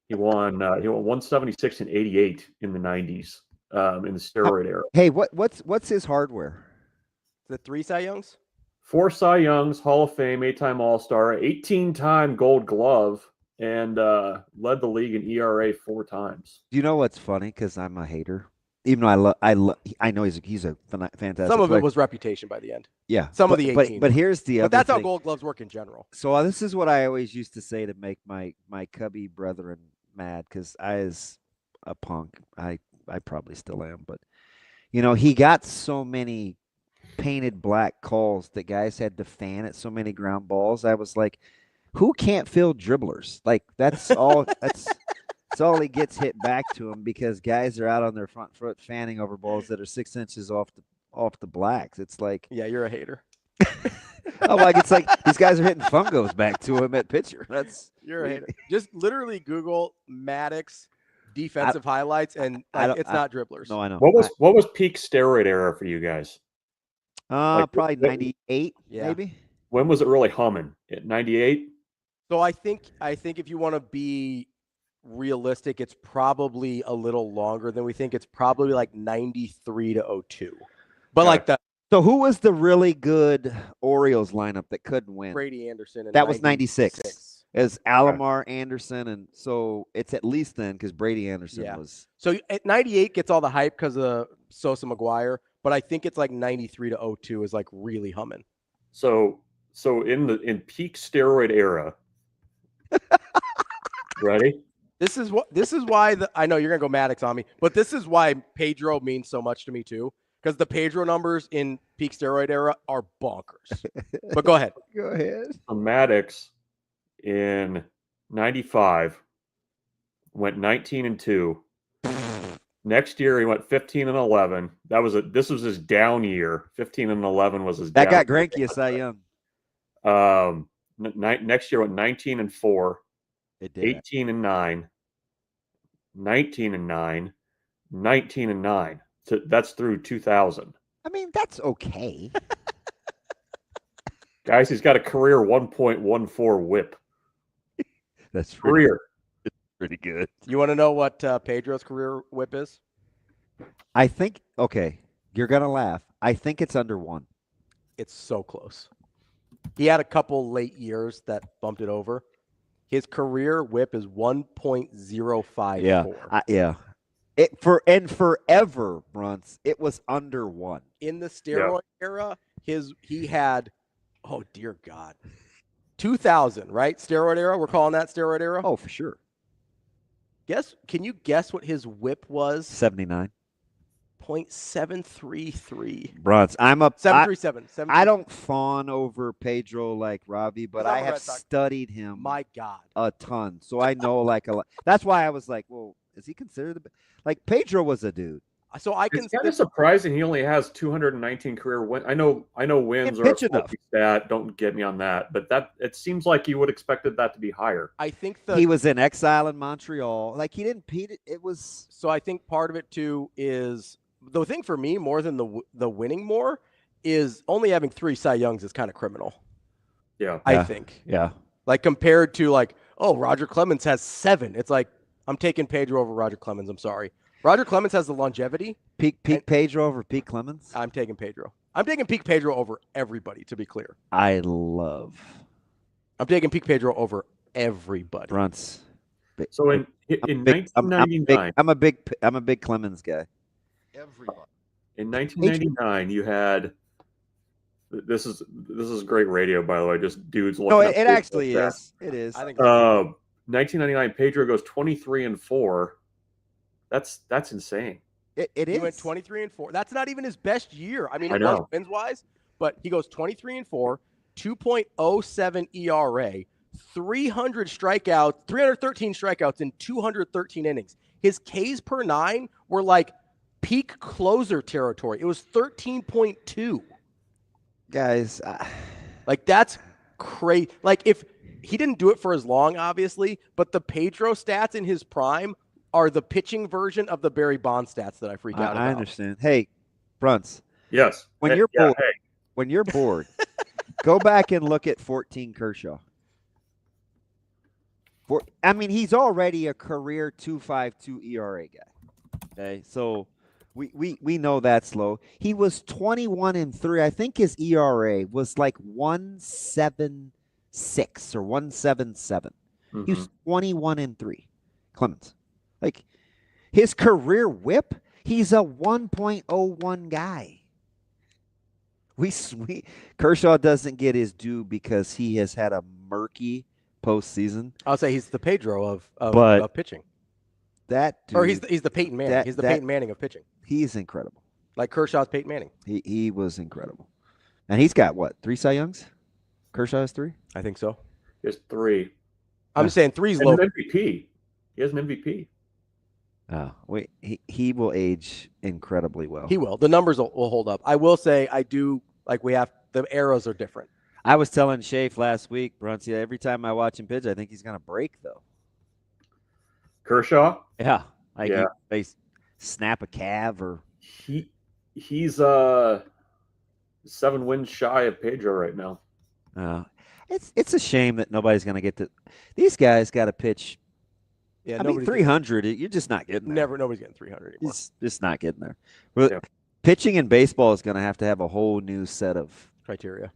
He won 176 and 88 in the 90s in the steroid era. Hey, what's his hardware? The 3 Cy Youngs? 4 Cy Youngs, Hall of Fame, 8-time All-Star, 18-time Gold Glove, and led the league in ERA 4 times. Do you know what's funny? Because I'm a hater. Even though I know he's a fantastic. Some of player. it was reputation by the end. Yeah, Some of the 18. But here's the other. But that's how thing. Gold Gloves work in general. So this is what I always used to say to make my Cubby brethren mad, because I, as a punk, I probably still am, but he got so many painted black calls that guys had to fan at so many ground balls. I was like, who can't field dribblers? Like that's all. That's all he gets hit back to him, because guys are out on their front foot fanning over balls that are 6 inches off the blacks. It's like, yeah, you're a hater. It's like these guys are hitting fungos back to him at pitcher. You're a hater. Just literally Google Maddox defensive highlights, and it's not dribblers. No, I know. What was peak steroid era for you guys? Probably 98, maybe. When was it really humming? At 98? So I think if you want to be realistic, it's probably a little longer than we think. It's probably like 93 to 02. But like the So who was the really good Orioles lineup that couldn't win? Brady Anderson. That was 96. As Alomar, Anderson, and so it's at least then, because Brady Anderson was. So at 98 gets all the hype because of Sosa McGuire, but I think it's like 93 to 02 is like really humming. So in peak steroid era. Ready? This is why I know you're gonna go Maddox on me, but this is why Pedro means so much to me too, because the Pedro numbers in peak steroid era are bonkers. But go ahead. Go ahead. So Maddox in 95 went 19-2. Next year he went 15-11. This was his down year. 15-11 was his. That down got Greinke a Cy Young. Next year went 19-4. It did. 18-9. 19-9. 19-9. So that's through 2000. I mean, that's okay. Guys, he's got a career 1.14 whip. That's career. Pretty good. You want to know what Pedro's career whip is? I think, okay, you're going to laugh. I think it's under 1. It's so close. He had a couple late years that bumped it over. His career whip is 1.054. Yeah. Forever, Bruntz, it was under 1. In the steroid era, he had, oh dear God, 2000, right? Steroid era. We're calling that steroid era. Oh, for sure. Can you guess what his whip was? 79. .733. Bruntz, I'm up 737. I don't fawn over Pedro like Ravi, but I I'm a have Red Sox- studied him My God. a ton. So I know like a lot. That's why I was like, well, is he considered like Pedro was a dude. So I It's kind of surprising he only has 219 career wins. I know wins are a pitch enough. faulty stat. Don't get me on that, but that it seems like you would expected that to be higher. I think He was in exile in Montreal. Like he didn't beat it. It was So I think part of it too is the thing for me more than the winning more is only having 3 Cy Youngs is kind of criminal. Yeah. I think. Yeah. Like compared to like, oh, Roger Clemens has 7. It's like I'm taking Pedro over Roger Clemens. I'm sorry. Roger Clemens has the longevity. Peak Pedro over Pete Clemens. I'm taking Pedro. I'm taking Peak Pedro over everybody, to be clear. I'm taking Peak Pedro over everybody. Bruntz. So in 1999, I'm a big Clemens guy. Everybody. In 1999, you had this is great radio, by the way. Just dudes. No, looking it up actually stats. is. It is. I think 1999, Pedro goes 23-4. That's insane. It He is. went 23-4. That's not even his best year. I mean, I it was know. wins wise, but he goes 23-4, 2.07 ERA, 313 strikeouts in 213 innings. His Ks per 9 were like peak closer territory. It was 13.2. Guys, like that's crazy. Like if he didn't do it for as long, obviously, but the Pedro stats in his prime are the pitching version of the Barry Bonds stats that I freak out about. I understand. Hey, Bruntz. Yes. When you're bored, go back and look at 14 Kershaw. I mean, he's already a career 2.52 ERA guy. Okay, so we know that's low. He was 21-3. I think his ERA was like 1.76 or 1.77. He was 21-3. Clemens. Like his career whip, he's a 1.01 guy. Kershaw doesn't get his due because he has had a murky postseason. I'll say he's the Pedro But of pitching. That dude, Or he's the Peyton Manning. He's the Peyton Manning of pitching. He's incredible. Like Kershaw's Peyton Manning. He was incredible. And he's got what, 3 Cy Youngs? Kershaw has 3? I think so. He has 3. I'm just saying 3's And low. an MVP. He has an MVP. Oh, wait, he will age incredibly well. He will. The numbers will hold up. I will say I do like the arrows are different. I was telling Shafe last week, Bruntz, every time I watch him pitch, I think he's going to break, though. Kershaw? Yeah. Like Yeah. they snap a calf or... He's 7 wins shy of Pedro right now. It's a shame that nobody's going to get to... These guys got to pitch... Yeah, I mean, 300, you're just not getting there. Nobody's getting 300 anymore. Just not getting there. But pitching in baseball is going to have a whole new set of criteria.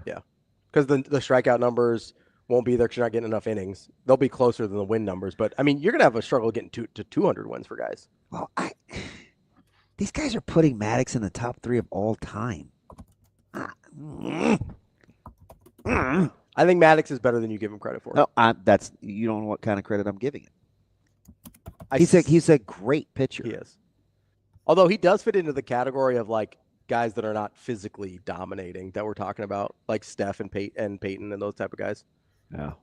Yeah. Because the strikeout numbers won't be there because you're not getting enough innings. They'll be closer than the win numbers. But, I mean, you're going to have a struggle getting to 200 wins for guys. Well, these guys are putting Maddox in the top 3 of all time. I think Maddox is better than you give him credit for. No, you don't know what kind of credit I'm giving it. He's a great pitcher. He is. Although he does fit into the category of like guys that are not physically dominating that we're talking about, like Steph and Peyton and those type of guys. Yeah.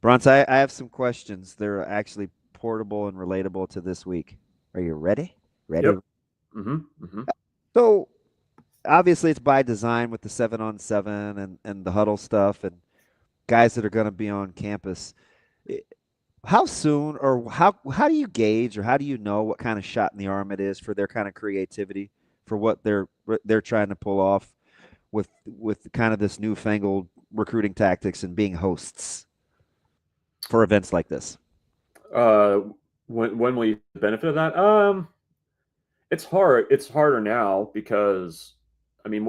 Bruntz, I have some questions. They're actually portable and relatable to this week. Are you ready? Ready? Yep. Mm-hmm. So, obviously, it's by design with the 7-on-7 and the huddle stuff and guys that are going to be on campus. How soon or how do you gauge or how do you know what kind of shot in the arm it is for their kind of creativity for what they're trying to pull off with kind of this newfangled recruiting tactics and being hosts for events like this? When will you benefit of that? It's hard. It's harder now because, I mean,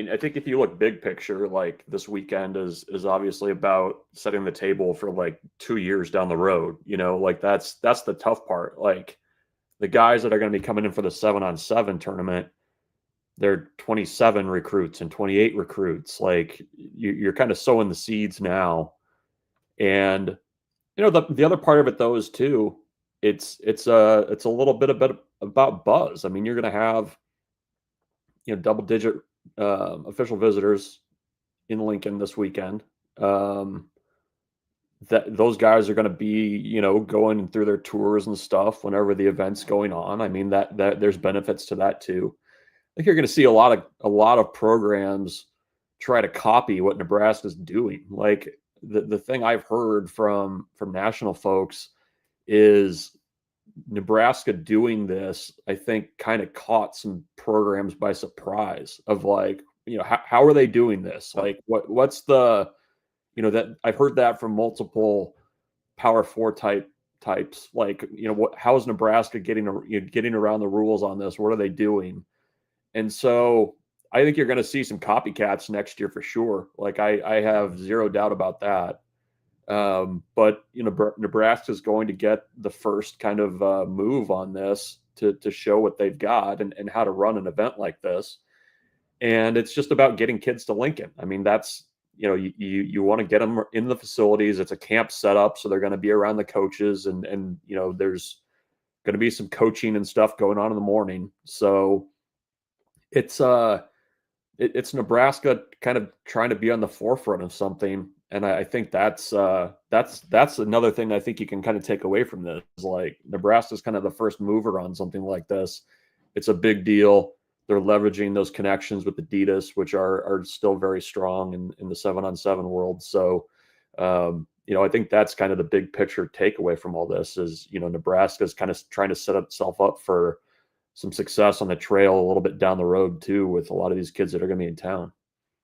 I think if you look big picture, like this weekend is obviously about setting the table for like 2 years down the road. You know, like that's the tough part. Like the guys that are going to be coming in for the 7-on-7 tournament, they're 27 recruits and 28 recruits. Like you're kind of sowing the seeds now. And, you know, the other part of it though is too, it's a little bit about buzz. I mean, you're going to have, double-digit official visitors in Lincoln this weekend. That those guys are going to be, going through their tours and stuff whenever the event's going on. I mean, that there's benefits to that too. I think you're going to see a lot of programs try to copy what Nebraska's doing. Like the thing I've heard from national folks is Nebraska doing this, I think, kind of caught some programs by surprise of like, how are they doing this? Like what's the, that I've heard that from multiple Power 4 types. Like, how is Nebraska getting around the rules on this? What are they doing? And so I think you're going to see some copycats next year for sure. Like I have zero doubt about that. But Nebraska is going to get the first kind of move on this to show what they've got and how to run an event like this. And it's just about getting kids to Lincoln. I mean, that's, you want to get them in the facilities. It's a camp setup, so they're going to be around the coaches and there's going to be some coaching and stuff going on in the morning. So it's Nebraska kind of trying to be on the forefront of something. And I think that's another thing I think you can kind of take away from this. Like Nebraska's kind of the first mover on something like this. It's a big deal. They're leveraging those connections with Adidas, which are still very strong in the 7-on-7 world. So, I think that's kind of the big picture takeaway from all this is, Nebraska's kind of trying to set itself up for some success on the trail a little bit down the road too, with a lot of these kids that are going to be in town.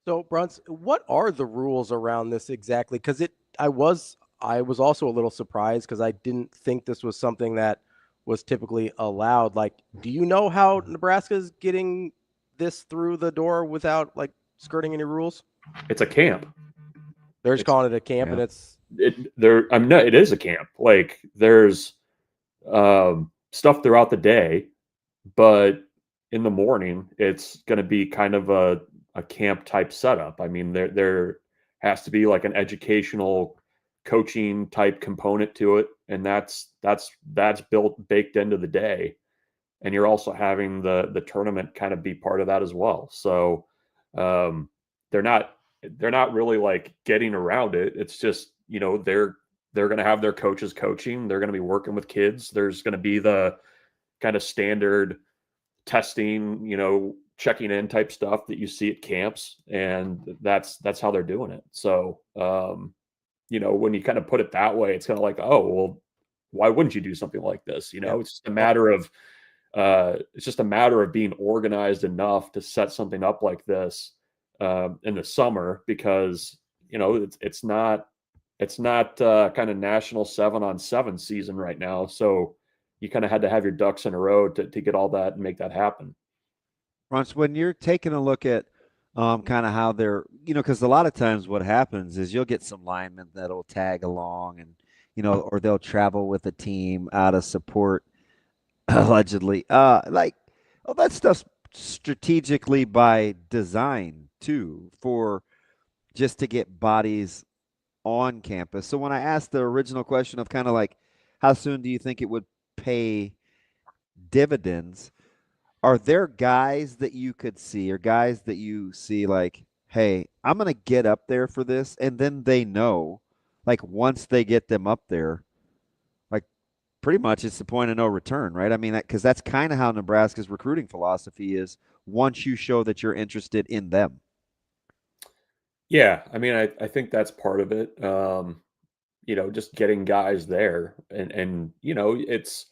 So, Bruntz, what are the rules around this exactly? Because I was also a little surprised because I didn't think this was something that was typically allowed. Like, do you know how Nebraska's getting this through the door without like skirting any rules? It's a camp. They're just calling it a camp, and it is a camp. Like there's stuff throughout the day, but in the morning it's going to be kind of a camp type setup. I mean, there has to be like an educational coaching type component to it, and that's baked into the day. And you're also having the tournament kind of be part of that as well. So they're not really like getting around it. It's just, they're going to have their coaches coaching. They're going to be working with kids. There's going to be the kind of standard testing, checking in type stuff that you see at camps, and that's how they're doing it. So when you kind of put it that way, it's kind of like, oh, well, why wouldn't you do something like this? It's just a matter of being organized enough to set something up like this in the summer, because it's not kind of national 7-on-7 season right now. So you kind of had to have your ducks in a row to get all that and make that happen. Bruntz, when you're taking a look at kind of how they're, because a lot of times what happens is you'll get some linemen that'll tag along and, or they'll travel with a team out of support, allegedly. That stuff's strategically by design too, for just to get bodies on campus. So when I asked the original question of kind of like, how soon do you think it would pay dividends? Are there guys that you could see, or guys that you see like, hey, I'm going to get up there for this, and then they know, like once they get them up there, like pretty much it's the point of no return, right? I mean, because that's kind of how Nebraska's recruiting philosophy is once you show that you're interested in them. Yeah, I mean, I think that's part of it. Just getting guys there, and it's,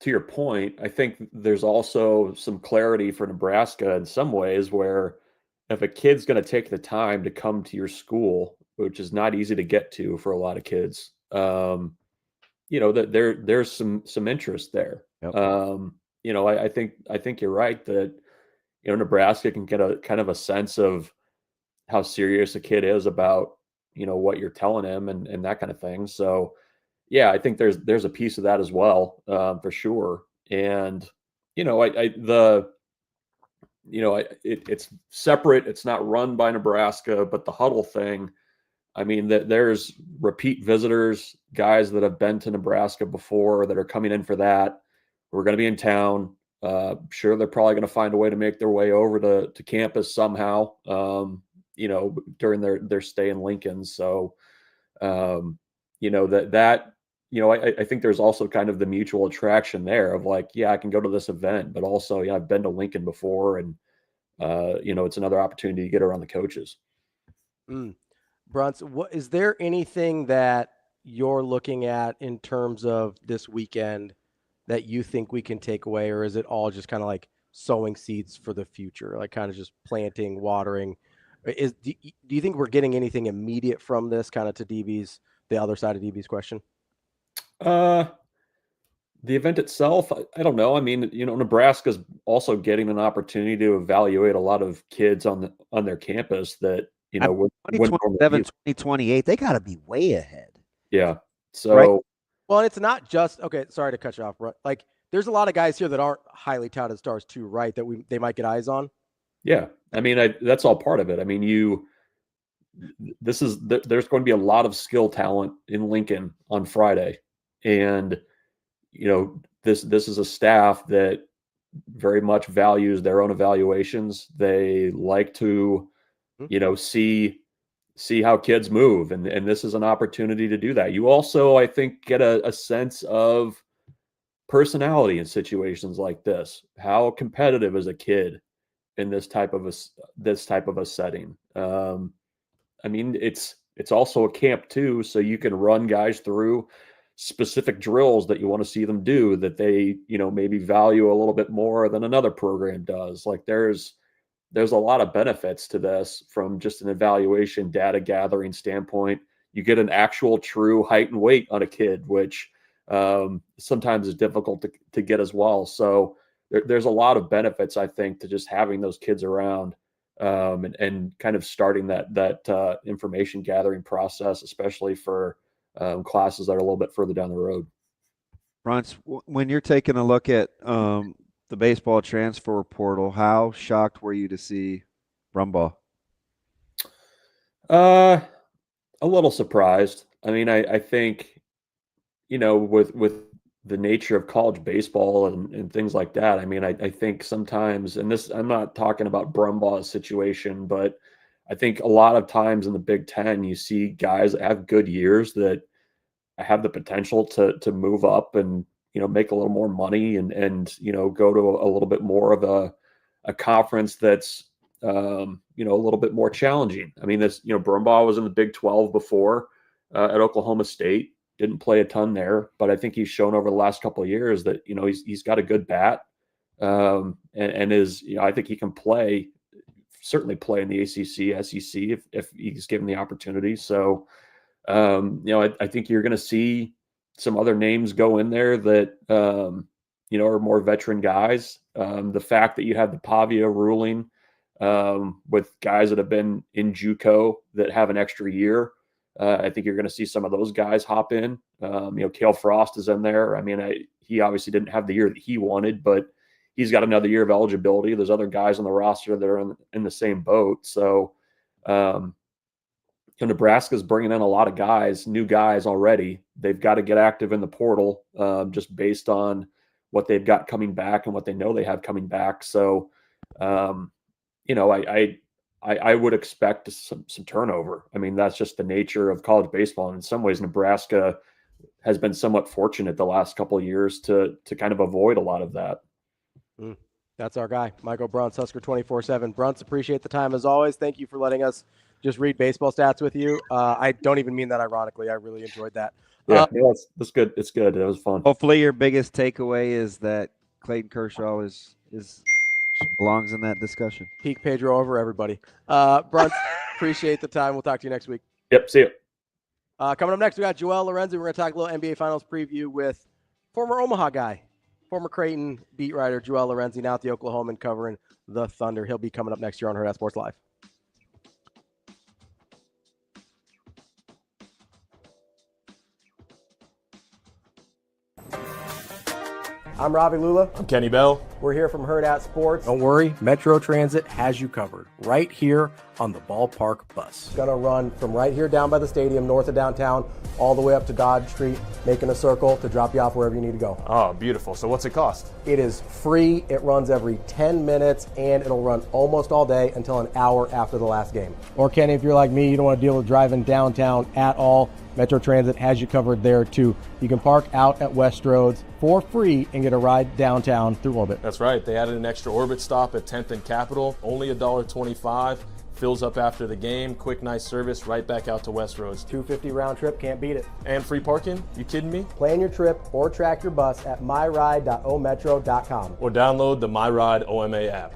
to your point, I think there's also some clarity for Nebraska in some ways, where if a kid's going to take the time to come to your school, which is not easy to get to for a lot of kids, that there's some interest there. Yep. I think you're right that, Nebraska can get a kind of a sense of how serious a kid is about, what you're telling him and that kind of thing. So yeah, I think there's a piece of that as well, for sure. And, it's separate. It's not run by Nebraska, but the huddle thing, I mean, there's repeat visitors, guys that have been to Nebraska before that are coming in for that. We're going to be in town. Sure, they're probably going to find a way to make their way over to campus somehow, during their stay in Lincoln. So, I think there's also kind of the mutual attraction there of like, yeah, I can go to this event, but also, yeah, I've been to Lincoln before, and it's another opportunity to get around the coaches. Bruntz, is there anything that you're looking at in terms of this weekend that you think we can take away, or is it all just kind of like sowing seeds for the future, like kind of just planting, watering? Do you think we're getting anything immediate from this, kind of to the other side of DB's question? The event itself, I don't know. I mean, Nebraska's also getting an opportunity to evaluate a lot of kids on their campus that, 2027, 2028, they got to be way ahead. Yeah. So, right? Well, and it's not just, okay, sorry to cut you off, but like there's a lot of guys here that aren't highly touted stars too, right? That they might get eyes on. Yeah. I mean, that's all part of it. I mean, there's going to be a lot of skill talent in Lincoln on Friday. And, this is a staff that very much values their own evaluations. They like to, see how kids move. And this is an opportunity to do that. You also, I think, get a sense of personality in situations like this. How competitive is a kid in this type of a setting? I mean, it's also a camp too, so you can run guys through specific drills that you want to see them do that they, maybe value a little bit more than another program does. Like there's a lot of benefits to this from just an evaluation data gathering standpoint. You get an actual true height and weight on a kid, which sometimes is difficult to get as well. So there's a lot of benefits, I think, to just having those kids around and kind of starting that information gathering process, especially for classes that are a little bit further down the road. Bruntz, when you're taking a look at the baseball transfer portal, how shocked were you to see Brumbaugh? A little surprised. I mean, I think, with the nature of college baseball and things like that, I mean, I think sometimes, and this, I'm not talking about Brumbaugh's situation, but I think a lot of times in the Big Ten, you see guys that have good years that have the potential to move up and, make a little more money and go to a little bit more of a conference that's, a little bit more challenging. I mean, Brumbaugh was in the Big 12 before at Oklahoma State, didn't play a ton there, but I think he's shown over the last couple of years that, he's got a good bat and is, I think he can certainly play in the ACC, SEC if he's given the opportunity. So, I think you're going to see some other names go in there that, are more veteran guys. The fact that you have the Pavia ruling with guys that have been in JUCO that have an extra year, I think you're going to see some of those guys hop in. Cale Frost is in there. I mean, he obviously didn't have the year that he wanted, but he's got another year of eligibility. There's other guys on the roster that are in the same boat. So, Nebraska's bringing in a lot of guys, new guys already. They've got to get active in the portal just based on what they've got coming back and what they know they have coming back. So, I would expect some turnover. I mean, that's just the nature of college baseball. And in some ways, Nebraska has been somewhat fortunate the last couple of years to kind of avoid a lot of that. That's our guy, Michael Bruntz, Husker 24/7. Bruntz, appreciate the time as always. Thank you for letting us just read baseball stats with you. I don't even mean that ironically. I really enjoyed that. Yeah, that's good. It's good. It was fun. Hopefully your biggest takeaway is that Clayton Kershaw belongs in that discussion. Peak Pedro over everybody. Bruntz, appreciate the time. We'll talk to you next week. Yep, see you. Coming up next, we got Joel Lorenzi. We're going to talk a little NBA Finals preview with former Omaha guy, former Creighton beat writer Joel Lorenzi, now at the Oklahoman covering the Thunder. He'll be coming up next year on Hurrdat Sports Live. I'm Ravi Lulla. I'm Kenny Bell. We're here from Hurrdat Sports. Don't worry, Metro Transit has you covered right here on the ballpark bus. Gonna run from right here down by the stadium, north of downtown, all the way up to Dodge Street, making a circle to drop you off wherever you need to go. Oh, beautiful. So what's it cost? It is free. It runs every 10 minutes, and it'll run almost all day until an hour after the last game. Or Kenny, if you're like me, you don't want to deal with driving downtown at all, Metro Transit has you covered there too. You can park out at West Roads for free and get a ride downtown through Orbit. That's right. They added an extra Orbit stop at 10th and Capitol. Only $1.25. Fills up after the game. Quick, nice service right back out to West Roads. $250 round trip, can't beat it. And free parking? You kidding me? Plan your trip or track your bus at myride.ometro.com. Or download the MyRide OMA app.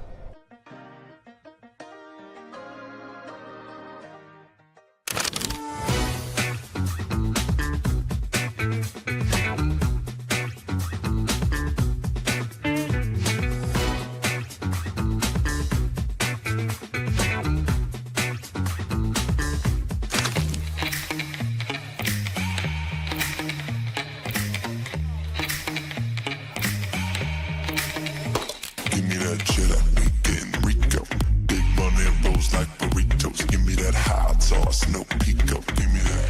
Give me that cheddar, we getting Rico. Big money rolls like burritos. Give me that hot sauce, no pico. Give me that.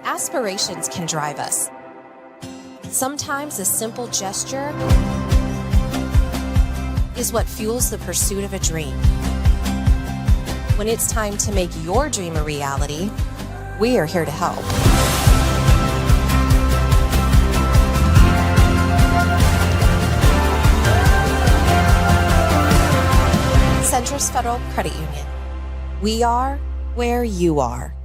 Aspirations can drive us. Sometimes a simple gesture is what fuels the pursuit of a dream. When it's time to make your dream a reality, we are here to help. Centris Federal Credit Union. We are where you are.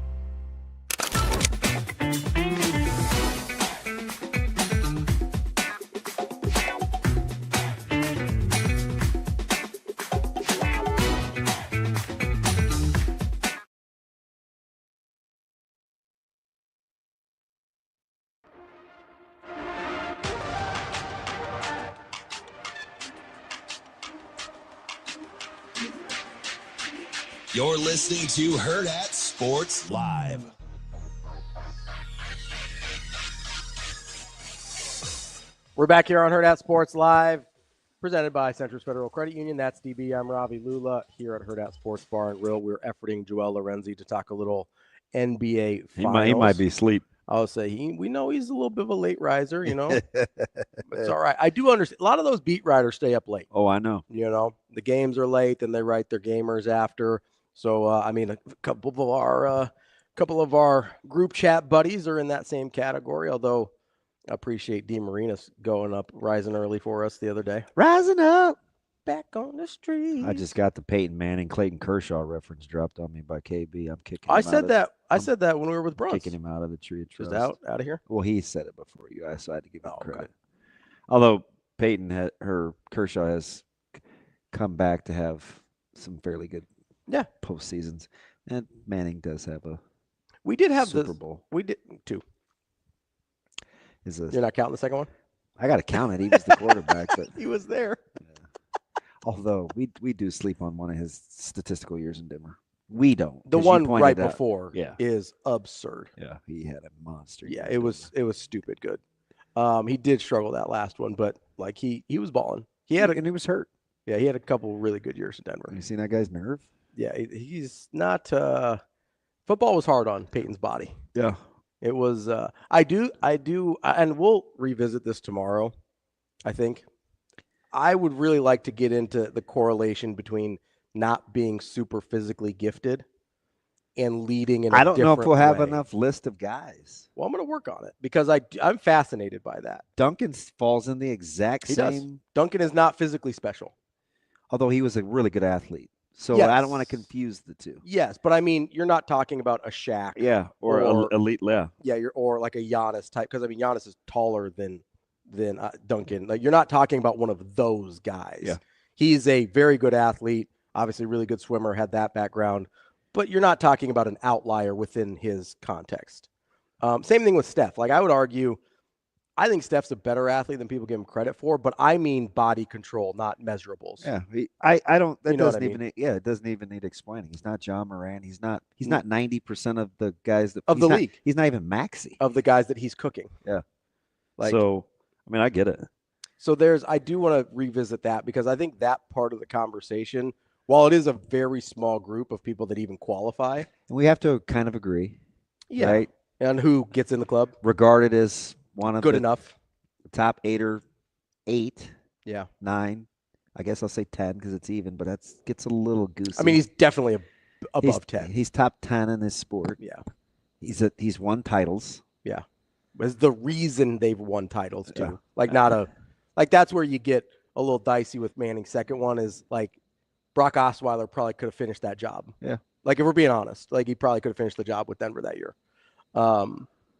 You're listening to Hurrdat Sports Live. We're back here on Hurrdat Sports Live, presented by Centris Federal Credit Union. That's DB. I'm Ravi Lulla here at Hurrdat Sports Bar and Grill. We're efforting Joel Lorenzi to talk a little NBA Finals. He might be asleep. I'll say we know he's a little bit of a late riser, you know. It's all right. I do understand. A lot of those beat writers stay up late. Oh, I know. You know, the games are late, then they write their gamers after. So, I mean, a couple of our group chat buddies are in that same category, although I appreciate D. Marinas rising early for us the other day. Rising up. Back on the street. I just got the Peyton Manning, Clayton Kershaw reference dropped on me by KB. I'm kicking him I said that when we were with Bruntz. Kicking him out of the tree of trust. Just out of here? Well, he said it before you. So I had to give him credit. Okay. Although Kershaw has come back to have some fairly good postseasons. And Manning does have we did have Super Bowl. We did two. You're not counting the second one? I got to count it. He was the quarterback. But he was there. Although we do sleep on one of his statistical years in Denver. We don't. The one right before is absurd. Yeah, he had a monster. Yeah, it was stupid good. He did struggle that last one, but like he was balling. And he was hurt. Yeah, he had a couple really good years in Denver. You seen that guy's nerve? Yeah, he's not. Football was hard on Peyton's body. Yeah, it was. I do, and we'll revisit this tomorrow. I think I would really like to get into the correlation between not being super physically gifted and leading in. I don't know if we'll have enough list of guys. Well, I'm going to work on it because I'm fascinated by that. Duncan falls in the exact same. Does. Duncan is not physically special, although he was a really good athlete. So yes. I don't want to confuse the two. Yes, but I mean, you're not talking about a Shaq. Yeah, or elite. Yeah, or like a Giannis type, because I mean, Giannis is taller than than Duncan. Like, you're not talking about one of those guys. Yeah. He's a very good athlete, obviously really good swimmer, had that background, but you're not talking about an outlier within his context. Same thing with Steph. Like, I would argue, I think Steph's a better athlete than people give him credit for, but I mean body control, not measurables. Yeah, I don't. That You know what doesn't I even. mean? Yeah, it doesn't even need explaining. He's not John Moran. He's not 90% of the guys that Of the league. He's not even Maxey. Of the guys that he's cooking. Yeah. Like, So, I mean, I get it. So I do want to revisit that because I think that part of the conversation, while it is a very small group of people that even qualify. And we have to kind of agree. Yeah. Right? And who gets in the club. Regarded as one of Good the enough. top 8 or 8. Yeah. 9. I guess I'll say 10 because it's even, but that gets a little goosey. I mean, he's definitely above 10. He's top 10 in his sport. Yeah. He's won titles. Yeah. Is the reason they've won titles too. Yeah. Like that's where you get a little dicey with Manning's second one is like Brock Osweiler probably could have finished that job. Yeah. Like if we're being honest, like he probably could have finished the job with Denver that year.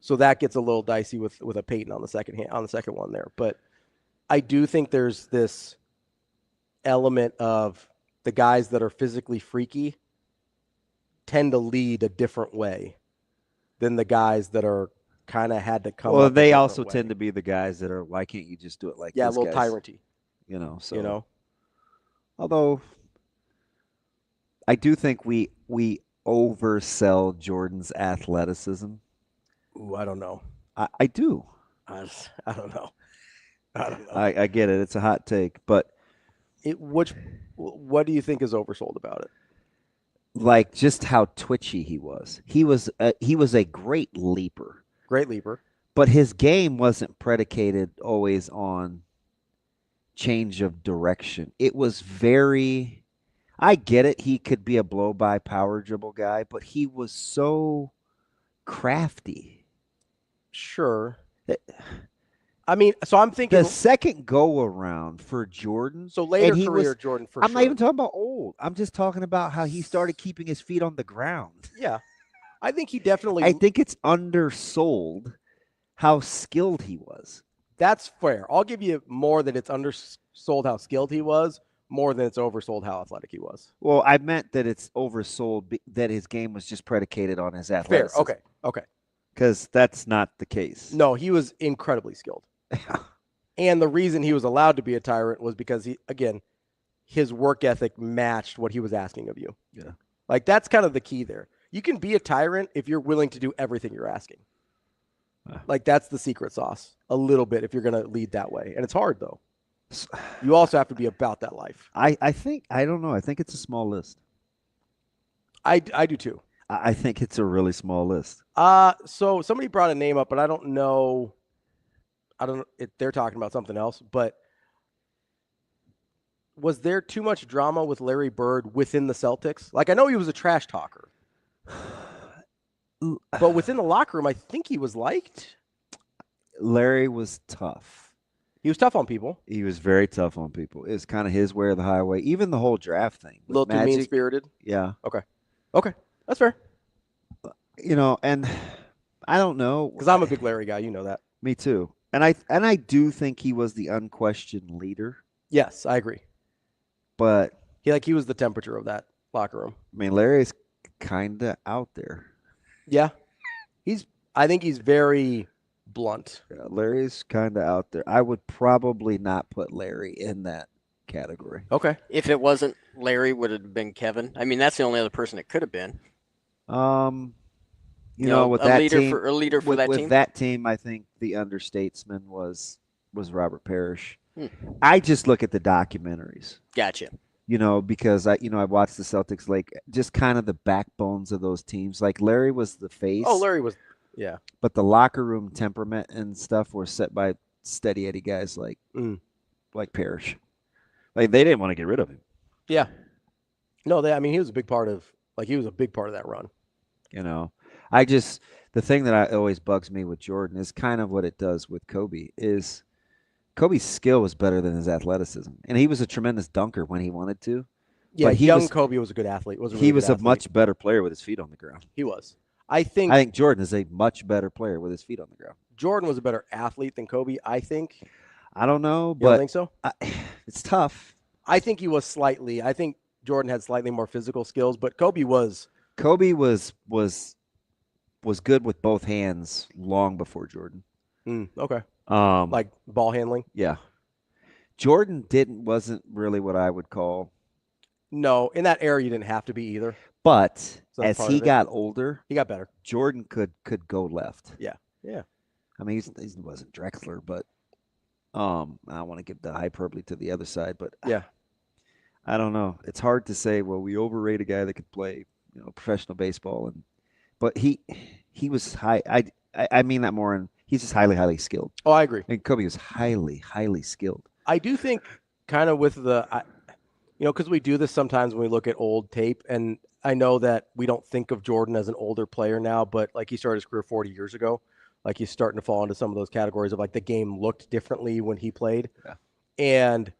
So that gets a little dicey with a Peyton on the second one there. But I do think there's this element of the guys that are physically freaky tend to lead a different way than the guys that are kind of had to come. Well, up a they different also way. tend to be the guys that are, why can't you just do it like a this little guys? tyranty. So although I do think we oversell Jordan's athleticism. Ooh, I don't know. I do. I don't know. I don't know. I get it. It's a hot take, but what do you think is oversold about it? Like just how twitchy he was. He was a great leaper. Great leaper. But his game wasn't predicated always on change of direction. It was very, I get it. He could be a blow by power dribble guy, but he was so crafty. Sure. I mean, so I'm thinking the second go around for Jordan. So later career Jordan for I'm sure. not even talking about old. I'm just talking about how he started keeping his feet on the ground. Yeah. I think he definitely. I think it's undersold how skilled he was. That's fair. I'll give you more that it's undersold how skilled he was, more than it's oversold how athletic he was. Well, I meant that it's oversold that his game was just predicated on his athleticism. Fair. Okay. Because that's not the case. No, he was incredibly skilled. And the reason he was allowed to be a tyrant was because his work ethic matched what he was asking of you. Yeah. Like that's kind of the key there. You can be a tyrant if you're willing to do everything you're asking. Like that's the secret sauce a little bit if you're going to lead that way. And it's hard though. You also have to be about that life. I don't know. I think it's a small list. I do too. I think it's a really small list. So somebody brought a name up, but I don't know if they're talking about something else, but was there too much drama with Larry Bird within the Celtics? Like, I know he was a trash talker, but within the locker room, I think he was liked. Larry was tough. He was tough on people. He was very tough on people. It was kind of his way or the highway. Even the whole draft thing. A little too mean-spirited? Yeah. Okay. That's fair. And I don't know. Because I'm a big Larry guy. You know that. Me too. And I do think he was the unquestioned leader. Yes, I agree. But he was the temperature of that locker room. I mean, Larry's kind of out there. Yeah. I think he's very blunt. Yeah, Larry's kind of out there. I would probably not put Larry in that category. Okay. If it wasn't Larry, would it have been Kevin? I mean, that's the only other person it could have been. With that team, a leader for that team. With that team, I think the understatesman was Robert Parrish. I just look at the documentaries. Gotcha. Because I watched the Celtics, like just kind of the backbones of those teams. Like Larry was the face. Oh, Larry was, yeah. But the locker room temperament and stuff were set by steady Eddie guys like Parrish. Like they didn't want to get rid of him. Yeah. No, he was a big part of that run. The thing that always bugs me with Jordan is kind of what it does with Kobe is Kobe's skill was better than his athleticism. And he was a tremendous dunker when he wanted to. Yeah, but Kobe was a good athlete. He was a much better player with his feet on the ground. He was. I think Jordan is a much better player with his feet on the ground. Jordan was a better athlete than Kobe, I think. I don't know, You don't think so? It's tough. I think he was slightly. I think Jordan had slightly more physical skills, but Kobe was good with both hands long before Jordan. Okay. Like ball handling? Yeah. Jordan wasn't really what I would call. No, in that era you didn't have to be either. But So as part he of it. got older, He got better. Jordan could go left. Yeah. Yeah. I mean, he wasn't Drexler, but I don't want to give the hyperbole to the other side, but yeah, I don't know. It's hard to say. Well, we overrate a guy that could play, professional baseball, but he was high. I mean that more, and he's just highly skilled. Oh, I agree. And Kobe was highly skilled. I do think kind of with because we do this sometimes when we look at old tape, and I know that we don't think of Jordan as an older player now, but like he started his career 40 years ago. Like he's starting to fall into some of those categories of like the game looked differently when he played. Yeah. And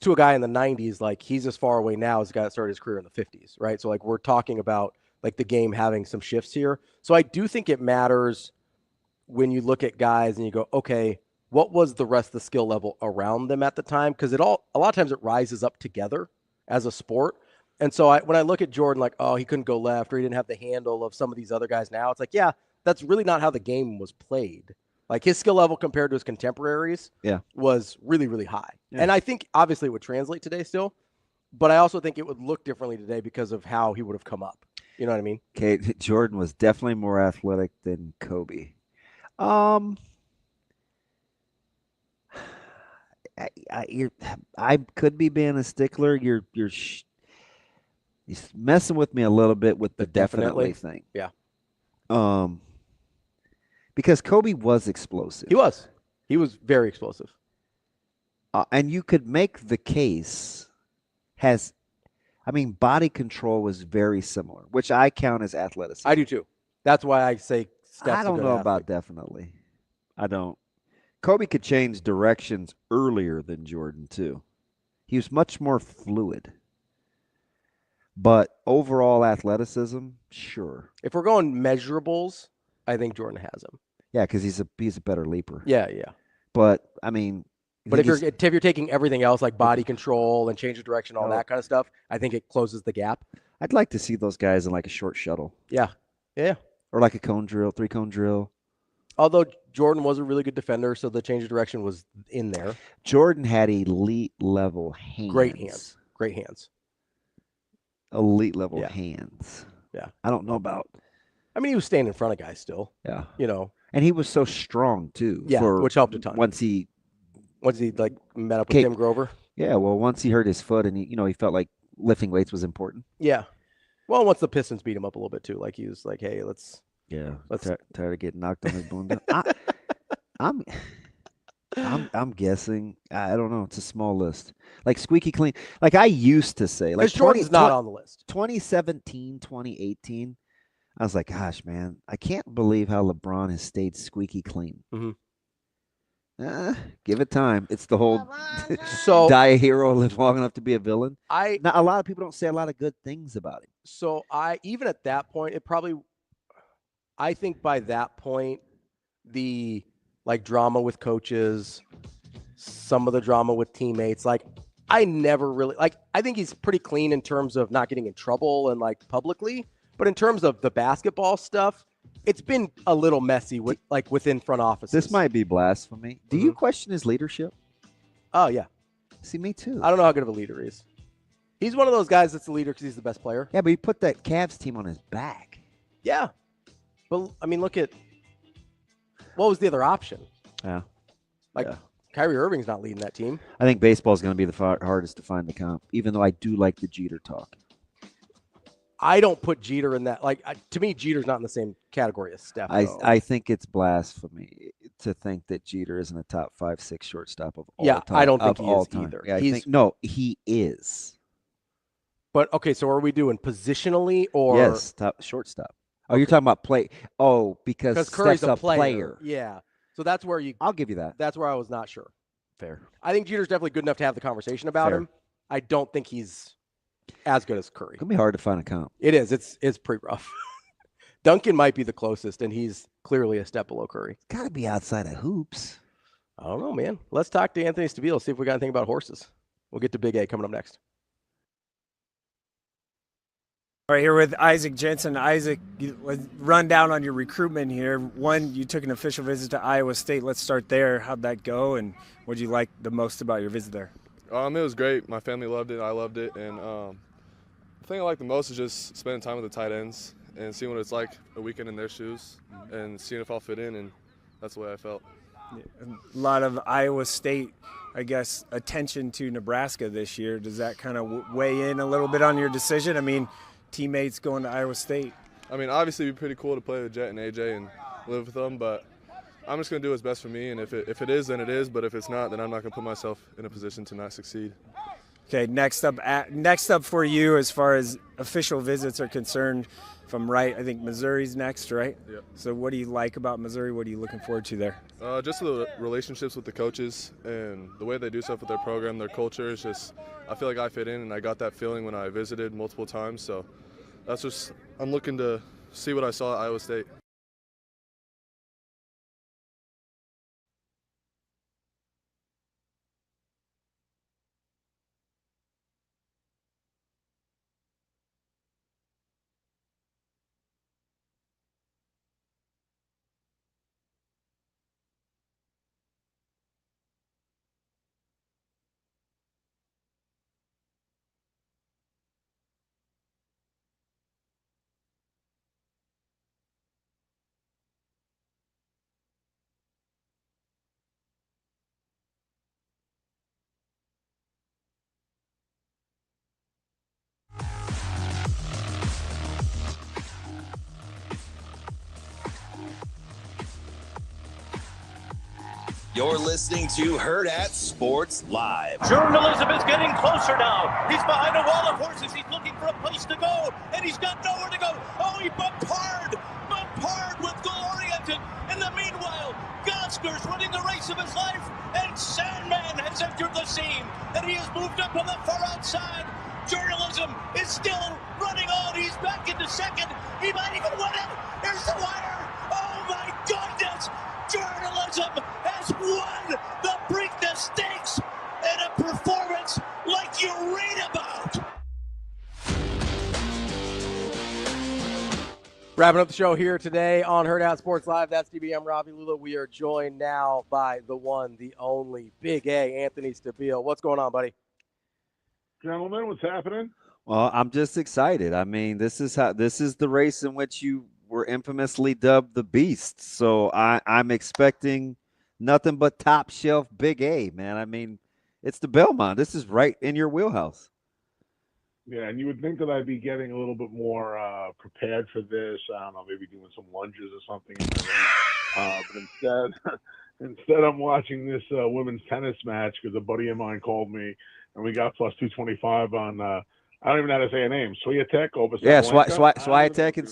to a guy in the 90s, like he's as far away now as a guy that started his career in the 50s, right? So like we're talking about like the game having some shifts here. So I do think it matters when you look at guys and you go, okay, what was the rest of the skill level around them at the time? Because a lot of times it rises up together as a sport. And so when I look at Jordan, like, oh, he couldn't go left or he didn't have the handle of some of these other guys now, it's like, yeah, that's really not how the game was played. Like his skill level compared to his contemporaries was really, really high. Yeah. And I think obviously it would translate today still, but I also think it would look differently today because of how he would have come up. You know what I mean? Okay, Jordan was definitely more athletic than Kobe. I could be being a stickler. You're messing with me a little bit with the definitely thing. Yeah. Because Kobe was explosive. He was very explosive. And you could make the case body control was very similar, which I count as athleticism. I do too. That's why I say Steph's I don't know about definitely. I don't. Kobe could change directions earlier than Jordan too. He was much more fluid. But overall athleticism, sure. If we're going measurables, I think Jordan has him. Yeah, because he's a better leaper. Yeah, yeah. But I mean, but if you're taking everything else like body control and change of direction, all that kind of stuff, I think it closes the gap. I'd like to see those guys in like a short shuttle. Yeah, yeah. Or like a cone drill, 3-cone drill. Although Jordan was a really good defender, so the change of direction was in there. Jordan had elite level hands. Great hands. Great hands. Elite level hands. Yeah. I don't know about. I mean, he was staying in front of guys still. Yeah. And he was so strong too. Yeah, which helped a ton. Once he like met up with Tim Grover. Yeah, well, once he hurt his foot and he felt like lifting weights was important. Yeah. Well, once the Pistons beat him up a little bit too, like he was like, hey, let's tired of getting knocked on his bunda. I'm guessing. I don't know. It's a small list. Like squeaky clean. Like I used to say. Like Jordan's not on the list. 2017, 2018. I was like, gosh, man, I can't believe how LeBron has stayed squeaky clean. Mm-hmm. Give it time. It's the whole die a hero, live long enough to be a villain. Now, a lot of people don't say a lot of good things about him. So even at that point, I think by that point, the like drama with coaches, some of the drama with teammates, like I never really I think he's pretty clean in terms of not getting in trouble and like publicly. But in terms of the basketball stuff, it's been a little messy within front offices. This might be blasphemy. Do you question his leadership? Oh, yeah. See, me too. I don't know how good of a leader he is. He's one of those guys that's the leader because he's the best player. Yeah, but he put that Cavs team on his back. Yeah. But, I mean, look at what was the other option? Yeah. Kyrie Irving's not leading that team. I think baseball is going to be the hardest to find the comp, even though I do like the Jeter talk. I don't put Jeter in that. To me, Jeter's not in the same category as Steph. I think it's blasphemy to think that Jeter isn't a top 5-6 shortstop of all time. Yeah, I don't think he is time. either. Yeah, he is. But, okay, so are we doing positionally or? Yes, top shortstop. Oh, you're talking about play. Oh, because Curry's Steph's a player. Yeah. So that's where I'll give you that. That's where I was not sure. Fair. I think Jeter's definitely good enough to have the conversation about him. I don't think he's as good as Curry. It's going to be hard to find a comp. It is. It's pretty rough. Duncan might be the closest, and he's clearly a step below Curry. Got to be outside of hoops. I don't know, man. Let's talk to Anthony Stabile, see if we got anything about horses. We'll get to Big A coming up next. All right, here with Isaac Jensen. Isaac, run down on your recruitment here. One, you took an official visit to Iowa State. Let's start there. How'd that go, and what did you like the most about your visit there? It was great. My family loved it. I loved it. And the thing I like the most is just spending time with the tight ends and seeing what it's like a weekend in their shoes and seeing if I'll fit in, and that's the way I felt. A lot of Iowa State, I guess, attention to Nebraska this year. Does that kind of weigh in a little bit on your decision? I mean, teammates going to Iowa State. I mean, obviously it'd be pretty cool to play with Jet and AJ and live with them, but I'm just going to do what's best for me, and if it is, then it is, but if it's not, then I'm not going to put myself in a position to not succeed. Okay, next up for you as far as official visits are concerned, if I'm right, I think Missouri's next, right? Yeah. So what do you like about Missouri? What are you looking forward to there? Just the relationships with the coaches and the way they do stuff with their program, their culture is just, I feel like I fit in, and I got that feeling when I visited multiple times, so that's just, I'm looking to see what I saw at Iowa State. You're listening to Hurrdat Sports Live. Journalism is getting closer now. He's behind a wall of horses. He's looking for a place to go, and he's got nowhere to go. Oh, he bumped hard with goal-oriented. In the meanwhile, Gosker's running the race of his life, and Sandman has entered the scene, and he has moved up on the far outside. Journalism is still running on. He's back into second. He might even win it. Here's the wire. Oh, my goodness. Journalism has won the Preakness Stakes in a performance like you read about. Wrapping up the show here today on Hurrdat Sports Live. That's DB. I'm Ravi, Lulla. We are joined now by the one, the only, Big A, Anthony Stabile. What's going on, buddy? Gentlemen, what's happening? Well, I'm just excited. I mean, this is the race in which you were infamously dubbed the Beast. So I'm expecting nothing but top shelf Big A, man. I mean, it's the Belmont. This is right in your wheelhouse. Yeah, and you would think that I'd be getting a little bit more prepared for this. I don't know, maybe doing some lunges or something. But instead I'm watching this women's tennis match because a buddy of mine called me, and we got plus 225 on I don't even know how to say a name. Swiatek over. Yeah, Swiatek. And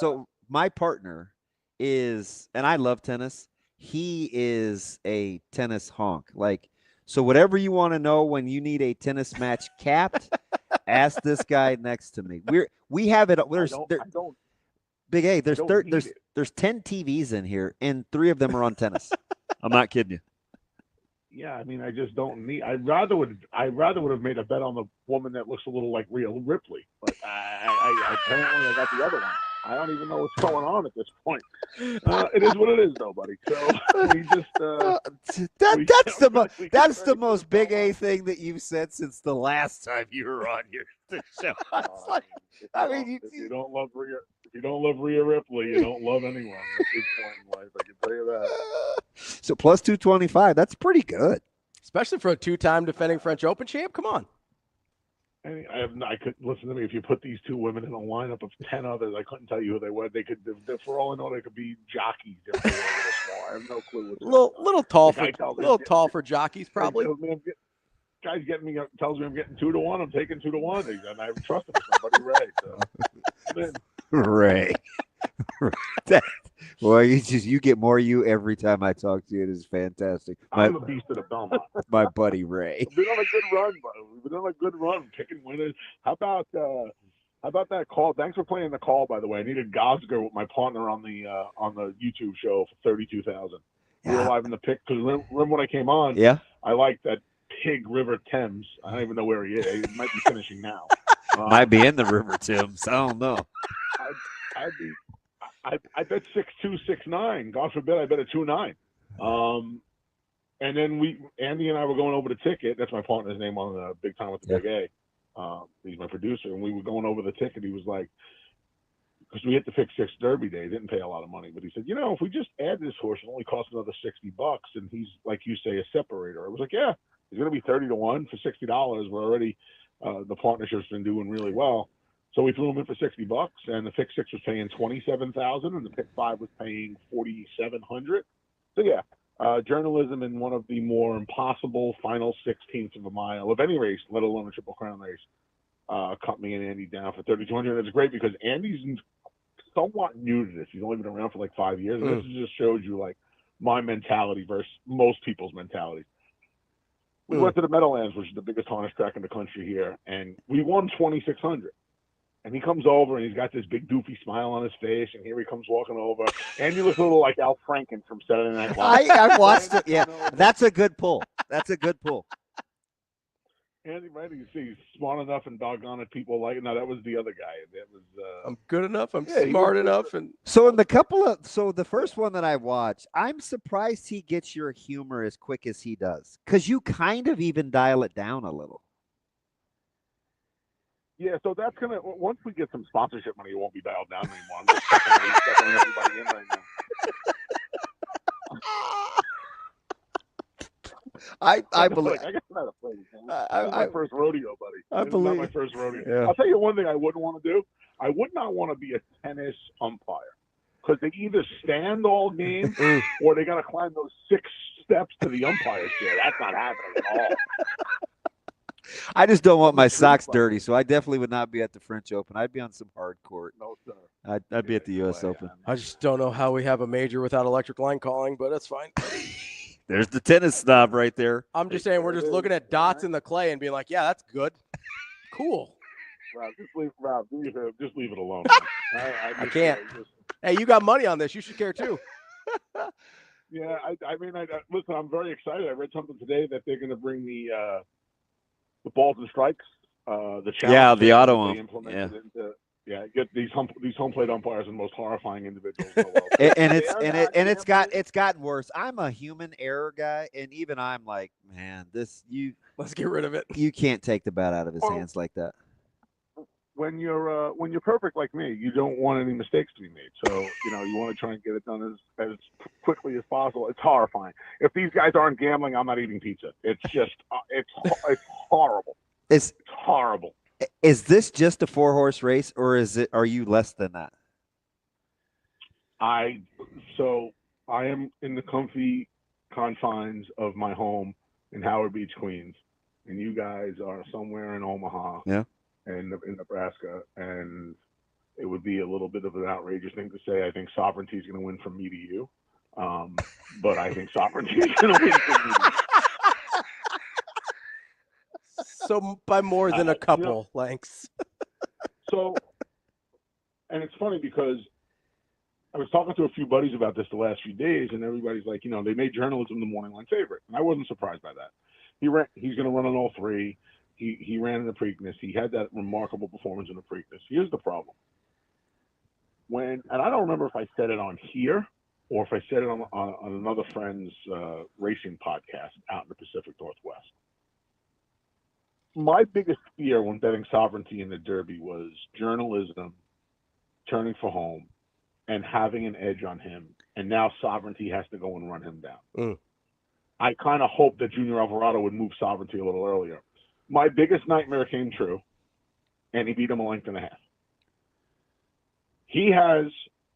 so my partner is, and I love tennis. He is a tennis honk. Like, so whatever you want to know when you need a tennis match capped, ask this guy next to me. We have it. Big A. There's 10 TVs in here, and 3 of them are on tennis. I'm not kidding you. Yeah, I mean, I just don't need. I rather would have made a bet on the woman that looks a little like Rhea Ripley, but I apparently I got the other one. I don't even know what's going on at this point. It is what it is, though, buddy. So we just that's the most Big A thing that you've said since the last time you were on the show. If you don't love Rhea Ripley, you don't love anyone at this point in life. I can tell you that. So plus 225, that's pretty good, especially for a 2-time defending French Open champ. Come on. I could listen to me. If you put these 2 women in a lineup of 10 others, I couldn't tell you who they were. They could, for all I know, they could be jockeys. If they were a little small. I have no clue. Little tall for jockeys, probably. Guy's tells me I'm getting 2 to 1. I'm taking 2 to 1, and I trust him. Somebody Ray. So. Ray. Well, you get more you every time I talk to you. It is fantastic. I'm a beast of the Belmont. My buddy Ray. We've been on a good run, buddy. We've been on a good run, picking winners. How about How about that call? Thanks for playing the call, by the way. I needed Gosger with my partner on the YouTube show for 32,000. We were live in the pick because remember when I came on? Yeah. I like that Pig River Thames. I don't even know where he is. He might be finishing now. Might be in the River Thames. I don't know. I bet 6'2", 6'9". God forbid I bet a 2'9". And then Andy and I were going over the ticket. That's my partner's name on Big Time with the Big A. He's my producer, and we were going over the ticket. He was like, because we hit the Pick 6 Derby day, didn't pay a lot of money, but he said, if we just add this horse, it only costs another $60, and he's, like you say, a separator. I was like, yeah, he's going to be 30-1 for $60. We're already the partnership's been doing really well. So we threw him in for $60, and the Pick 6 was paying $27,000, and the Pick 5 was paying $4,700. So yeah, journalism in one of the more impossible final 16ths of a mile of any race, let alone a Triple Crown race, cut me and Andy down for $3,200. It's great because Andy's somewhat new to this. He's only been around for like 5 years, and this just shows you like my mentality versus most people's mentality. We went to the Meadowlands, which is the biggest harness track in the country here, and we won $2,600. And he comes over, and he's got this big doofy smile on his face, and here he comes walking over. And he looks a little like Al Franken from Saturday Night Live. I've watched it. Yeah, that's a good pull. That's a good pull. Andy, right? You see, he's smart enough and doggone it, people like it. No, that was the other guy. That was. I'm good enough. I'm smart enough, and so in the the first one that I watched, I'm surprised he gets your humor as quick as he does, because you kind of even dial it down a little. Yeah, so that's gonna. Once we get some sponsorship money, it won't be dialed down anymore. I'm just checking everybody in right now. I believe. I guess I'm not afraid. This is my first rodeo, buddy. I This believe. is not my first rodeo. Yeah. I'll tell you one thing I wouldn't want to do. I would not want to be a tennis umpire because they either stand all game or they got to climb those 6 steps to the umpire chair. That's not happening at all. I just don't want my socks dirty, so I definitely would not be at the French Open. I'd be on some hard court. No, sir. I'd be at the U.S. Open. I just don't know how we have a major without electric line calling, but that's fine. There's the tennis snob right there. I'm just saying we're just looking at dots in the clay and being like, yeah, that's good. Cool. Rob, just leave it alone. I can't. Hey, you got money on this. You should care too. Yeah, I mean, listen, I'm very excited. I read something today that they're going to bring the balls and strikes, the challenge. Yeah, the auto they ump. implemented into get these home plate umpires and most horrifying individuals. and it's gotten worse. I'm a human error guy, and even I'm like, man, let's get rid of it. You can't take the bat out of his hands like that. When you're perfect like me, you don't want any mistakes to be made. So you want to try and get it done as quickly as possible. It's horrifying. If these guys aren't gambling, I'm not eating pizza. It's just it's horrible. It's horrible. Is this just a 4-horse race, or are you less than that? I am in the comfy confines of my home in Howard Beach, Queens, and you guys are somewhere in Omaha. Yeah. And in Nebraska, and it would be a little bit of an outrageous thing to say. I think sovereignty is going to win from me to you, but I think sovereignty is going to win from me. So by more than a couple lengths. So, and it's funny because I was talking to a few buddies about this the last few days, and everybody's like, they made journalism the morning line favorite, and I wasn't surprised by that. He's going to run on all 3. He ran in the Preakness. He had that remarkable performance in the Preakness. Here's the problem. And I don't remember if I said it on here or if I said it on another friend's racing podcast out in the Pacific Northwest. My biggest fear when betting sovereignty in the Derby was journalism turning for home and having an edge on him, and now sovereignty has to go and run him down. I kind of hoped that Junior Alvarado would move sovereignty a little earlier. My biggest nightmare came true, and he beat him a length and a half. He has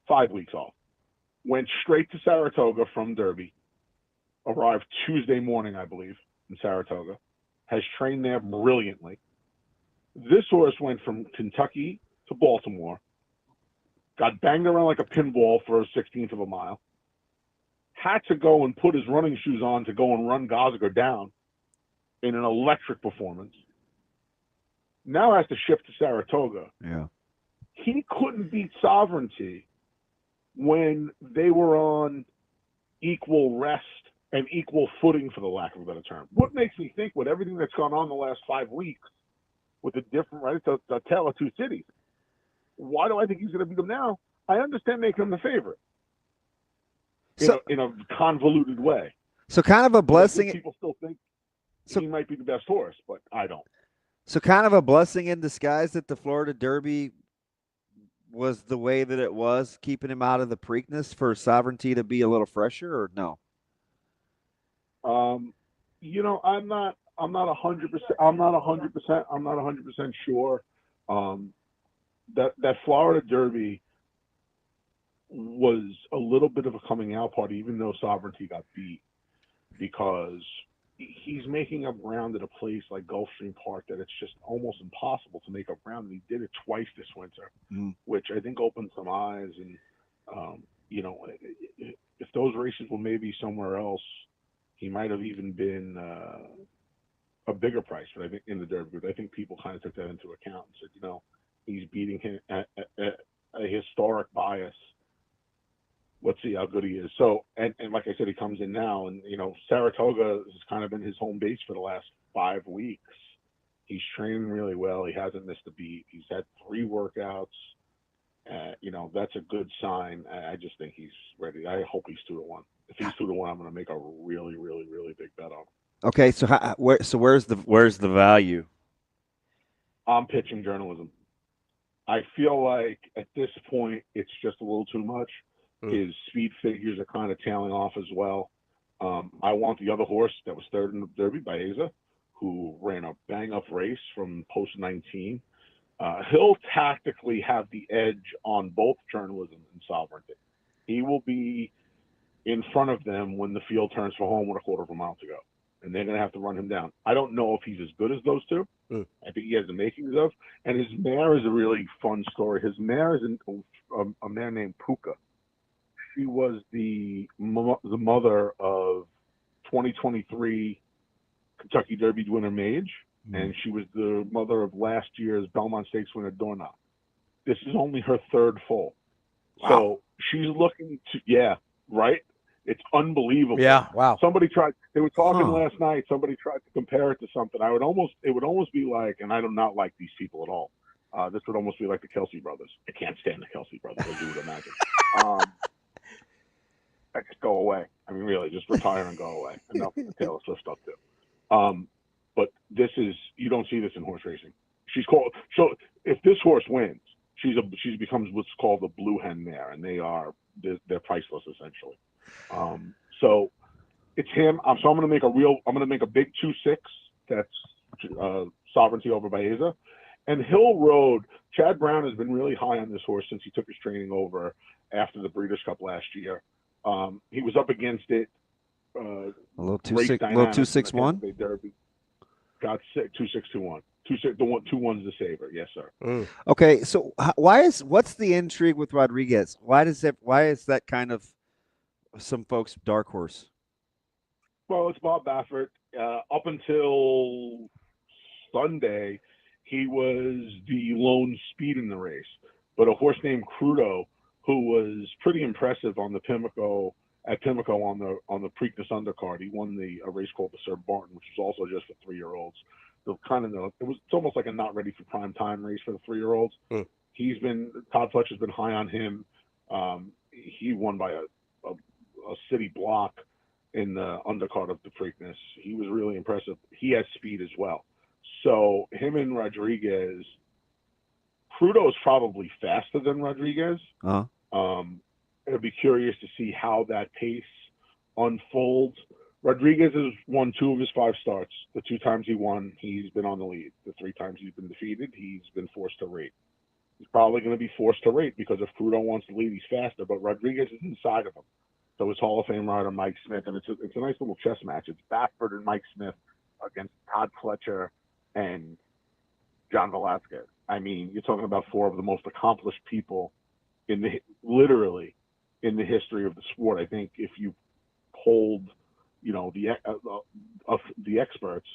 5 weeks off, went straight to Saratoga from Derby, arrived Tuesday morning, I believe, in Saratoga, has trained there brilliantly. This horse went from Kentucky to Baltimore, got banged around like a pinball for a 16th of a mile, had to go and put his running shoes on to go and run Gosger down in an electric performance. Now has to shift to Saratoga. Yeah. he couldn't beat Sovereignty when they were on equal rest and equal footing, for the lack of a better term. What makes me think, with everything that's gone on the last 5 weeks, with the different, right, the tale of two cities, why do I think he's going to beat them now? I understand making him the favorite in a convoluted way. So kind of a blessing. People still think he might be the best horse, but I don't. So kind of a blessing in disguise that the Florida Derby was the way that it was, keeping him out of the Preakness for Sovereignty to be a little fresher, or no? You know, I'm not 100% sure. That Florida Derby was a little bit of a coming out party, even though Sovereignty got beat, because he's making up ground at a place like Gulfstream Park that it's just almost impossible to make up ground. And he did it twice this winter, which I think opened some eyes. And, you know, if those races were maybe somewhere else, he might have even been a bigger price. But I think in the Derby, I think people kind of took that into account and said, you know, he's beating him at a historic bias. Let's see how good he is. So, and like I said, he comes in now, and, you know, Saratoga has kind of been his home base for the last 5 weeks. He's training really well. He hasn't missed a beat. He's had 3 workouts. You know, that's a good sign. I just think he's ready. I hope he's 2-1. If he's 2-1, I'm going to make a really, really, really big bet on him. Okay, so where's the value? I'm pitching journalism. I feel like at this point it's just a little too much. His speed figures are kind of tailing off as well. I want the other horse that was third in the Derby, Baeza, who ran a bang-up race from post 19. He'll tactically have the edge on both journalism and Sovereignty. He will be in front of them when the field turns for home with a quarter of a mile to go, and they're going to have to run him down. I don't know if he's as good as those two. I think he has the makings of. And his mare is a really fun story. His mare is a mare named Puka. She was the mother of 2023 Kentucky Derby winner Mage, and she was the mother of last year's Belmont Stakes winner Dorna. This is only her 3rd foal. Wow. So she's looking to, yeah, right? It's unbelievable. Yeah, wow. Somebody tried, they were talking last night, somebody tried to compare it to something. It would almost be like, and I do not like these people at all. This would almost be like the Kelsey brothers. I can't stand the Kelsey brothers, as you would imagine. I just go away. I mean, really, just retire and go away. Enough with the Taylor Swift stuff too. But this is, you don't see this in horse racing. She's called, so if this horse wins, she becomes what's called a blue hen mare, and they're priceless essentially. So it's him. So I'm going to make a big 2-6. That's Sovereignty over Baeza. And Hill Road, Chad Brown has been really high on this horse since he took his training over after the Breeders' Cup last year. He was up against it. A little 2-6-1. Got 2-6-2-1. 2-1's the saver. Yes, sir. Okay, so what's the intrigue with Rodriguez? Why is that kind of some folks' dark horse? Well, it's Bob Baffert. Up until Sunday, he was the lone speed in the race. But a horse named Crudo, who was pretty impressive on the Pimlico on the Preakness undercard. He won a race called the Sir Barton, which was also just for 3-year-olds. It's almost like a not ready for prime time race for the 3-year-olds. Todd Fletcher's been high on him. He won by a city block in the undercard of the Preakness. He was really impressive. He has speed as well. So him and Rodriguez, Crudo's probably faster than Rodriguez. I'd be curious to see how that pace unfolds. Rodriguez has won 2 of his 5 starts. The 2 times he won, he's been on the lead. The 3 times he's been defeated, he's been forced to rate. He's probably going to be forced to rate because if Crudo wants to lead, he's faster. But Rodriguez is inside of him. So it's Hall of Fame rider Mike Smith, and it's a nice little chess match. It's Baffert and Mike Smith against Todd Fletcher and John Velasquez. I mean, you're talking about 4 of the most accomplished people literally in the history of the sport. I think if you polled, the experts,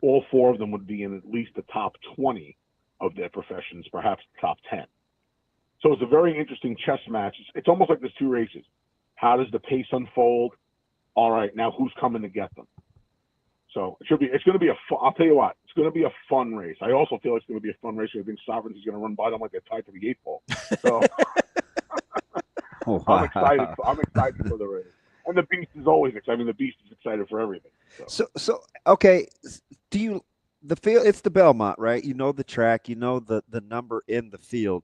all 4 of them would be in at least the top 20 of their professions, perhaps top 10. So it's a very interesting chess match. It's almost like there's two races. How does the pace unfold? All right, now who's coming to get them? So it's going to be I'll tell you what, it's going to be a fun race. I also feel it's going to be a fun race. I think Sovereignty's going to run by them like they're tied to the 8 ball. So I'm excited. I'm excited for the race. And the Beast is always excited. I mean, the Beast is excited for everything. So okay, do you the field? It's the Belmont, right? You know the track. You know the number in the field.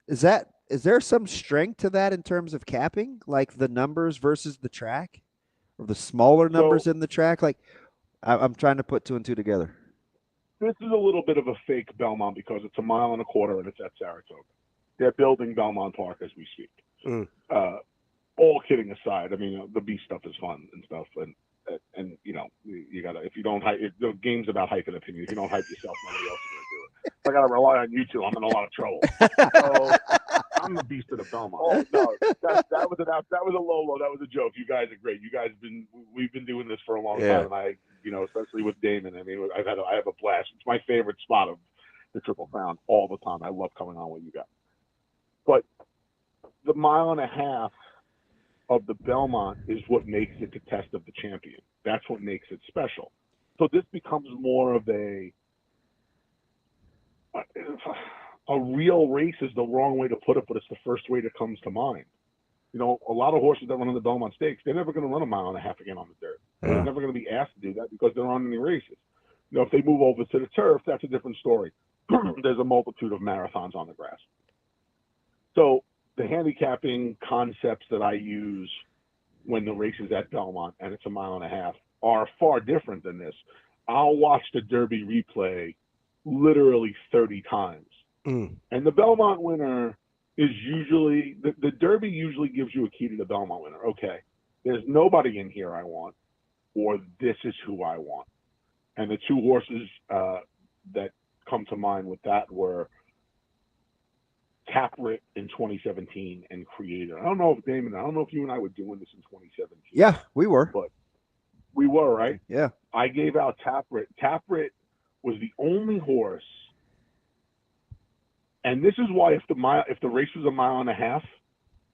Is there some strength to that in terms of capping, like the numbers versus the track, or the smaller numbers in the track? Like, I'm trying to put 2 and 2 together. This is a little bit of a fake Belmont because it's 1.25 miles and it's at Saratoga. They're building Belmont Park as we speak. All kidding aside, I mean, the Beast stuff is fun and stuff, and you know, you gotta, if you don't hype, the game's about hyping opinion. If you don't hype yourself, nobody else is gonna do it. If I gotta rely on you two, I'm in a lot of trouble. So I'm the Beast of the Belmont. Oh no, that was a low. That was a joke. You guys are great. You guys we've been doing this for a long time, and especially with Damon. I mean, I have a blast. It's my favorite spot of the Triple Crown all the time. I love coming on with you guys. But the 1.5 miles of the Belmont is what makes it the test of the champion. That's what makes it special. So this becomes more of a real race is the wrong way to put it, but it's the first way that comes to mind. You know, a lot of horses that run in the Belmont Stakes, they're never going to run 1.5 miles again on the dirt. They're never going to be asked to do that because there aren't any races. You know, if they move over to the turf, that's a different story. There's a multitude of marathons on the grass. So the handicapping concepts that I use when the race is at Belmont and it's 1.5 miles are far different than this. I'll watch the Derby replay literally 30 times. And the Belmont winner is usually, the Derby usually gives you a key to the Belmont winner. Okay, there's nobody in here I want, or this is who I want. And the two horses that come to mind with that were Caprit in 2017 and Creator. I don't know if you and I were doing this in 2017. Yeah, we were. But we were, right? Yeah. I gave out Caprit. Caprit was the only horse, and this is why if the race was 1.5 miles,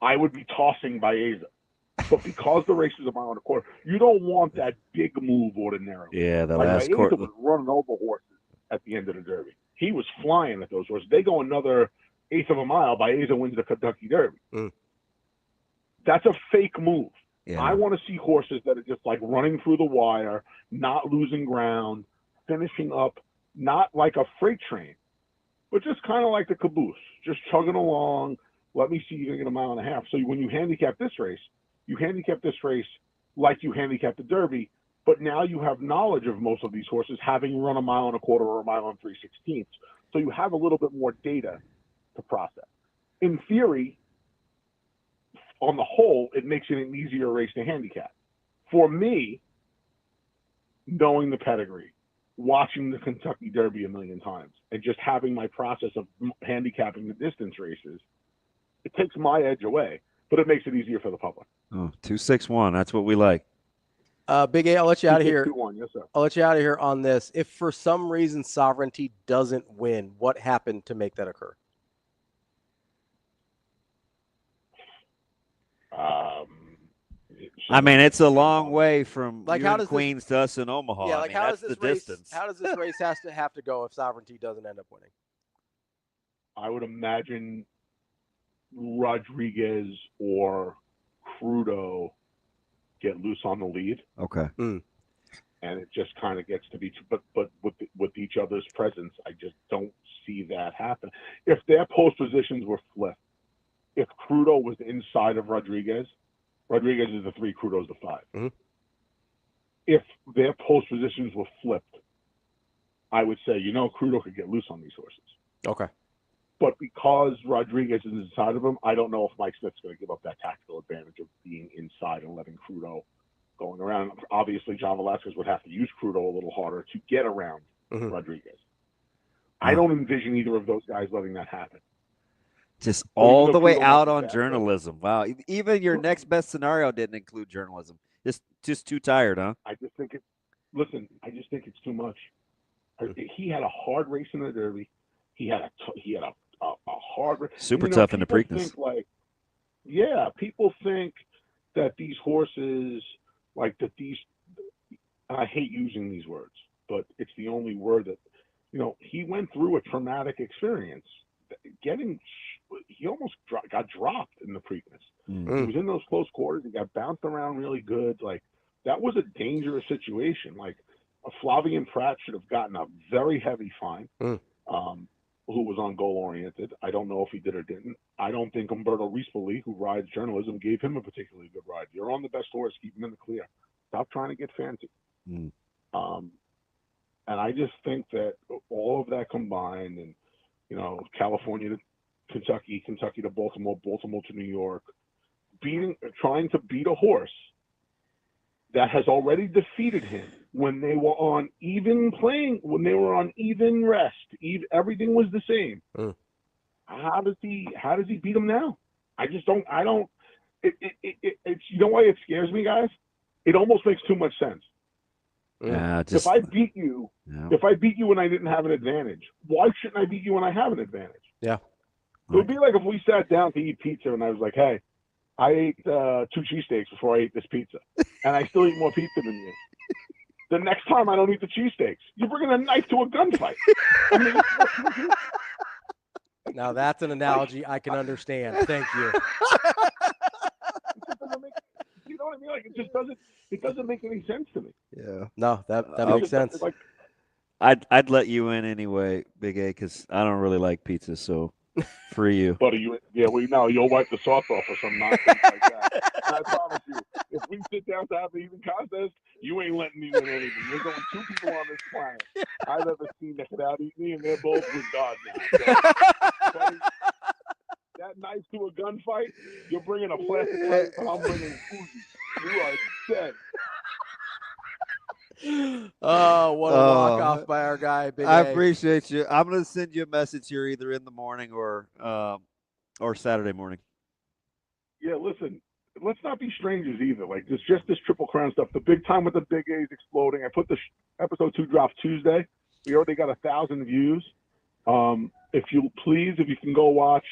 I would be tossing Baeza. But because the race is 1.25 miles, you don't want that big move ordinarily. Yeah, the like last Baeza quarter was running over horses at the end of the Derby. He was flying at those horses. They go another 1/8 of a mile, Baeza wins the Kentucky Derby. That's a fake move. Yeah. I want to see horses that are just like running through the wire, not losing ground, finishing up, not like a freight train, but just kind of like the caboose, just chugging along. Let me see, you're going to get 1.5 miles. So when you handicap this race, like you handicap the Derby, but now you have knowledge of most of these horses having run 1.25 miles or 1 mile and 3/16. So you have a little bit more data to process. In theory, on the whole, it makes it an easier race to handicap. For me, knowing the pedigree, watching the Kentucky Derby 1,000,000 times, and just having my process of handicapping the distance races, it takes my edge away, but it makes it easier for the public. Oh, 2-6-1. That's what we like. Big A, I'll let you out of here. 2-1, yes, sir. I'll let you out of here on this. If for some reason Sovereignty doesn't win, what happened to make that occur? I mean, it's a long way from Like, you how and does Queens to us in Omaha. Yeah, I like mean, how that's does this the race? distance. How does this race have to go if Sovereignty doesn't end up winning? I would imagine Rodriguez or Crudo get loose on the lead. Okay. And it just kind of gets to be, but with each other's presence, I just don't see that happen. If their post positions were flipped, if Crudo was inside of Rodriguez is the 3, Crudo's the 5. If their post positions were flipped, I would say, Crudo could get loose on these horses. Okay. But because Rodriguez is inside of him, I don't know if Mike Smith's going to give up that tactical advantage of being inside and letting Crudo going around. Obviously, John Velasquez would have to use Crudo a little harder to get around Rodriguez. I don't envision either of those guys letting that happen. Just all the way Crudo out might be on bad, journalism. Wow. Even your next best scenario didn't include journalism. Just too tired, huh? I just think it's too much. He had a hard race in the Derby. He had a hard. Super and, tough in the people Preakness. think, like, yeah, people think that these horses, like that these. And I hate using these words, but it's the only word that, he went through a traumatic experience. He almost got dropped in the Preakness. He was in those close quarters. He got bounced around really good. Like, that was a dangerous situation. Like, Flavian Pratt should have gotten a very heavy fine, who was on goal oriented. I don't know if he did or didn't. I don't think Umberto Rispoli, who rides journalism, gave him a particularly good ride. You're on the best horse. Keep him in the clear. Stop trying to get fancy. And I just think that all of that combined, and California to Kentucky, Kentucky to Baltimore, Baltimore to New York, trying to beat a horse that has already defeated him when they were on even rest, everything was the same. How does he beat him now? It's why it scares me, guys? It almost makes too much sense. If I beat you when I didn't have an advantage, why shouldn't I beat you when I have an advantage? Yeah. It would be like if we sat down to eat pizza and I was like, hey, I ate 2 cheesesteaks before I ate this pizza, and I still eat more pizza than you. The next time I don't eat the cheesesteaks. You're bringing a knife to a gunfight. I mean, now that's an analogy I can understand. Thank you. You know what I mean? Like, it doesn't make any sense to me. Yeah. No, that makes sense. Like, I'd let you in anyway, Big A, because I don't really like pizza, so for you. But you'll wipe the sauce off or some nonsense like that. And I promise you, if we sit down to have an eating contest, you ain't letting me win anything. There's only 2 people on this planet I've ever seen that could out-eat me, and they're both with God now. So, buddy, that knife to a gunfight, you're bringing a plastic knife, and I'm bringing Uzi. You are dead. Oh, what a walk-off by our guy, Big I A. appreciate you. I'm going to send you a message here either in the morning or Saturday morning. Yeah, listen, let's not be strangers either. Like, just this Triple Crown stuff. The big time with the Big A's exploding. I put the episode 2 dropped Tuesday. We already got 1,000 views. If you can go watch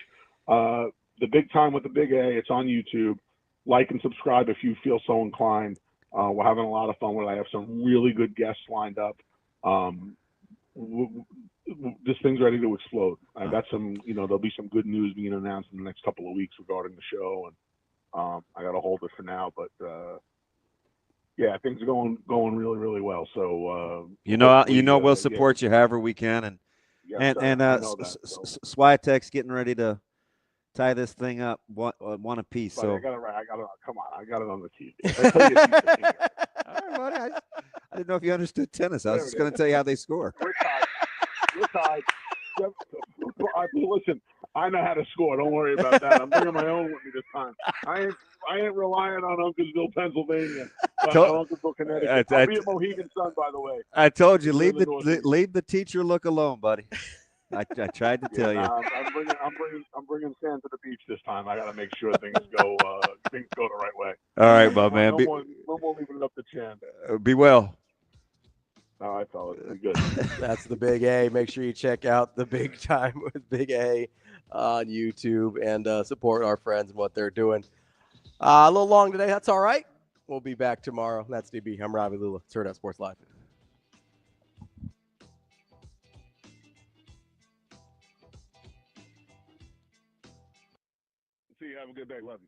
the big time with the Big A. It's on YouTube. Like and subscribe if you feel so inclined. We're having a lot of fun with it. I have some really good guests lined up. This thing's ready to explode. I've got some, there'll be some good news being announced in the next couple of weeks regarding the show, and I got to hold it for now. But yeah, things are going really, really well. So we'll support you however we can, and Swiatek's getting ready to tie this thing up one apiece. Buddy, so I got it on the TV. All right, buddy. I didn't know if you understood tennis. I was just going to tell you how they score. We're tied. Listen, I know how to score. Don't worry about that. I'm bringing my own with me this time. I ain't relying on Unclesville, Pennsylvania. Unclesville, Connecticut. I'll be at Mohegan Sun, by the way. I told you, leave the teacher look alone, buddy. I tried to tell you. I'm bringing Sam to the beach this time. I got to make sure things go the right way. All right, my man. No more leaving it up to Chan. Be well. All right, fellas. Be good. That's the Big A. Make sure you check out the Big Time with Big A on YouTube and support our friends and what they're doing. A little long today. That's all right. We'll be back tomorrow. That's DB. I'm Ravi Lulla. It's Hurrdat Sports Live. See you. Have a good day. Love you.